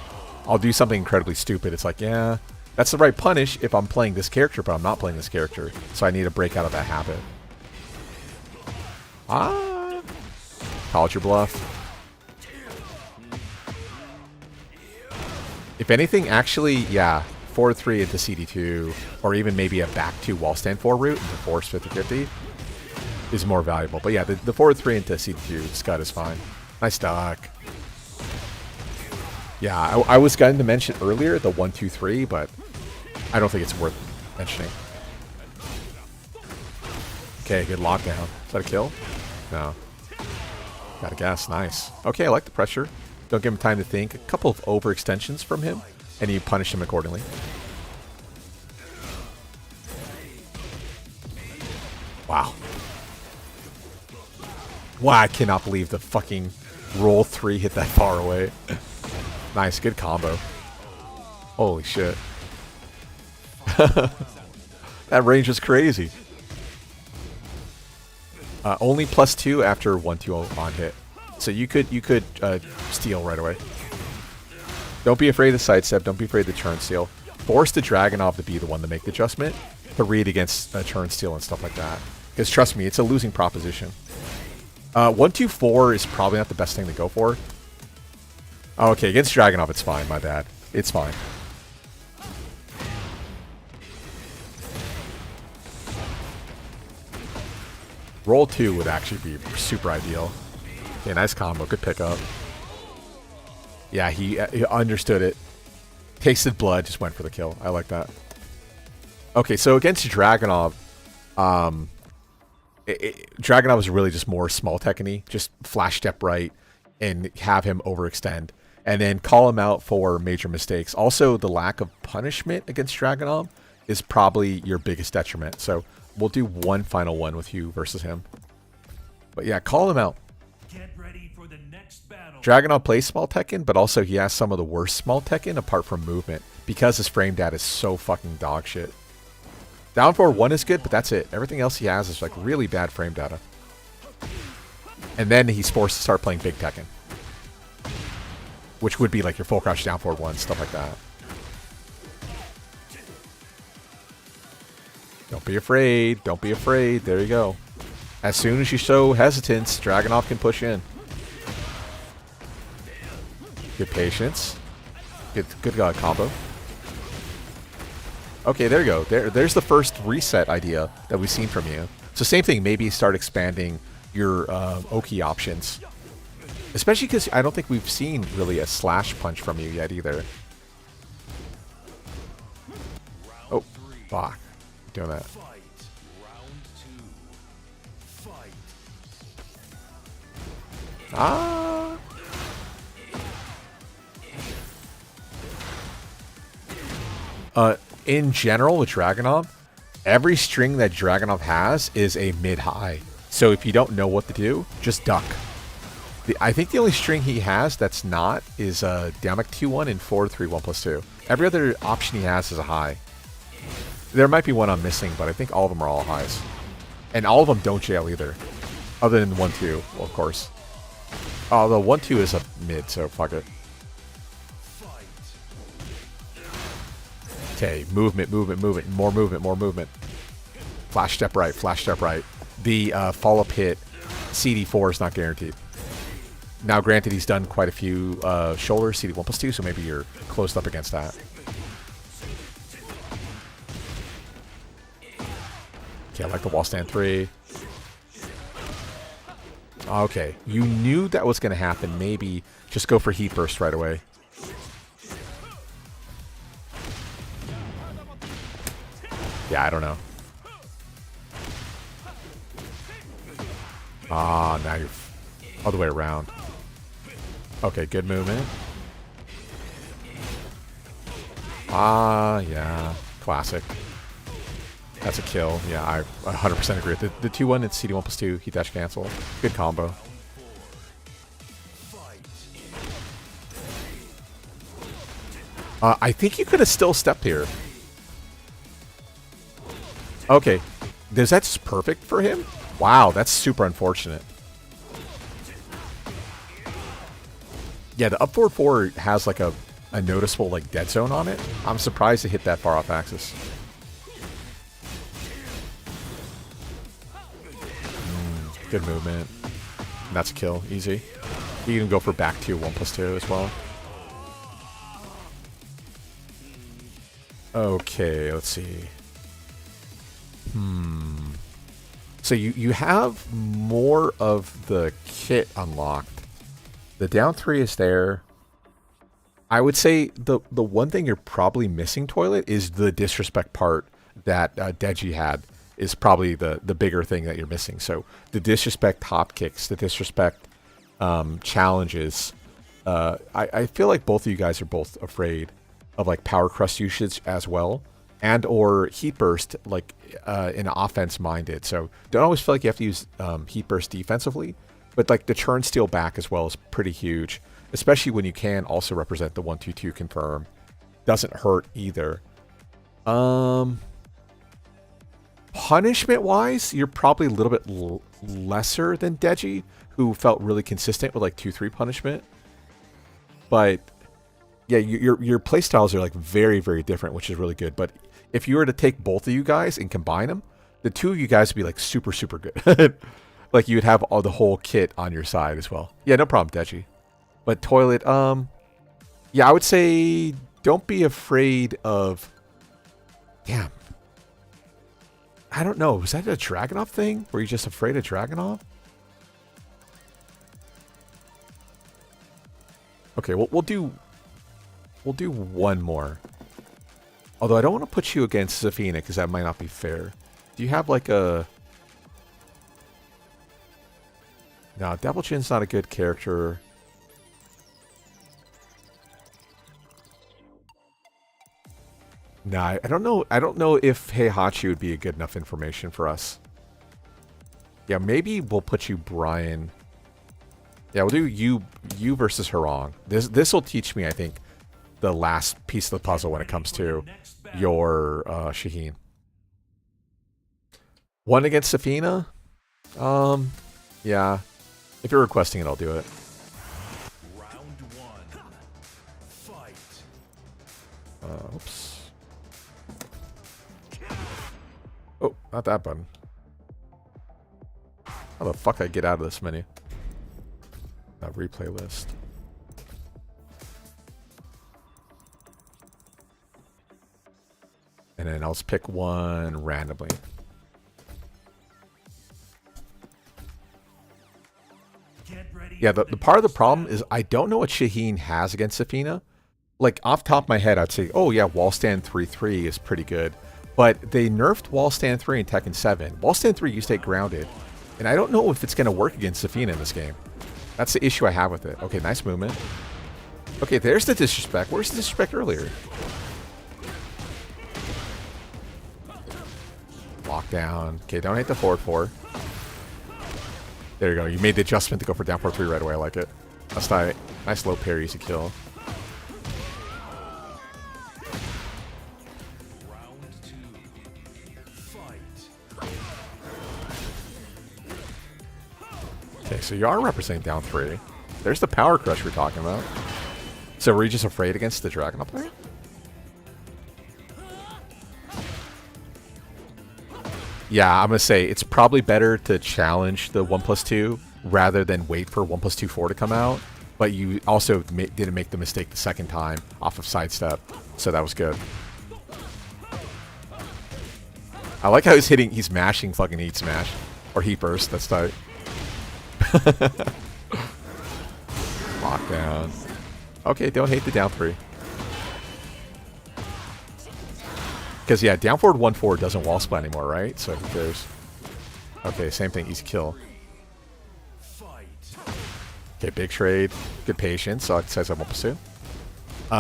I'll do something incredibly stupid. It's like, yeah, that's the right punish if I'm playing this character, but I'm not playing this character. So I need to break out of that habit. Ah! Called your bluff. If anything, actually, yeah, 4-3 into CD2, or even maybe a back 2 wall stand 4 route into force 50-50 is more valuable. But yeah, the 4-3 into CD2 Scud is fine. Nice duck. Yeah, I was going to mention earlier the 1-2-3, but I don't think it's worth mentioning. Okay, good lockdown. Is that a kill? No. Gotta guess. Nice. Okay, I like the pressure. Don't give him time to think. A couple of overextensions from him, and you punish him accordingly. Wow. Wow, I cannot believe the fucking roll 3 hit that far away. Nice, good combo. Holy shit. That range is crazy. Only +2 after 1-2 on hit. So you could steal right away. Don't be afraid of the sidestep. Don't be afraid of the turn steal. Force the Dragunov to be the one to make the adjustment to read against a turn steal and stuff like that. Because trust me, it's a losing proposition. 1-2-4 is probably not the best thing to go for. Oh, okay, against Dragunov it's fine. My bad. It's fine. Roll 2 would actually be super ideal. Okay, nice combo. Good pickup. Yeah, he understood it. Tasted blood, just went for the kill. I like that. Okay, so against Dragunov, Dragunov is really just more small Tekken-y. Just flash step right and have him overextend. And then call him out for major mistakes. Also, the lack of punishment against Dragunov is probably your biggest detriment. So we'll do one final one with you versus him. But yeah, call him out. Get ready for the next battle. Dragunov plays small Tekken, but also he has some of the worst small Tekken apart from movement because his frame data is so fucking dog shit. Down forward 1 is good, but that's it. Everything else he has is like really bad frame data. And then he's forced to start playing big Tekken, which would be like your full crouch down forward 1, stuff like that. Don't be afraid. Don't be afraid. There you go. As soon as you show hesitance, Dragunov can push in. Good patience. Good combo. Okay, there you go. There's the first reset idea that we've seen from you. So same thing, maybe start expanding your Oki options. Especially because I don't think we've seen really a slash punch from you yet either. Oh, fuck. Doing that. Ah. In general with Dragunov, every string that Dragunov has is a mid-high. So if you don't know what to do, just duck. I think the only string he has that's not is Damek 2-1 and 4-3 1+2. Every other option he has is a high. There might be one I'm missing, but I think all of them are all highs. And all of them don't jail either. Other than 1-2, well, of course. Although 1-2 is a mid, so fuck it. Okay, movement. More movement. Flash step right. The follow-up hit, CD4 is not guaranteed. Now, granted, he's done quite a few shoulders, CD 1+2, so maybe you're closed up against that. Okay, I like the wall stand 3. Okay, you knew that was going to happen. Maybe just go for heat burst right away. Yeah, I don't know. Ah, now you're all the way around. Okay, good movement. Ah, yeah. Classic. That's a kill. Yeah, I 100% agree. The 2-1 and CD 1+2, heat dash cancel. Good combo. I think you could have still stepped here. Okay. Is that just perfect for him? Wow, that's super unfortunate. Yeah, the up forward 4 has like a noticeable like dead zone on it. I'm surprised it hit that far off axis. Good movement. And that's a kill. Easy. You can go for back 2, 1+2 as well. Okay, let's see. So you have more of the kit unlocked. The down 3 is there. I would say the one thing you're probably missing, Toilet, is the disrespect part that Deji had is probably the bigger thing that you're missing. So the disrespect hop kicks, the disrespect challenges. I feel like both of you guys are both afraid of like power crust usage as well, and or heat burst like in offense minded. So don't always feel like you have to use heat burst defensively, but like the turn steal back as well is pretty huge, especially when you can also represent the 1-2-2 confirm. Doesn't hurt either. Punishment wise, you're probably a little bit lesser than Deji, who felt really consistent with like 2-3 punishment. But yeah, your playstyles are like very, very different, which is really good. But if you were to take both of you guys and combine them, the two of you guys would be like super, super good. Like you would have all the whole kit on your side as well. Yeah, no problem, Deji. But Toilet, yeah, I would say don't be afraid of. Damn. I don't know. Was that a Dragunov thing? Were you just afraid of Dragunov? Okay, we'll do one more. Although I don't want to put you against Zafina because that might not be fair. Do you have like a... No, Devil Chin's not a good character. Nah, I don't know. I don't know if Heihachi would be a good enough information for us. Yeah, maybe we'll put you Brian. Yeah, we'll do you versus Harong. This will teach me, I think, the last piece of the puzzle when it comes to your Shaheen. One against Zafina? Yeah. If you're requesting it, I'll do it. Round 1. Fight. Oops. Oh, not that button. How the fuck I get out of this menu? Replay list. And then I'll just pick one randomly. Yeah, the part of the problem is I don't know what Shaheen has against Zafina. Like, off the top of my head, I'd say, oh yeah, wall stand 3-3 is pretty good. But they nerfed wall stand 3 in Tekken 7. Wall stand 3 used to stay grounded. And I don't know if it's going to work against Zafina in this game. That's the issue I have with it. Okay, nice movement. Okay, there's the disrespect. Where's the disrespect earlier? Lockdown. Okay, don't hit the forward 4. There you go. You made the adjustment to go for down 4-3 right away. I like it. That's tight. Nice low parry to kill. Okay, so you are representing down 3. There's the power crush we're talking about. So were you just afraid against the Dragunov player? Yeah, I'm going to say it's probably better to challenge the 1+2 rather than wait for 1+2-4 to come out. But you also didn't make the mistake the second time off of sidestep. So that was good. I like how he's mashing fucking heat smash. Or heat burst, that's tight. Lockdown. Okay, don't hate the down 3. Because, yeah, down forward 1-4 doesn't wall splat anymore, right? So who cares? Okay, same thing, easy kill. Okay, big trade. Good patience, so it says I won't pursue.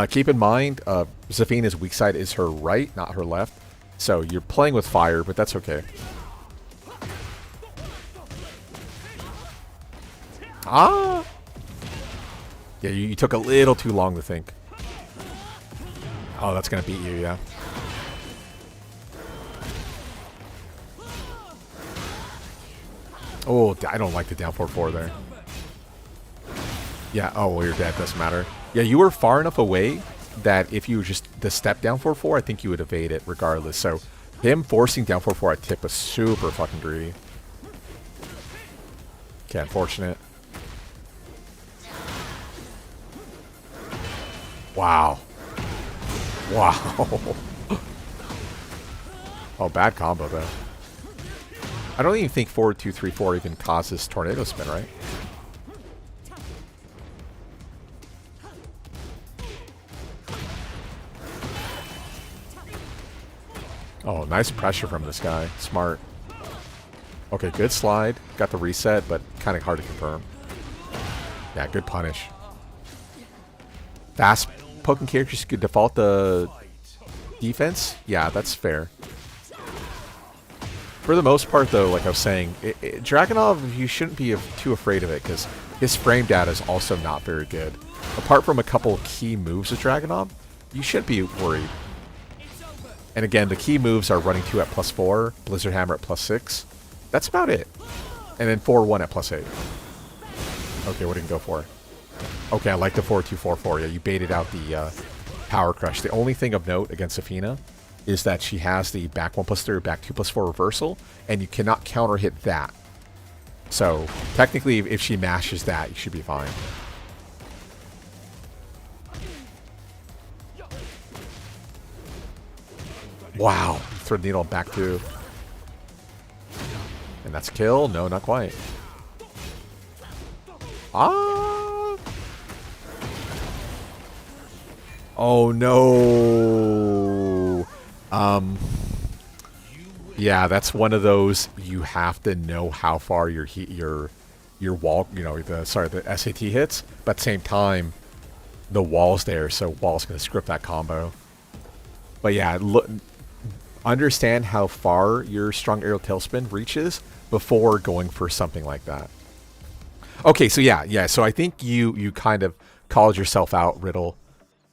Keep in mind, Zafina's weak side is her right, not her left. So you're playing with fire, but that's okay. Ah! Yeah, you took a little too long to think. Oh, that's going to beat you, yeah. Oh, I don't like the down 4-4 there. Yeah, oh, well, you're dead. Doesn't matter. Yeah, you were far enough away that if you just the step down 4-4, I think you would evade it regardless. So him forcing down 4-4 at tip was super fucking greedy. Okay, unfortunate. Wow. Wow. Oh, bad combo, though. I don't even think forward 2-3-4 even causes tornado spin, right? Oh, nice pressure from this guy. Smart. Okay, good slide. Got the reset, but kind of hard to confirm. Yeah, good punish. Fast poking characters could default the defense. Yeah, that's fair. For the most part, though, like I was saying, Dragunov, you shouldn't be too afraid of it because his frame data is also not very good. Apart from a couple of key moves of Dragunov, you shouldn't be worried. And again, the key moves are running 2 at +4, Blizzard Hammer at +6. That's about it. And then 4-1 at +8. Okay, what did he go for? Okay, I like the 4-2-4-4. Yeah, you baited out the power crush. The only thing of note against Zafina is that she has the back 1+3, back 2+4 reversal, and you cannot counter hit that. So technically, if she mashes that, you should be fine. Wow, thread needle back 2. And that's kill? No, not quite. Ah! Oh no! Yeah, that's one of those you have to know how far your wall, you know, the SAT hits, but at the same time, the wall's there, so wall's gonna script that combo. But yeah, look, understand how far your strong aerial tailspin reaches before going for something like that. Okay, so yeah, so I think you kind of called yourself out, Riddle,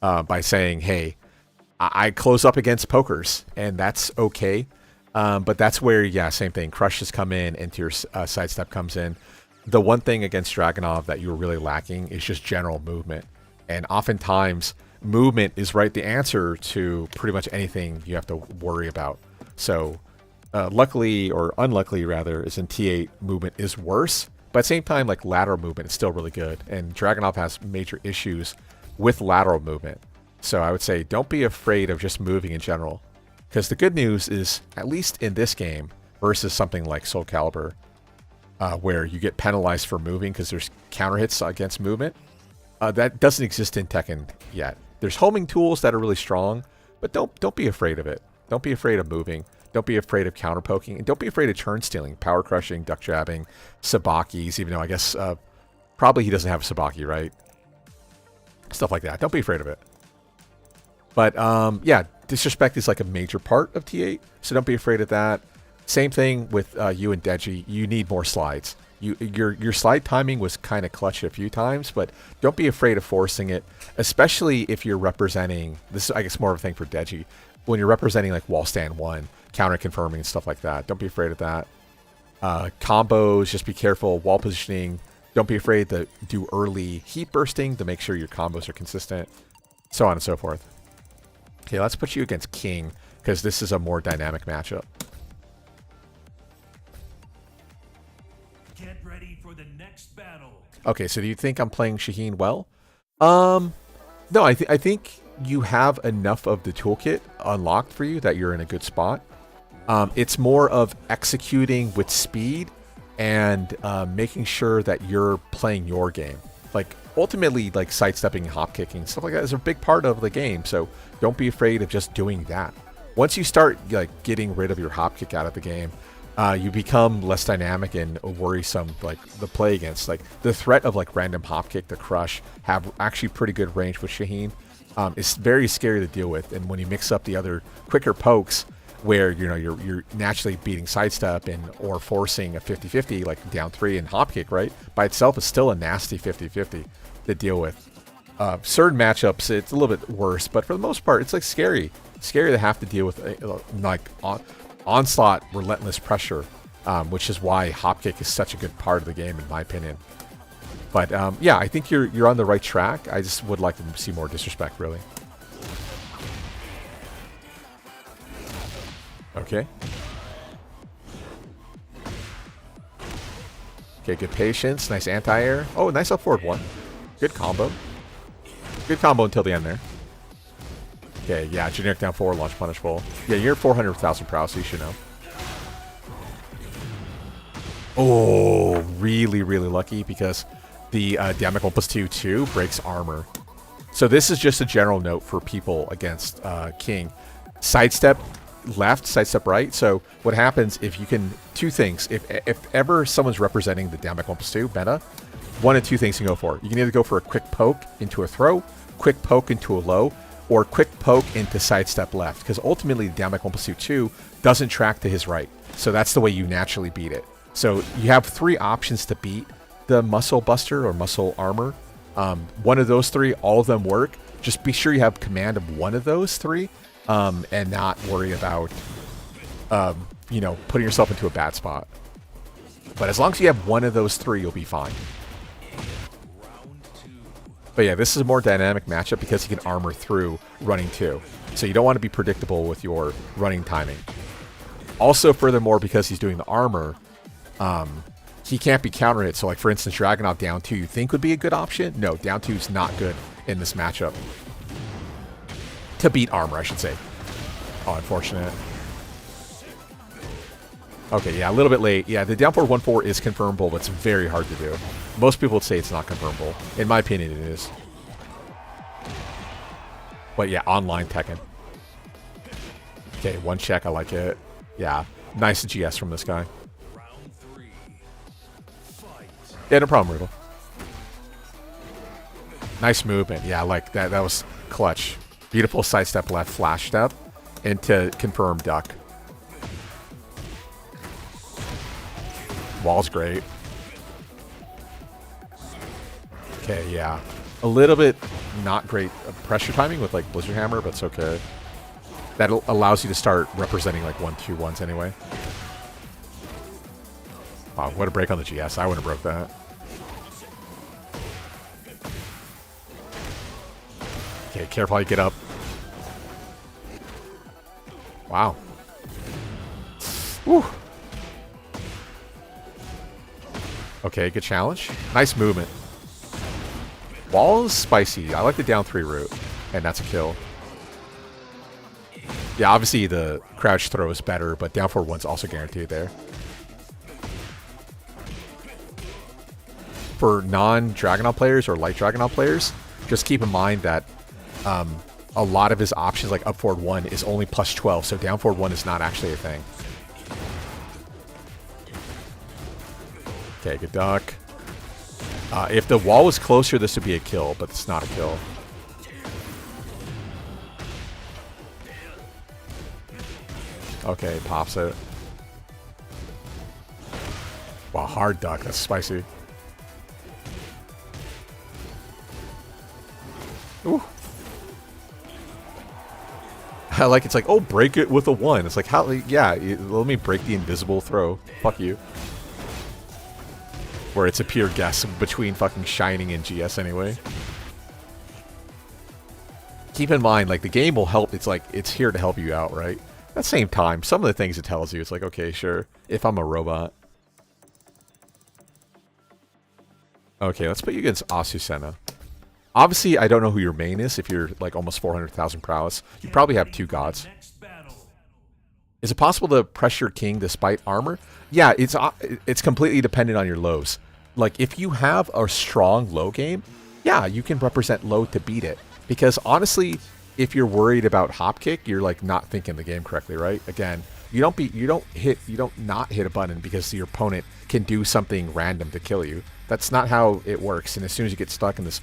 by saying, hey, I close up against pokers, and that's okay. But that's where, yeah, same thing. Crushes come in, and your sidestep comes in. The one thing against Dragunov that you were really lacking is just general movement. And oftentimes, movement is the answer to pretty much anything you have to worry about. So luckily or unluckily rather, is in T8 movement is worse. But at the same time, like lateral movement is still really good. And Dragunov has major issues with lateral movement. So I would say don't be afraid of just moving in general. Because the good news is, at least in this game, versus something like Soul Calibur, where you get penalized for moving because there's counter hits against movement, that doesn't exist in Tekken yet. There's homing tools that are really strong, but don't be afraid of it. Don't be afraid of moving. Don't be afraid of counter poking, and don't be afraid of turn stealing, power crushing, duck jabbing, sabakis, even though I guess probably he doesn't have a sabaki, right? Stuff like that. Don't be afraid of it. But yeah, disrespect is like a major part of T8, so don't be afraid of that. Same thing with you and Deji. You need more slides. Your slide timing was kind of clutch a few times, but don't be afraid of forcing it, especially if you're representing, this is I guess more of a thing for Deji, when you're representing like wall stand 1, counter confirming and stuff like that. Don't be afraid of that. Combos, just be careful. Wall positioning, don't be afraid to do early heat bursting to make sure your combos are consistent, so on and so forth. Okay, let's put you against King, because this is a more dynamic matchup. Get ready for the next battle. Okay, so do you think I'm playing Shaheen well? No, I think you have enough of the toolkit unlocked for you that you're in a good spot. It's more of executing with speed and making sure that you're playing your game. Like ultimately, like sidestepping, hop kicking, stuff like that is a big part of the game. So don't be afraid of just doing that. Once you start like getting rid of your hop kick out of the game, you become less dynamic and worrisome. Like the play against, like the threat of like random hop kick to crush have actually pretty good range with Shaheen. It's very scary to deal with, and when you mix up the other quicker pokes, where you're naturally beating sidestep and or forcing a 50-50 like down 3 and hop kick, right? By itself is still a nasty 50-50 to deal with. Certain matchups it's a little bit worse, but for the most part it's like scary to have to deal with like onslaught, relentless pressure, which is why hop kick is such a good part of the game in my opinion. But yeah, I think you're on the right track. I just would like to see more disrespect, really. Okay. Okay, good patience. Nice anti-air. Oh, nice up forward one. Good combo. Good combo until the end there. Okay, yeah, generic down forward, launch punish full. Yeah, you're 400,000 prowess, so you should know. Oh, really, really lucky because the damage 1+2 breaks armor. So this is just a general note for people against King. Sidestep left, sidestep right. So what happens if you can, two things. If ever someone's representing the damage 1+2 meta, one of two things you can go for. You can either go for a quick poke into a throw, quick poke into a low, or quick poke into sidestep left. Because ultimately the damage 1+2 doesn't track to his right. So that's the way you naturally beat it. So you have 3 options to beat the muscle buster or muscle armor. One of those 3, all of them work. Just be sure you have command of one of those 3. And not worry about, putting yourself into a bad spot. But as long as you have one of those 3, you'll be fine. But yeah, this is a more dynamic matchup because he can armor through running 2. So you don't want to be predictable with your running timing. Also, furthermore, because he's doing the armor, he can't be counter hit. So like, for instance, Dragunov down 2 you think would be a good option? No, down 2 is not good in this matchup. To beat armor, I should say. Oh, unfortunate. Okay, yeah, a little bit late. Yeah, the down forward 1-4 is confirmable, but it's very hard to do. Most people would say it's not confirmable. In my opinion, it is. But yeah, online Tekken. Okay, one check, I like it. Yeah, nice GS from this guy. Yeah, no problem, Riddle. Nice movement. Yeah, I like that. That was clutch. Beautiful sidestep left, flash step, into confirm duck. Wall's great. Okay, yeah. A little bit not great pressure timing with like Blizzard Hammer, but it's okay. That allows you to start representing like 1-2-1s anyway. Wow, what a break on the GS. I wouldn't have broke that. Okay, careful how you get up. Whew. Okay, good challenge. Nice movement. Wall is spicy. I like the down 3 route. And that's a kill. Yeah, obviously the crouch throw is better, but down forward 1's also guaranteed there. For non-Dragunov players or light Dragunov players, just keep in mind that a lot of his options, like up forward 1, is only plus 12, so down forward 1 is not actually a thing. Okay, good duck. If the wall was closer, this would be a kill, but it's not a kill. Okay, pops it. Wow, hard duck. That's spicy. Ooh. I like it's like, oh, break it with a 1. It's like, how? Yeah, let me break the invisible throw. Fuck you. Where it's a pure guess between fucking Shining and GS anyway. Keep in mind, like, the game will help. It's like, it's here to help you out, right? At the same time, some of the things it tells you, it's like, okay, sure. If I'm a robot. Okay, let's put you against Azucena. Obviously, I don't know who your main is. If you're like almost 400,000 prowess, you probably have 2 gods. Is it possible to pressure king despite armor? Yeah, it's completely dependent on your lows. Like, if you have a strong low game, yeah, you can represent low to beat it. Because honestly, if you're worried about hop kick, you're like not thinking the game correctly, right? Again, you don't not hit a button because your opponent can do something random to kill you. That's not how it works. And as soon as you get stuck in this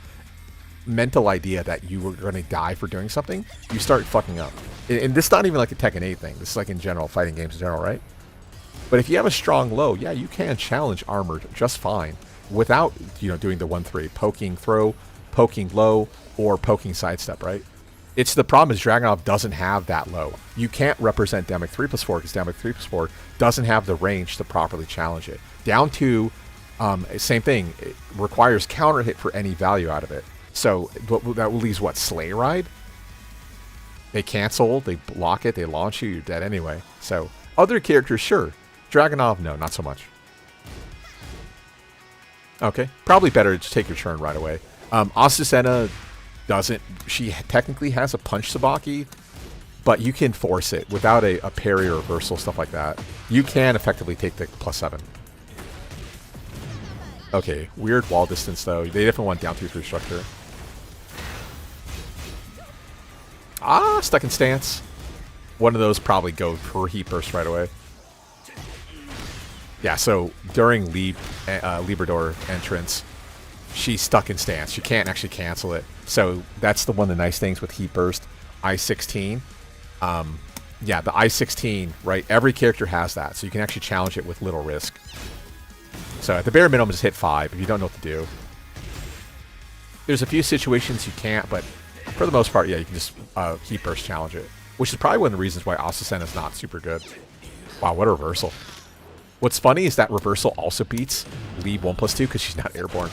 mental idea that you were going to die for doing something, you start fucking up. And this is not even like a Tekken 8 thing. This is like in general, fighting games in general, right? But if you have a strong low, yeah, you can challenge armor just fine without, doing the 1-3, poking throw, poking low, or poking sidestep, right? It's the problem is Dragunov doesn't have that low. You can't represent Demic 3+4 because Demic 3+4 doesn't have the range to properly challenge it. Down 2, same thing. It requires counter hit for any value out of it. So that leaves what? Sleigh Ride? They cancel, they block it, they launch you, you're dead anyway. So other characters, sure. Dragunov, no, not so much. Okay, probably better to take your turn right away. Azucena doesn't. She technically has a punch Sabaki, but you can force it without a parry or reversal, stuff like that. You can effectively take the +7. Okay, weird wall distance though. They definitely want down 2-3 structure. Ah, stuck in stance. One of those probably go for heat burst right away. Yeah, so during Librador entrance, she's stuck in stance. She can't actually cancel it. So that's one of the nice things with heat burst. I-16. Yeah, the I-16, right? Every character has that, so you can actually challenge it with little risk. So at the bare minimum, just hit 5 if you don't know what to do. There's a few situations you can't, but for the most part, yeah, you can just heat burst challenge it. Which is probably one of the reasons why Azucena is not super good. Wow, what a reversal. What's funny is that reversal also beats Leave 1+2 because she's not airborne.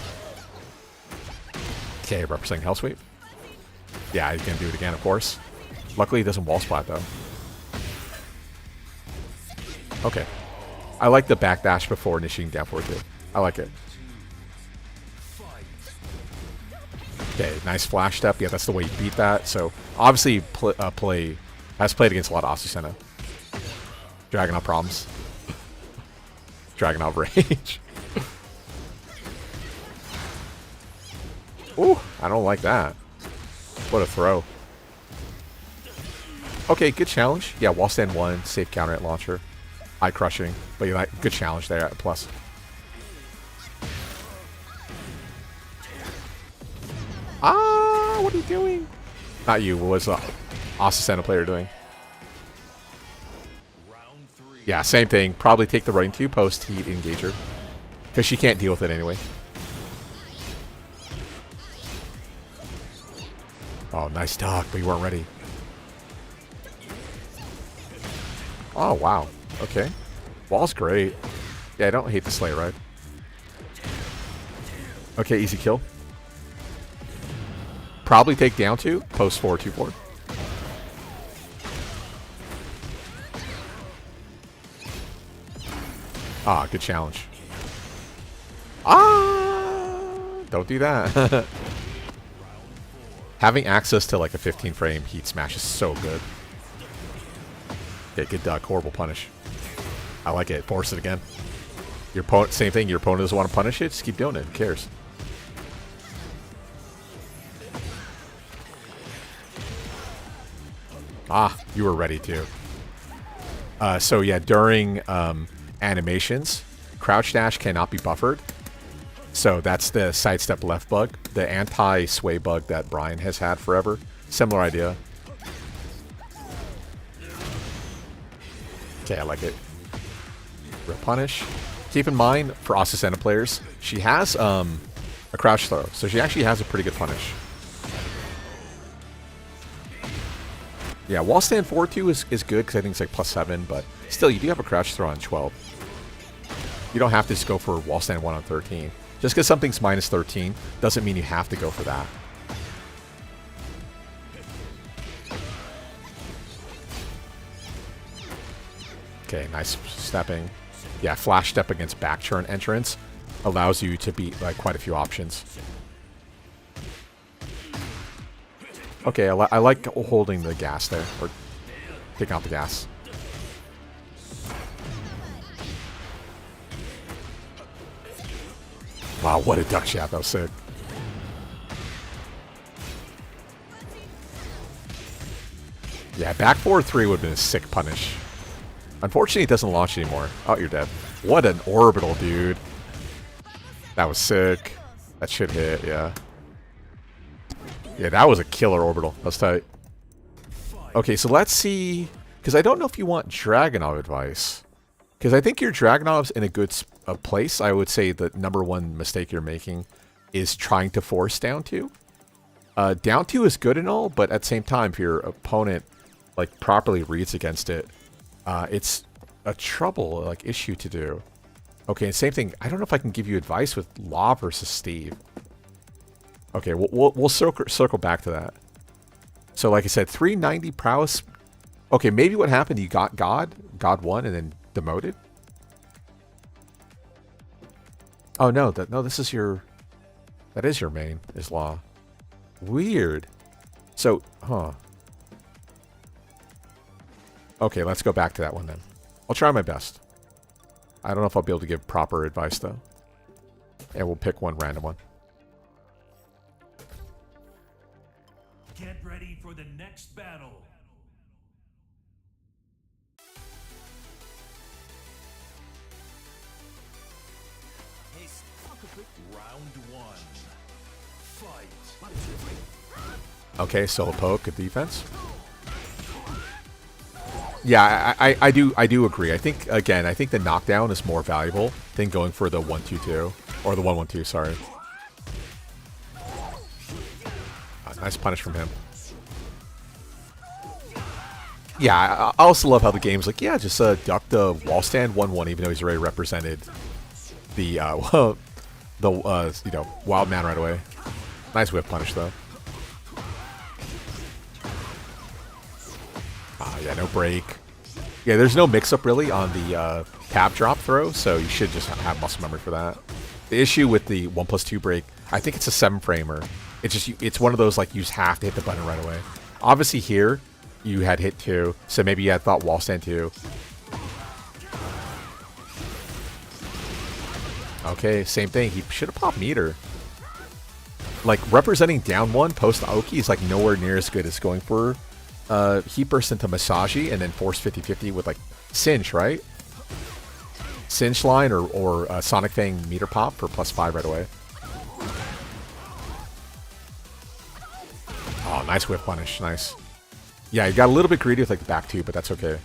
Okay, representing Hell Sweep. Yeah, he's going to do it again, of course. Luckily, he doesn't wall splat, though. Okay. I like the backdash before initiating down forward, too. I like it. Okay, nice flash step. Yeah, that's the way you beat that. So, obviously, has played against a lot of Azucena. Dragunov problems. Dragunov rage. Ooh, I don't like that. What a throw. Okay, good challenge. Yeah, wall stand 1, safe counter at launcher. Eye crushing. But you like good challenge there at plus. Ah, what are you doing? Not you, what was the Azucena player doing? Yeah, same thing. Probably take the running 2 post heat engager. Because she can't deal with it anyway. Oh, nice talk, but you weren't ready. Oh, wow. Okay. Wall's great. Yeah, I don't hate the sleigh ride. Okay, easy kill. Probably take down 2. Post 4, 2-4. Ah, good challenge. Ah! Don't do that. Having access to like a 15 frame heat smash is so good. Okay, good duck. Horrible punish. I like it. Force it again. Your opponent, same thing. Your opponent doesn't want to punish it. Just keep doing it. Who cares? Ah, you were ready to. So yeah, during animations, crouch dash cannot be buffered. So that's the sidestep left bug, the anti-sway bug that Brian has had forever. Similar idea. Okay, I like it. Real punish. Keep in mind, for Azucena players, she has a crouch throw, so she actually has a pretty good punish. Yeah, wall stand forward 2 is good because I think it's like +7, but still, you do have a crouch throw on 12. You don't have to just go for wall stand 1 on 13. Just because something's -13 doesn't mean you have to go for that. Okay, nice stepping. Yeah, flash step against back turn entrance allows you to beat like quite a few options. Okay, I like holding the gas there, or taking out the gas. Wow, what a duck shot. That was sick. Yeah, back forward 3 would have been a sick punish. Unfortunately, it doesn't launch anymore. Oh, you're dead. What an orbital, dude. That was sick. That should hit, yeah. Yeah, that was a killer orbital. That's tight. Okay, so let's see. Because I don't know if you want Dragunov advice. Because I think your Dragunov's in a good place. I would say the #1 mistake you're making is trying to force down 2. Down 2 is good and all, but at the same time, if your opponent like properly reads against it, it's a issue to do. Okay, and same thing. I don't know if I can give you advice with Law versus Steve. Okay, we'll circle back to that. So like I said, 390 prowess. Okay, maybe what happened, you got God won and then demoted? Oh no, this is your... That is your main, is Law. Weird. So, Okay, let's go back to that one then. I'll try my best. I don't know if I'll be able to give proper advice though. And we'll pick one random one. Get ready for the next battle. Round 1. Fight. Okay, solo poke, good defense. Yeah, I do agree. I think the knockdown is more valuable than going for the 1-2-2 or the 1-1-2. Sorry. Nice punish from him. Yeah, I also love how the game's like, yeah, just duck the wall stand 1-1, even though he's already represented the wild man right away. Nice whip punish though. Yeah, no break. Yeah, there's no mix-up really on the tab drop throw, so you should just have muscle memory for that. The issue with the 1+2 break, I think it's a 7-framer. It's one of those like you just have to hit the button right away. Obviously here, you had hit 2, so maybe you had thought wall stand 2. Okay, same thing. He should have popped meter. Like representing down 1 post Aoki is like nowhere near as good as going for heat burst into Masaji and then force 50-50 with like cinch, right? Cinch line or Sonic Fang meter pop for +5 right away. Oh, nice whip punish, nice. Yeah, you got a little bit greedy with like the back 2, but that's okay.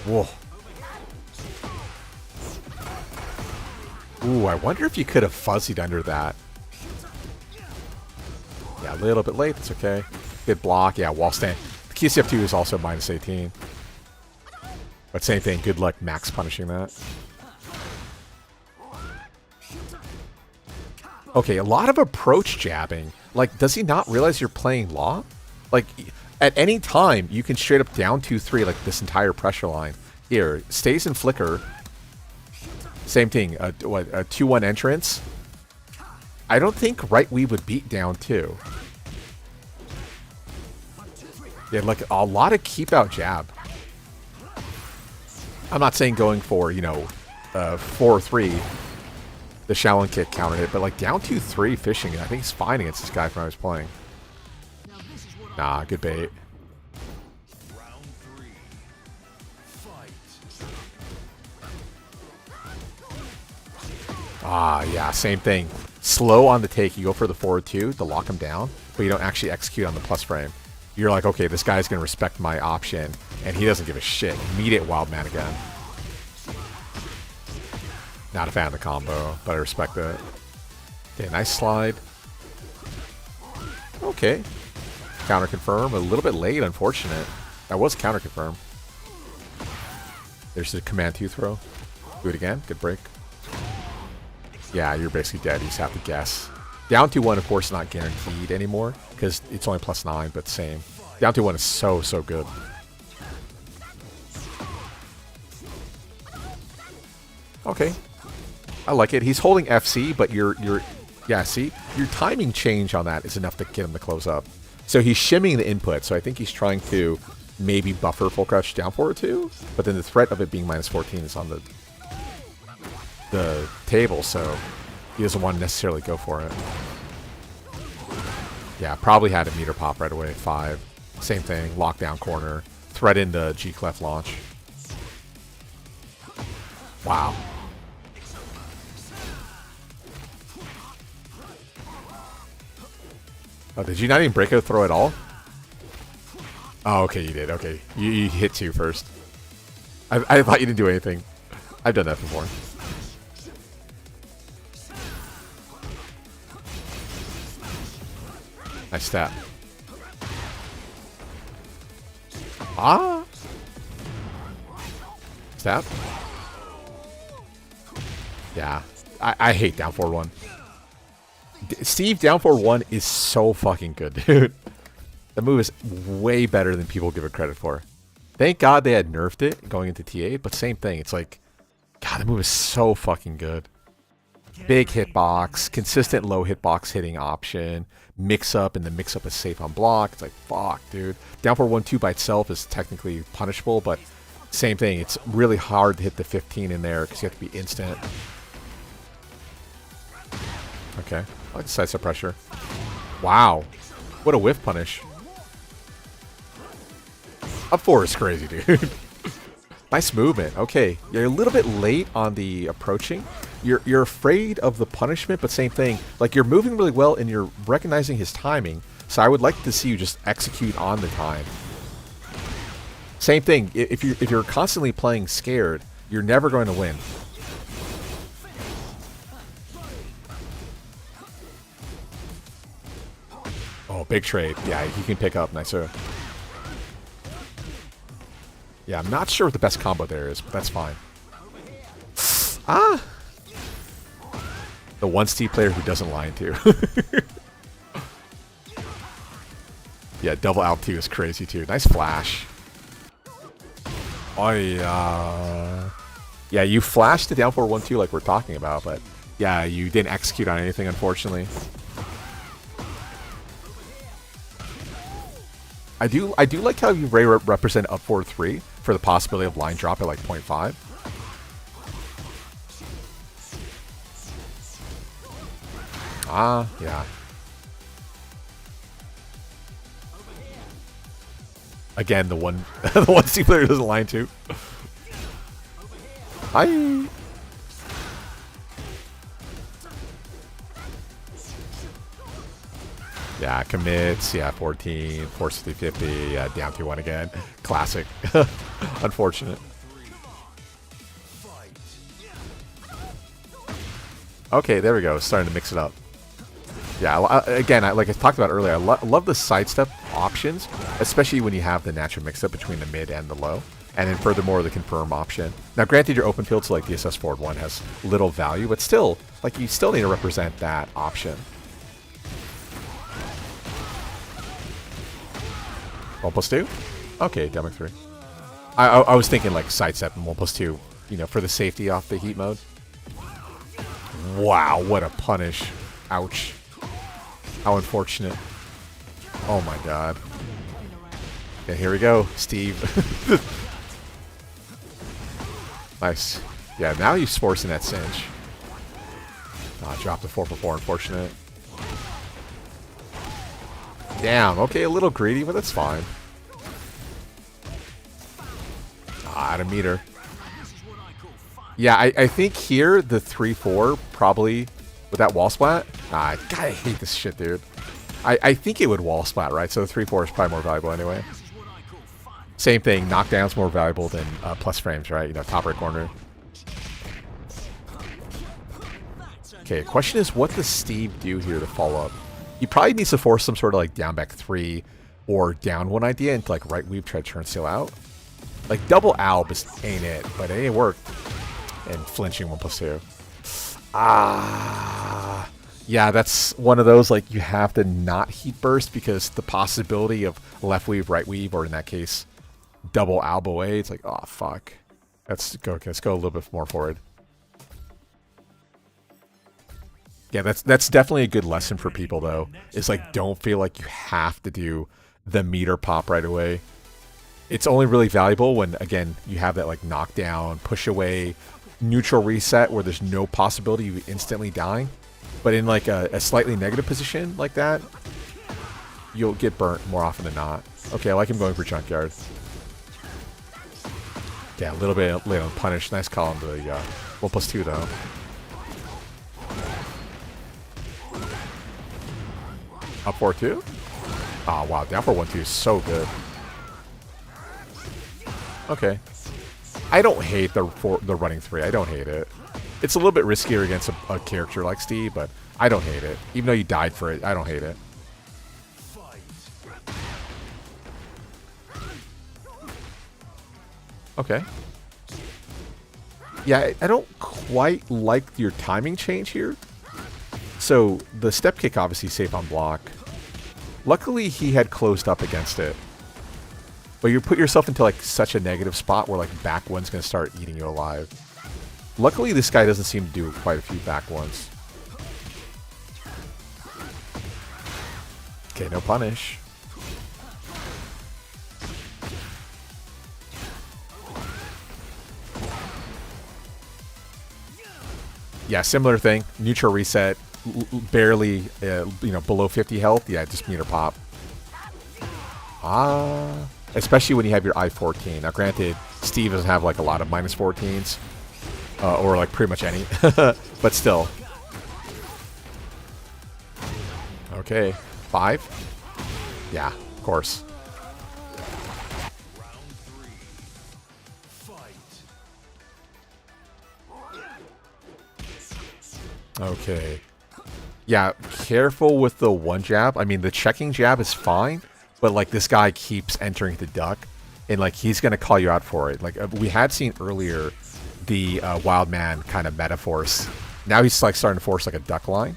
Whoa. Ooh, I wonder if you could have fuzzied under that. Yeah, a little bit late. That's okay. Good block. Yeah, wall stand. The QCF2 is also -18. But same thing. Good luck max punishing that. Okay, a lot of approach jabbing. Like, does he not realize you're playing Law? Like, At any time, you can straight up down 2-3 like this entire pressure line. Here, stays in flicker. Same thing, a 2-1 entrance. I don't think right we would beat down 2. Yeah, like a lot of keep out jab. I'm not saying going for, 4-3, the Shaolin kick countered it, but like down 2-3 fishing, I think he's fine against this guy from I was playing. Nah, good bait. Round 3. Fight. Ah, yeah, same thing. Slow on the take, you go for the forward 2 to lock him down, but you don't actually execute on the plus frame. You're like, okay, this guy's going to respect my option, and he doesn't give a shit. Immediate wild man again. Not a fan of the combo, but I respect it. Okay, nice slide. Okay. Counter confirm. A little bit late, unfortunate. That was counter confirm. There's the command 2 throw. Do it again. Good break. Yeah, you're basically dead. You just have to guess. Down 2-1, of course, not guaranteed anymore because it's only +9, but same. Down 2-1 is so, so good. Okay. I like it. He's holding FC, but yeah, see? Your timing change on that is enough to get him to close up. So he's shimming the input, so I think he's trying to maybe buffer full crouch down forward 2, but then the threat of it being -14 is on the table, so he doesn't want to necessarily go for it. Yeah, probably had a meter pop right away. 5. Same thing. Lockdown corner. Thread in the G clef launch. Wow. Oh, did you not even break a throw at all? Oh, okay, you did. Okay. You hit 2 first. I thought you didn't do anything. I've done that before. Nice stab. Ah! Stab? Yeah. I hate down 4-1. Steve down 4-1 is so fucking good, dude. The move is way better than people give it credit for. Thank God they had nerfed it going into T8, but same thing. It's like, God, the move is so fucking good. Big hitbox, consistent low hitbox hitting option, mix up, and the mix up is safe on block. It's like, fuck, dude. Down 4-1-2 by itself is technically punishable, but same thing. It's really hard to hit the 15 in there because you have to be instant. Okay. I like the side step pressure. Wow. What a whiff punish. Up 4 is crazy, dude. Nice movement. Okay. You're a little bit late on the approaching. You're afraid of the punishment, but same thing. Like, you're moving really well and you're recognizing his timing. So I would like to see you just execute on the time. Same thing. If you're constantly playing scared, you're never going to win. Oh, big trade. Yeah, you can pick up. Nicer. Yeah, I'm not sure what the best combo there is, but that's fine. Ah! The 1C player who doesn't lie to. Yeah, double out 2 is crazy too. Nice flash. Oh yeah. Yeah, you flashed the down 4-1-2 like we're talking about, but yeah, you didn't execute on anything, unfortunately. I do like how you represent up 4-3 for the possibility of line drop at like 0.5. Ah, yeah. Again, the one C player doesn't line to. Hi. Yeah, commits. Yeah, 14, force 350. Yeah, down 2-1 again. Classic. Unfortunate. Okay, there we go. Starting to mix it up. Yeah, again, like I talked about earlier, I love the sidestep options, especially when you have the natural mix-up between the mid and the low. And then furthermore, the confirm option. Now, granted, your open field, so like DSS forward 1 has little value, but still, like, you still need to represent that option. 1+2? Okay, down by 3. I was thinking like sidestep and 1+2, you know, for the safety off the heat mode. Wow, what a punish. Ouch. How unfortunate. Oh my god. Yeah, here we go, Steve. Nice. Yeah, now he's forcing that cinch. Dropped the 4x4, unfortunate. Damn, okay, a little greedy, but that's fine. Out of meter. Yeah, I think here, the 3-4, probably, with that wall splat. God, I hate this shit, dude. I think it would wall splat, right? So the 3-4 is probably more valuable anyway. Same thing, knockdown's more valuable than plus frames, right? You know, top right corner. Okay, question is, what does Steve do here to follow up? He probably needs to force some sort of like down back 3 or down 1 idea into like right weave, try to turn seal out. Like double alb just ain't it, but it ain't worked. And flinching 1+2. Yeah, that's one of those like you have to not heat burst because the possibility of left weave, right weave, or in that case, double alb away. It's like, oh fuck. Let's go a little bit more forward. Yeah, that's definitely a good lesson for people though. Is like don't feel like you have to do the meter pop right away. It's only really valuable when again you have that like knockdown, push away, neutral reset where there's no possibility of instantly dying. But in like a slightly negative position like that, you'll get burnt more often than not. Okay, I like him going for junkyard. Yeah, a little bit late on punish. Nice call on the 1+2 though. Up 4-2? Oh wow, down for 1-2 is so good. Okay. I don't hate the running 3. I don't hate it. It's a little bit riskier against a character like Steve, but I don't hate it. Even though you died for it, I don't hate it. Okay. Yeah, I don't quite like your timing change here. So, the step kick obviously safe on block. Luckily, he had closed up against it. But you put yourself into like such a negative spot where like back one's going to start eating you alive. Luckily, this guy doesn't seem to do quite a few back ones. Okay, no punish. Yeah, similar thing. Neutral reset. Barely, you know, below 50 health. Yeah, just meter pop. Especially when you have your I-14. Now, granted, Steve doesn't have like a lot of -14s. Or like pretty much any. But still. Okay. 5? Yeah, of course. Okay. Yeah, careful with the one jab. I mean, the checking jab is fine, but like this guy keeps entering the duck, and like he's gonna call you out for it. Like we had seen earlier, the Wild Man kind of meta force. Now he's like starting to force like a duck line,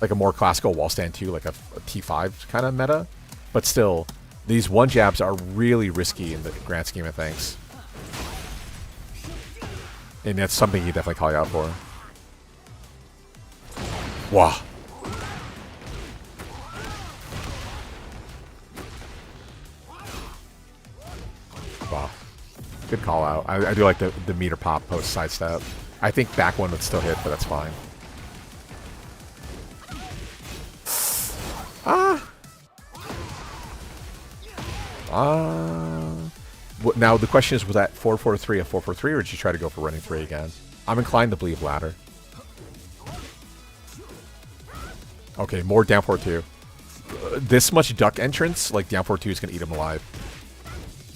like a more classical wall stand 2, like a T5 kind of meta. But still, these one jabs are really risky in the grand scheme of things, and that's something he definitely call you out for. Wow. Wow. Good call out. I do like the meter pop post sidestep. I think back one would still hit, but that's fine. Now the question is, was that 4-4-3 a 4-4-3, or did you try to go for running 3 again? I'm inclined to believe latter. Okay, more down 4-2. This much duck entrance, like down 4-2 is going to eat him alive.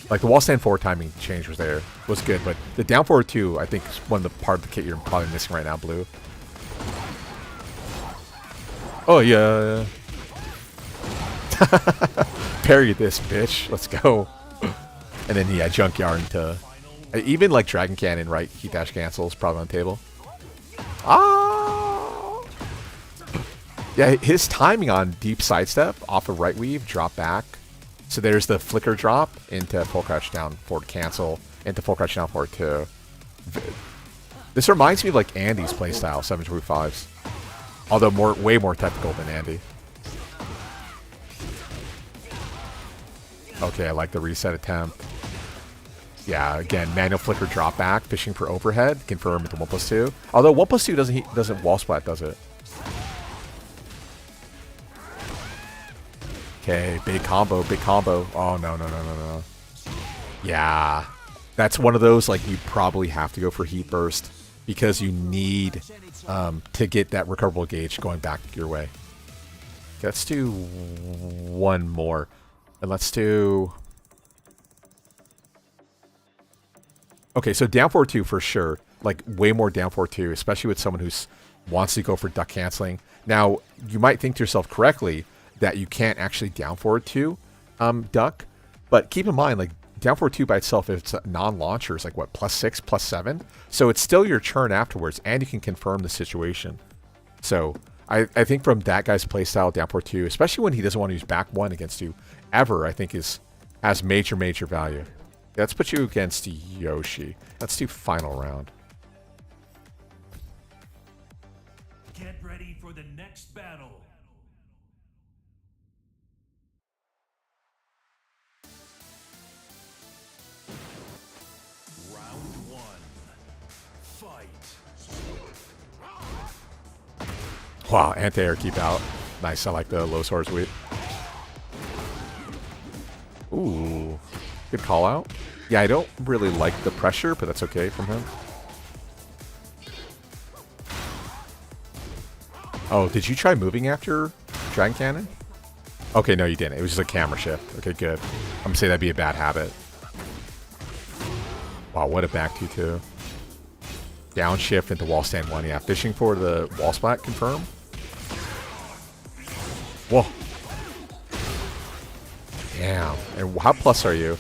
Like the wall stand 4 timing change was there, was good, but the down 4-2 I think is one of the part of the kit you're probably missing right now, Blue. Oh yeah. Parry this bitch. Let's go. And then yeah, junkyard into even like Dragon Cannon, right? Heat dash cancels probably on the table. Yeah, his timing on deep sidestep off of right weave, drop back, So there's the flicker drop into full crouch down forward cancel, into full crouch down forward 2. This reminds me of like Andy's playstyle, 725s. Although way more technical than Andy. Okay, I like the reset attempt. Yeah, again, manual flicker drop back, fishing for overhead, confirm with the 1+2. Although 1+2 doesn't wall splat, does it? Okay, big combo, big combo. Oh, no. Yeah, that's one of those, like, you probably have to go for heat burst because you need to get that recoverable gauge going back your way. Okay, let's do one more. And let's do... Okay, so down forward 2 for sure. Like, way more down forward 2, especially with someone who wants to go for duck canceling. Now, you might think to yourself correctly that you can't actually down forward 2 duck. But keep in mind, like, down forward 2 by itself, if it's a non-launcher, is like, what, +6, +7? So it's still your churn afterwards, and you can confirm the situation. So I think from that guy's playstyle, down forward 2, especially when he doesn't want to use back 1 against you ever, I think has major value. Let's put you against Yoshi. Let's do final round. Get ready for the next battle. Round 1. Fight. Wow, anti-air keep out. Nice, I like the low swords weed. Ooh, good call out. Yeah, I don't really like the pressure, but that's okay from him. Oh, did you try moving after Dragon Cannon? Okay, no, you didn't. It was just a camera shift. Okay, good. I'm gonna say that'd be a bad habit. Wow, what a back 2-2. Down shift into wall stand 1. Yeah, fishing for the wall splat, confirm. Whoa. Damn. And how plus are you?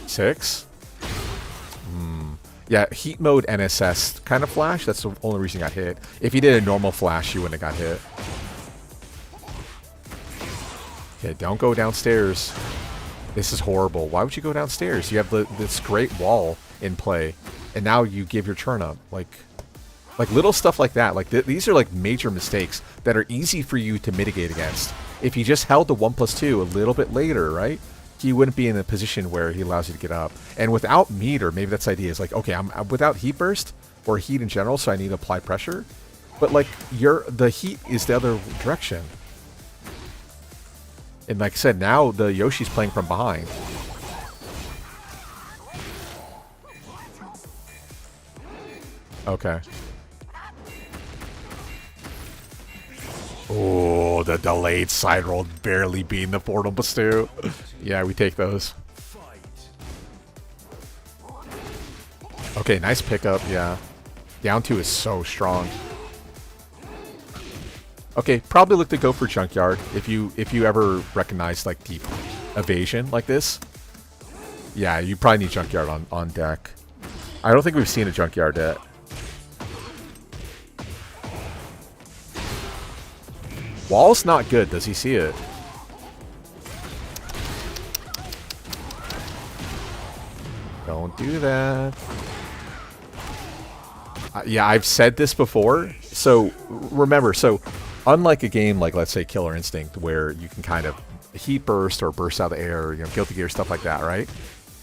6? Yeah, heat mode NSS kind of flash. That's the only reason you got hit. If you did a normal flash, you wouldn't have got hit. Okay, don't go downstairs. This is horrible. Why would you go downstairs? You have this great wall in play, and now you give your turn up. Like little stuff like that. Like these are like major mistakes that are easy for you to mitigate against. If you just held the 1+2 a little bit later, right? He wouldn't be in a position where he allows you to get up. And without meter, maybe that's the idea, is like, okay, I'm without heat burst or heat in general, so I need to apply pressure. But like the heat is the other direction. And like I said, now the Yoshi's playing from behind. Okay. Oh, the delayed side roll barely beating the portal Bastu. Yeah, we take those. Okay, nice pickup, yeah. Down 2 is so strong. Okay, probably look to go for Junkyard if you ever recognize like deep evasion like this. Yeah, you probably need Junkyard on deck. I don't think we've seen a Junkyard yet. Wall's not good. Does he see it? Don't do that. Yeah, I've said this before. So remember, unlike a game like, let's say, Killer Instinct, where you can kind of heat burst or burst out of the air, Guilty Gear, stuff like that, right?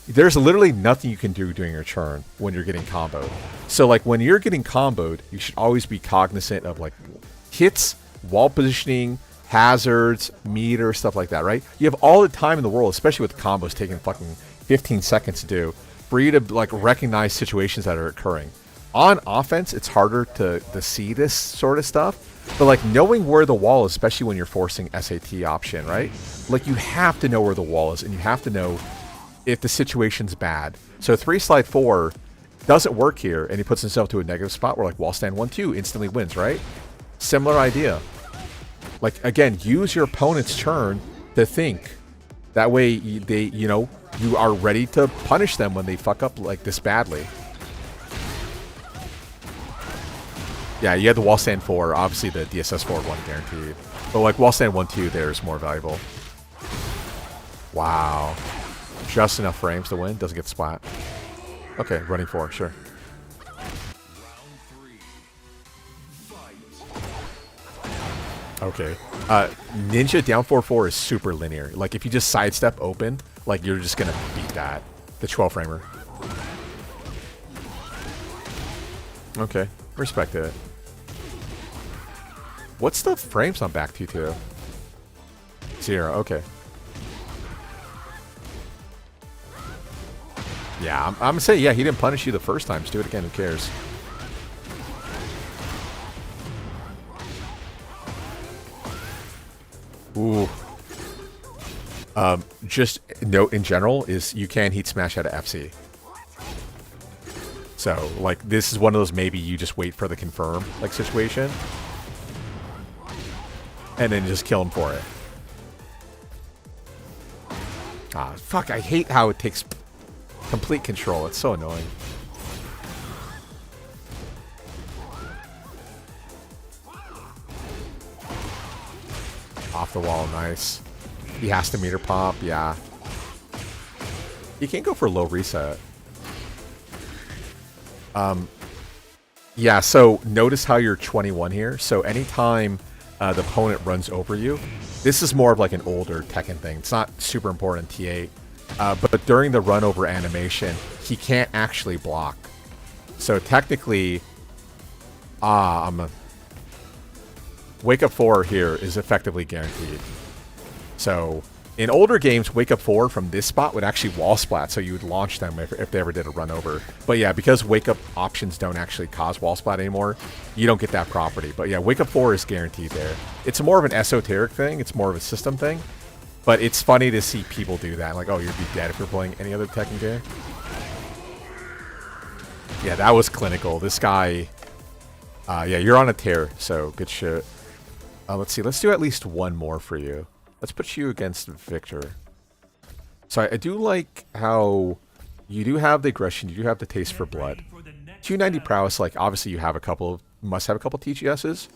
There's literally nothing you can do during your turn when you're getting comboed. So like when you're getting comboed, you should always be cognizant of like hits, wall positioning, hazards, meter, stuff like that, right? You have all the time in the world, especially with combos taking fucking 15 seconds to do, for you to like recognize situations that are occurring. On offense, it's harder to see this sort of stuff. But like knowing where the wall is, especially when you're forcing SAT option, right? Like you have to know where the wall is, and you have to know if the situation's bad. So 3 slide 4 doesn't work here, and he puts himself to a negative spot where like wall stand 1-2 instantly wins, right? Similar idea. Like again, use your opponent's turn to think. That way you are ready to punish them when they fuck up like this badly. Yeah, you had the wall stand 4, obviously the DSS forward 1 guaranteed. But like wall stand 1-2 there is more valuable. Wow. Just enough frames to win. Doesn't get splat. Okay, running 4, sure. Okay. Ninja down 4-4 is super linear. Like, if you just sidestep open, like, you're just gonna beat that. The 12-framer. Okay. Respect it. What's the frames on back 2-2? 0, okay. Yeah, I'm gonna say, yeah, he didn't punish you the first time. Just do it again, who cares? Ooh. Just note in general is you can heat smash out of FC. So, like, this is one of those maybe you just wait for the confirm, like, situation. And then just kill him for it. Ah, fuck, I hate how it takes complete control. It's so annoying. Off the wall, nice. He has to meter pop, yeah. He can't go for low reset. Yeah, so notice how you're 21 here. So anytime the opponent runs over you, this is more of like an older Tekken thing. It's not super important in T8. But during the run over animation, he can't actually block. So technically, Wake Up 4 here is effectively guaranteed. So in older games, Wake Up 4 from this spot would actually wall splat, so you would launch them if they ever did a run over. But yeah, because Wake Up options don't actually cause wall splat anymore, you don't get that property. But yeah, Wake Up 4 is guaranteed there. It's more of an esoteric thing. It's more of a system thing. But it's funny to see people do that. Like, oh, you'd be dead if you're playing any other Tekken game. Yeah, that was clinical. This guy... yeah, you're on a tear, so good shit. Let's see. Let's do at least one more for you. Let's put you against Victor. So I do like how you do have the aggression, you do have the taste for blood. 290 prowess, like, obviously you have a couple, must have a couple TGSs.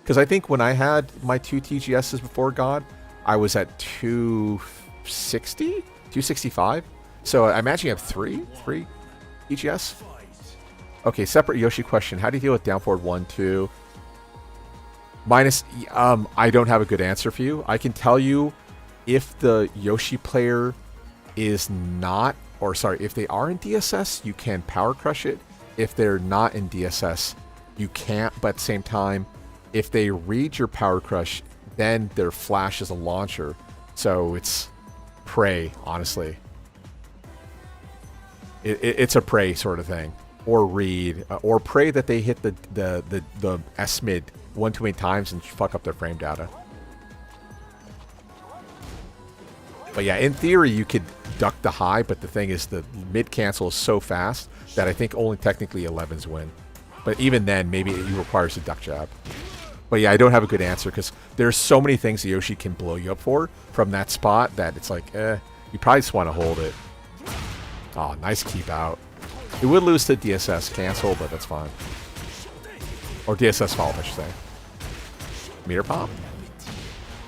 Because I think when I had my 2 TGSs before God, I was at 260? 265? So I imagine you have 3 TGS? Okay, separate Yoshi question. How do you deal with down forward 1, 2? Minus, I don't have a good answer for you. I can tell you if the Yoshi player is not, or sorry, if they are in DSS, you can power crush it. If they're not in DSS, you can't, but at the same time, if they read your power crush, then their flash is a launcher. So it's pray, honestly. It's a pray sort of thing. Or read, or pray that they hit the S mid 1 too many times and fuck up their frame data. But yeah, in theory, you could duck the high, but the thing is the mid cancel is so fast that I think only technically 11s win. But even then, maybe it requires a duck jab. But yeah, I don't have a good answer because there's so many things Yoshi can blow you up for from that spot that it's like, you probably just want to hold it. Oh, nice keep out. It would lose to DSS cancel, but that's fine. Or DSS fault, I should say. Meter pop?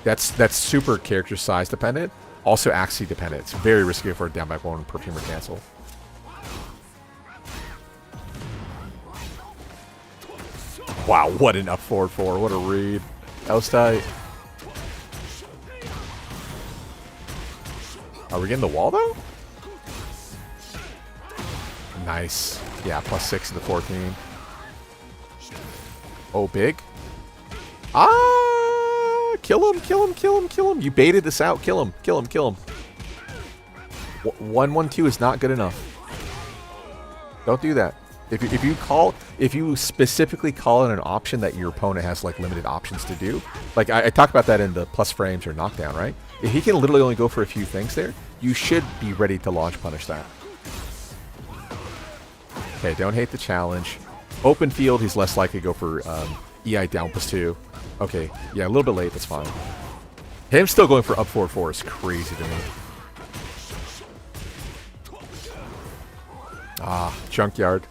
That's super character size dependent. Also axis dependent. It's very risky for a down back 1 perfumer cancel. Wow, what an up forward 4. What a read. That was tight. Are we getting the wall though? Nice. Yeah, +6 to the 14. Oh, big. Ah! Kill him, kill him, kill him, kill him. You baited this out. Kill him, kill him, kill him. 1-1-2 is not good enough. Don't do that. If you specifically call it an option that your opponent has like limited options to do, like I talked about that in the plus frames or knockdown, right? If he can literally only go for a few things there, you should be ready to launch punish that. Okay, don't hate the challenge. Open field, he's less likely to go for EI down +2. Okay, yeah, a little bit late, that's fine. Him still going for up 4-4 is crazy to me. Ah, junkyard.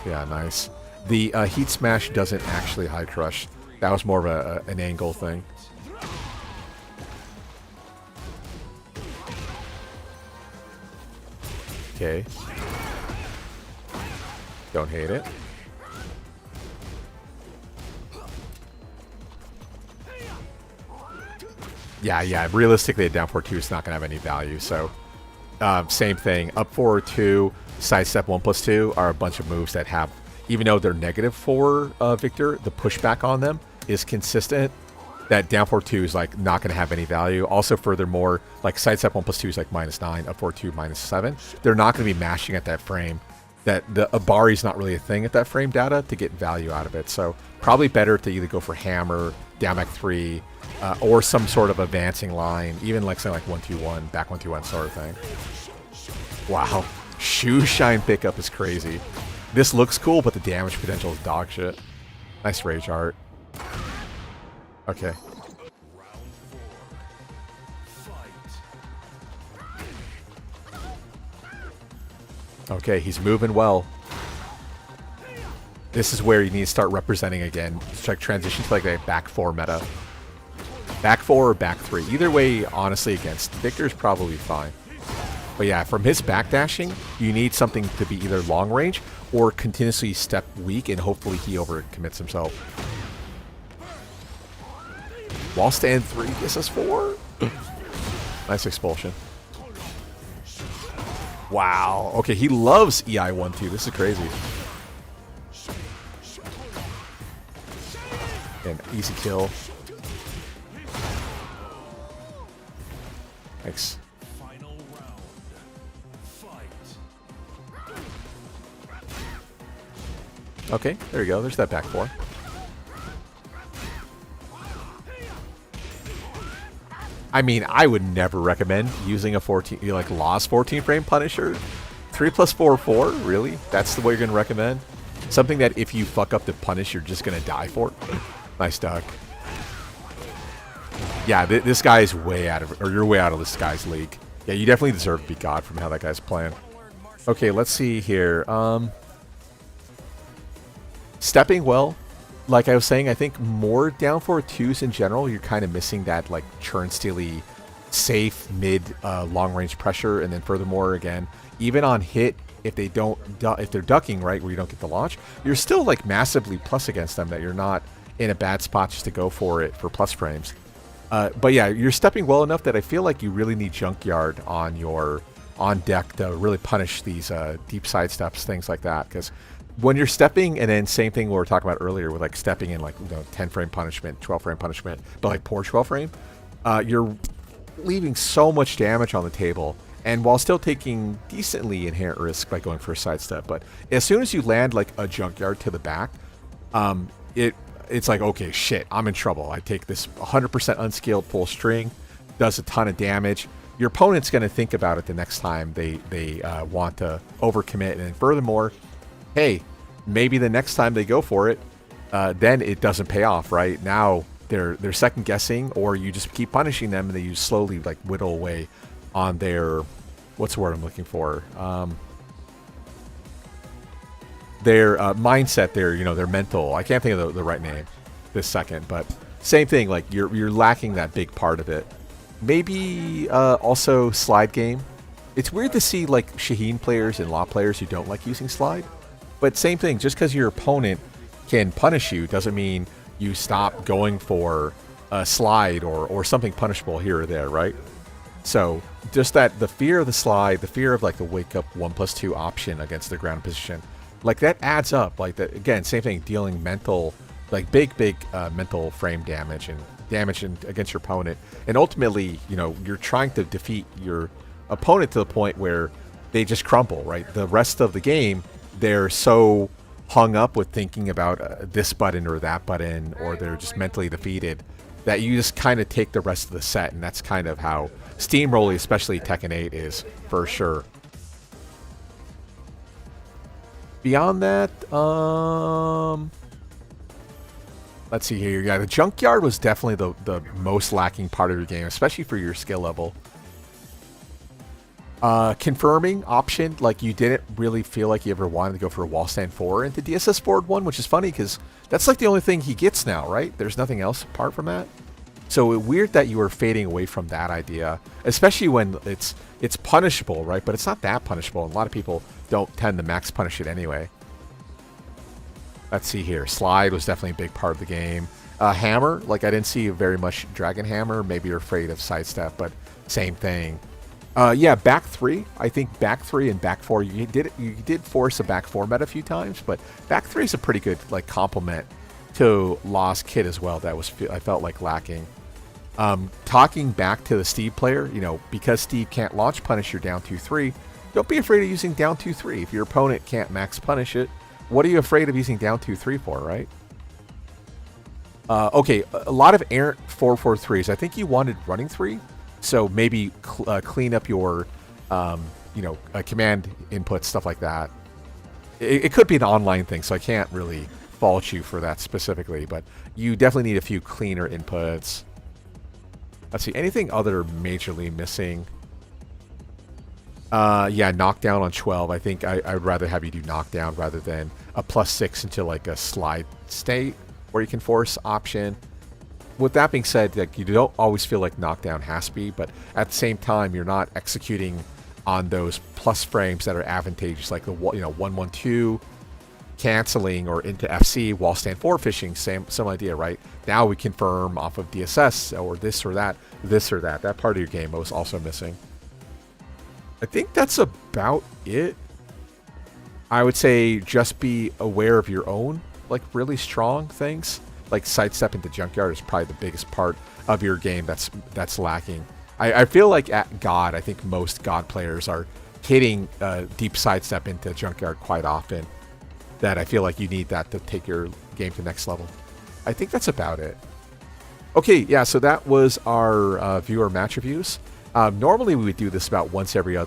Yeah, nice. The heat smash doesn't actually high crush. That was more of an angle thing. Okay. Don't hate it. Yeah. Realistically, a down 4-2 is not going to have any value. So, same thing. Up 4-2, sidestep 1+2 are a bunch of moves that have, even though they're negative for Victor, the pushback on them is consistent. That down 4-2 is like not going to have any value. Also, furthermore, like sidestep 1+2 is like -9, up 4-2 -7. They're not going to be mashing at that frame. That the Abari is not really a thing at that frame data to get value out of it. So probably better to either go for hammer, down back 3, or some sort of advancing line, even like something like 1-2-1, back 1-2-1 sort of thing. Wow, shoe shine pickup is crazy. This looks cool, but the damage potential is dog shit. Nice rage art. Okay. Okay, he's moving well. This is where you need to start representing again. It's like transition to like a back 4 meta. Back 4 or back 3. Either way, honestly, against Victor's probably fine. But yeah, from his backdashing, you need something to be either long range or continuously step weak, and hopefully he overcommits himself. Wall stand 3, SS4. Nice expulsion. Wow. Okay, he loves EI1-2. This is crazy. And easy kill. Thanks. Final round. Fight. Okay, there you go. There's that back 4. I mean, I would never recommend using a 14, like Law's 14 frame Punisher. 3+4, 4? Really? That's the way you're going to recommend? Something that if you fuck up the punish, you're just going to die for? Nice duck. Yeah, this guy is way out of, or you're way out of this guy's league. Yeah, you definitely deserve to be God from how that guy's playing. Okay, let's see here. Stepping well. Like I was saying, I think more down 4-2s in general, you're kind of missing that like churn steely, safe mid long range pressure, and then furthermore, again, even on hit, if they don't, if they're ducking right where you don't get the launch, you're still like massively plus against them. That you're not in a bad spot just to go for it for plus frames. But yeah, you're stepping well enough that I feel like you really need Junkyard on your deck to really punish these deep side steps, things like that, because when you're stepping, and then same thing we were talking about earlier with like stepping in like 10 frame punishment, 12 frame punishment, but like poor 12 frame, you're leaving so much damage on the table, and while still taking decently inherent risk by going for a sidestep. But as soon as you land like a Junkyard to the back, it's like, okay, shit, I'm in trouble. I take this 100% unskilled full string, does a ton of damage. Your opponent's going to think about it the next time they want to overcommit, and then furthermore, hey, maybe the next time they go for it, then it doesn't pay off, right? Now they're second guessing, or you just keep punishing them and you slowly like whittle away on their, what's the word I'm looking for? Their mindset, their mental. I can't think of the right name this second, but same thing. Like you're lacking that big part of it. Maybe also slide game. It's weird to see like Shaheen players and Law players who don't like using slide. But same thing, just because your opponent can punish you doesn't mean you stop going for a slide or something punishable here or there, right? So just that the fear of the slide, the fear of like the wake up 1+2 option against the ground position, like that adds up. Like that again, same thing, dealing mental, like big mental frame damage and damage against your opponent, and ultimately, you're trying to defeat your opponent to the point where they just crumple, right? The rest of the game, they're so hung up with thinking about this button or that button, or they're just mentally defeated, that you just kind of take the rest of the set, and that's kind of how steamrolling, especially Tekken 8, is for sure. Beyond that, let's see here. Yeah, the Junkyard was definitely the most lacking part of your game, especially for your skill level. Confirming option, like you didn't really feel like you ever wanted to go for a wall stand 4 into DSS forward 1, which is funny because that's like the only thing he gets now, right? There's nothing else apart from that. So weird that you were fading away from that idea, especially when it's punishable, right? But it's not that punishable. And a lot of people don't tend to max punish it anyway. Let's see here. Slide was definitely a big part of the game. Hammer, like I didn't see very much Dragon Hammer. Maybe you're afraid of sidestep, but same thing. Yeah, back 3. I think back 3 and back 4. You did force a back 4 meta a few times, but back 3 is a pretty good like complement to Lost Kid as well. That was I felt like lacking. Talking back to the Steve player, you know, because Steve can't launch punish your down 2-3, don't be afraid of using down 2-3. If your opponent can't max punish it, what are you afraid of using down 2-3 for, right? Okay, a lot of errant 4-4-3s. I think you wanted running 3, so maybe clean up your, you know, command input, stuff like that. It could be an online thing, so I can't really fault you for that specifically, but you definitely need a few cleaner inputs. Let's see, anything other majorly missing? Yeah, knockdown on 12. I think I'd rather have you do knockdown rather than a +6 into like a slide state where you can force option. With that being said, like you don't always feel like knockdown has to be, but at the same time, you're not executing on those plus frames that are advantageous, like the 1-1-2 canceling or into FC while stand 4 fishing. Same idea, right? Now we confirm off of DSS or this or that. That part of your game was also missing. I think that's about it. I would say just be aware of your own like really strong things. Like sidestep into junkyard is probably the biggest part of your game that's lacking. I feel like at God, I think most God players are hitting deep sidestep into junkyard quite often. That I feel like you need that to take your game to the next level. I think that's about it. Okay, yeah, so that was our viewer match reviews. Normally we would do this about once every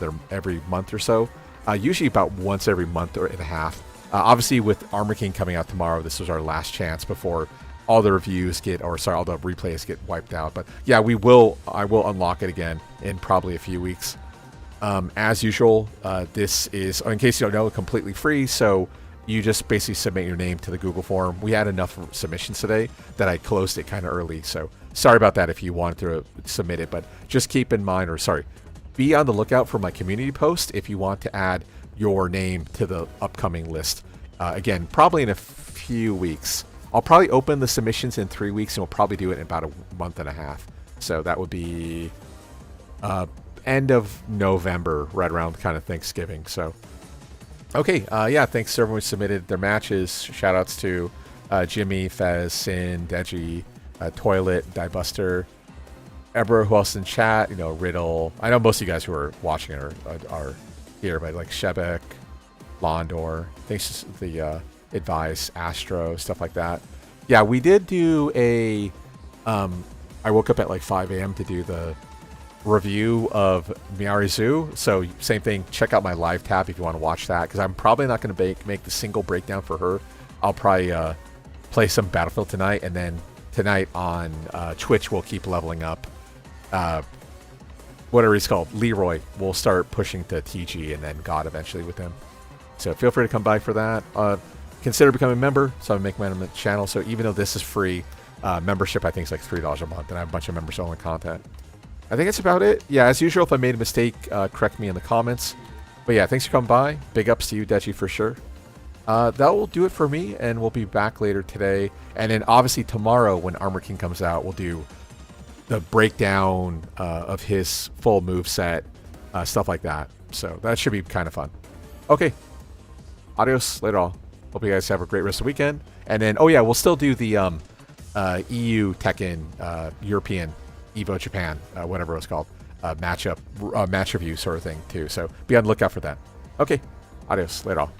month or so. Usually about once every month or and a half. Obviously with Armor King coming out tomorrow, this was our last chance before all the reviews all the replays get wiped out. But yeah, I will unlock it again in probably a few weeks. As usual, this is, in case you don't know, completely free, so you just basically submit your name to the Google form. We had enough submissions today that I closed it kind of early, so sorry about that if you wanted to submit it, but just keep in mind, be on the lookout for my community post if you want to add your name to the upcoming list. Again, probably in a few weeks. I'll probably open the submissions in 3 weeks, and we'll probably do it in about a month and a half. So that would be end of November, right around kind of Thanksgiving. So, okay, yeah, thanks to everyone who submitted their matches. Shout-outs to Jimmy, Fez, Sin, Deji, Toilet, Diebuster, Ebro, who else in chat, you know, Riddle. I know most of you guys who are watching are here, but like Shebek, Londor, thanks to the advice, Astro, stuff like that. Yeah, we did do a, I woke up at like 5 a.m. to do the review of Miarizu. So same thing, check out my live tab if you want to watch that, because I'm probably not going to make the single breakdown for her. I'll probably play some Battlefield tonight, and then tonight on Twitch we'll keep leveling up. Whatever he's called, Leroy. We'll start pushing to TG and then God eventually with him. So feel free to come by for that. Consider becoming a member, so I make my own channel. So even though this is free, membership I think is like $3 a month, and I have a bunch of members only content. I think that's about it. Yeah, as usual, if I made a mistake, correct me in the comments. But yeah, thanks for coming by. Big ups to you, Deji, for sure. That will do it for me, and we'll be back later today. And then obviously tomorrow when Armor King comes out, we'll do the breakdown of his full move set, stuff like that. So that should be kind of fun. Okay, adios, later all. Hope you guys have a great rest of the weekend. And then, oh yeah, we'll still do the EU Tekken European Evo Japan, whatever it's called, match review sort of thing too. So be on the lookout for that. Okay, adios, later all.